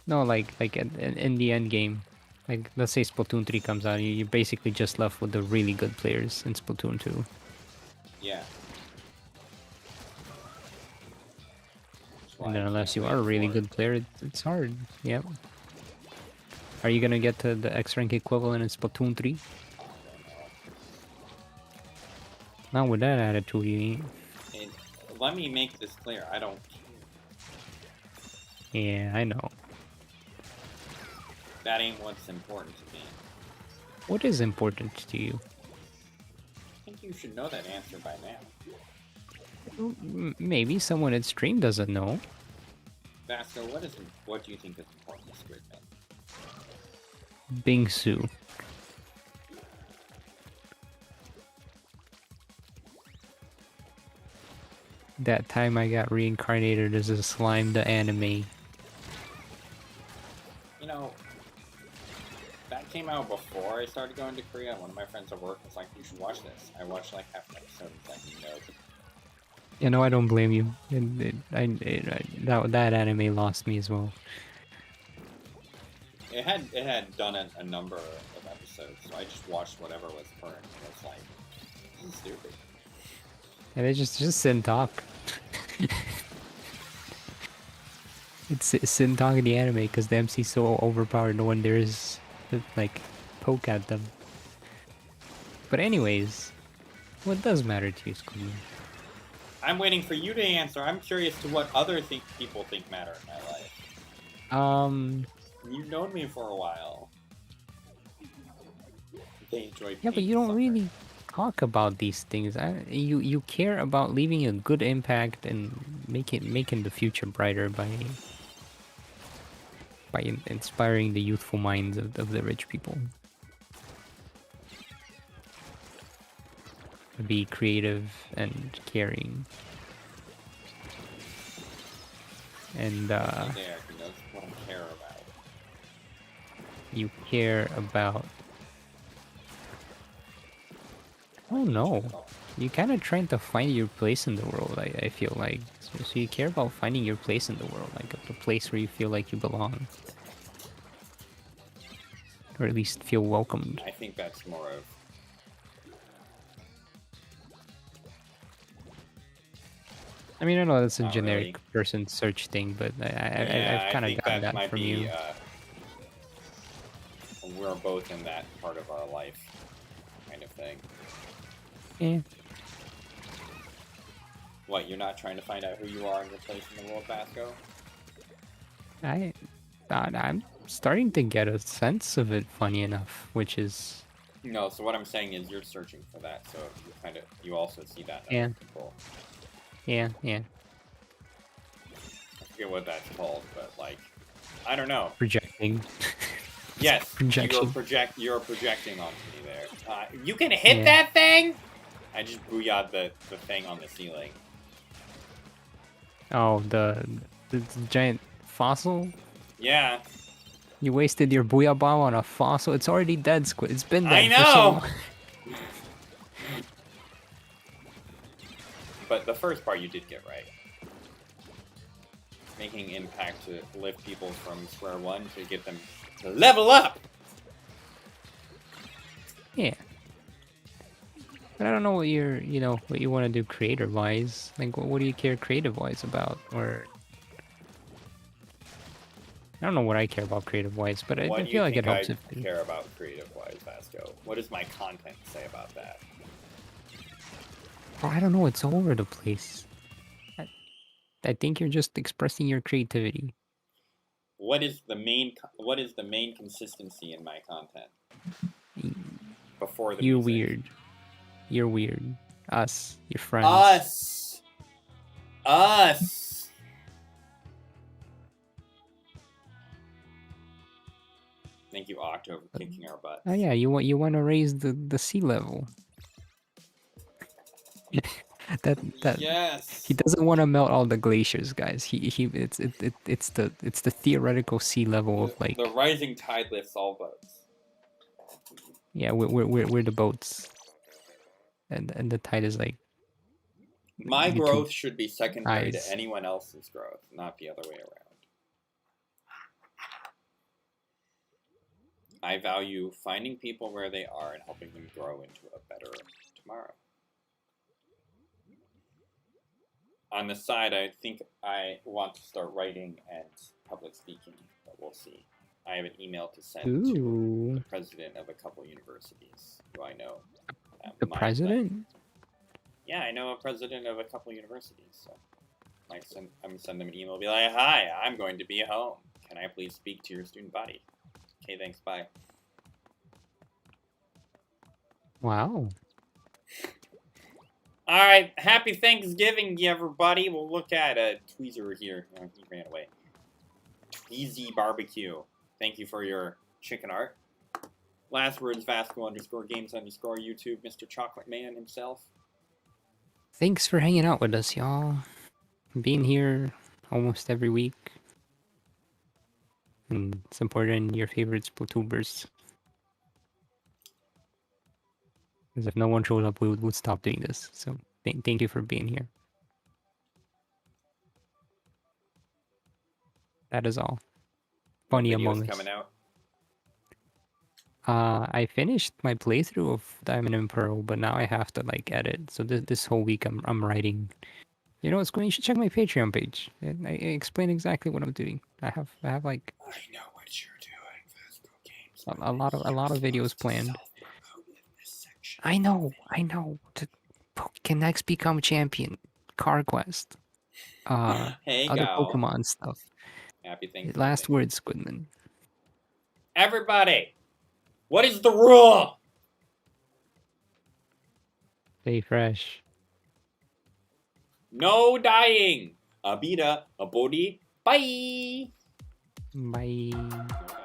No, like in the end game. Like, let's say Splatoon 3 comes out, you're basically just left with the really good players in Splatoon 2. Yeah. And then unless you are a really good player, it's hard. Yep. Are you gonna get to the X rank equivalent in Splatoon 3? Not with that attitude, you ain't. Let me make this clear, I don't care. Yeah, I know. That ain't what's important to me. What is important to you? I think you should know that answer by now. Maybe someone at stream doesn't know. Vasco, what do you think is important to Squidmin? Bingsu. That time I got reincarnated as a slime, the anime. You know, that came out before I started going to Korea. One of my friends at work was like, you should watch this. I watched like half an episode and was like, no. You know, I don't blame you. That anime lost me as well. It had done a number of episodes, so I just watched whatever was current. And it's like, this is stupid. And they just sit and talk. It's sit and talk in the anime because the MC's so overpowered. No one dares to, like, poke at them. But anyways, what does matter to you, Squidmin? I'm waiting for you to answer. I'm curious to what other people think matter in my life. You've known me for a while. They enjoy. Yeah, but you don't really talk about these things. You care about leaving a good impact and making the future brighter by inspiring the youthful minds of the rich people. Be creative and caring. And There, that's what I care about. You care about... Oh no. You're kind of trying to find your place in the world, I feel like. So you care about finding your place in the world, like a place where you feel like you belong. Or at least feel welcomed. I think that's more of... I mean, I know that's a Not generic really. person search thing, but Yeah, I've kind of gotten that might from be, you. We're both in that part of our life, kind of thing. Yeah. What, you're not trying to find out who you are in your place in the world, Vasco? I'm starting to get a sense of it, funny enough, which is... No, so what I'm saying is you're searching for that, so you also see that in Yeah. other people. Yeah. I forget what that's called, but like, I don't know. Projecting. Yes, Projection. you're projecting onto me there. You can hit Yeah. that thing? I just booyah'd the thing on the ceiling. Oh, the giant fossil? Yeah. You wasted your booyah bomb on a fossil? It's already dead, Squid. It's been dead I for so know! long. But the first part you did get right. Making impact to lift people from square one to get them to level up! Yeah. But I don't know what you're, what you want to do creator-wise. Like, what do you care creative-wise about? Or I don't know what I care about creative-wise, but I What do feel you like it think helps I if you... care about creative-wise, Vasco? What does my content say about that? Bro, I don't know. It's all over the place. I think you're just expressing your creativity. What is the main consistency in my content? Before the You're music. weird. You're weird. Us, your friends. Us. Thank you, Octo, for kicking our butts. Oh yeah, you want to raise the sea level. that Yes. He doesn't want to melt all the glaciers, guys. It's the theoretical sea level of like the rising tide lifts all boats. Yeah, we're the boats, and the tide is like my growth should be secondary to anyone else's growth, not the other way around. I value finding people where they are and helping them grow into a better tomorrow. On the side, I think I want to start writing and public speaking, but we'll see. I have an email to send to the president of a couple universities who I know. The president? Yeah, I know a president of a couple universities, so I'm gonna send them an email, be like, "Hi, I'm going to be at home. Can I please speak to your student body?" Okay, thanks, bye. Wow. All right, happy Thanksgiving, everybody. We'll look at Tweezer here. Oh, he ran away. Tweezy Barbecue. Thank you for your chicken art. Last words, Vasco_Games_ YouTube, Mr. Chocolate Man himself. Thanks for hanging out with us, y'all. Being here almost every week. And supporting your favorite Splatooners. Because if no one shows up, we would stop doing this. So thank you for being here. That is all. Funny Among Us. Coming out? I finished my playthrough of Diamond and Pearl, but now I have to like edit. So this whole week I'm writing. You know what's going? You should check my Patreon page. I explain exactly what I'm doing. I have like. I know what you're doing, Vasco Games. A lot of videos planned. I know. Can next become champion? Car Quest. Hey, other Pokemon stuff. Happy Thanksgiving. Last words, Squidmin. Everybody, what is the rule? Stay fresh. No dying. Abida, abodi, bye. Bye.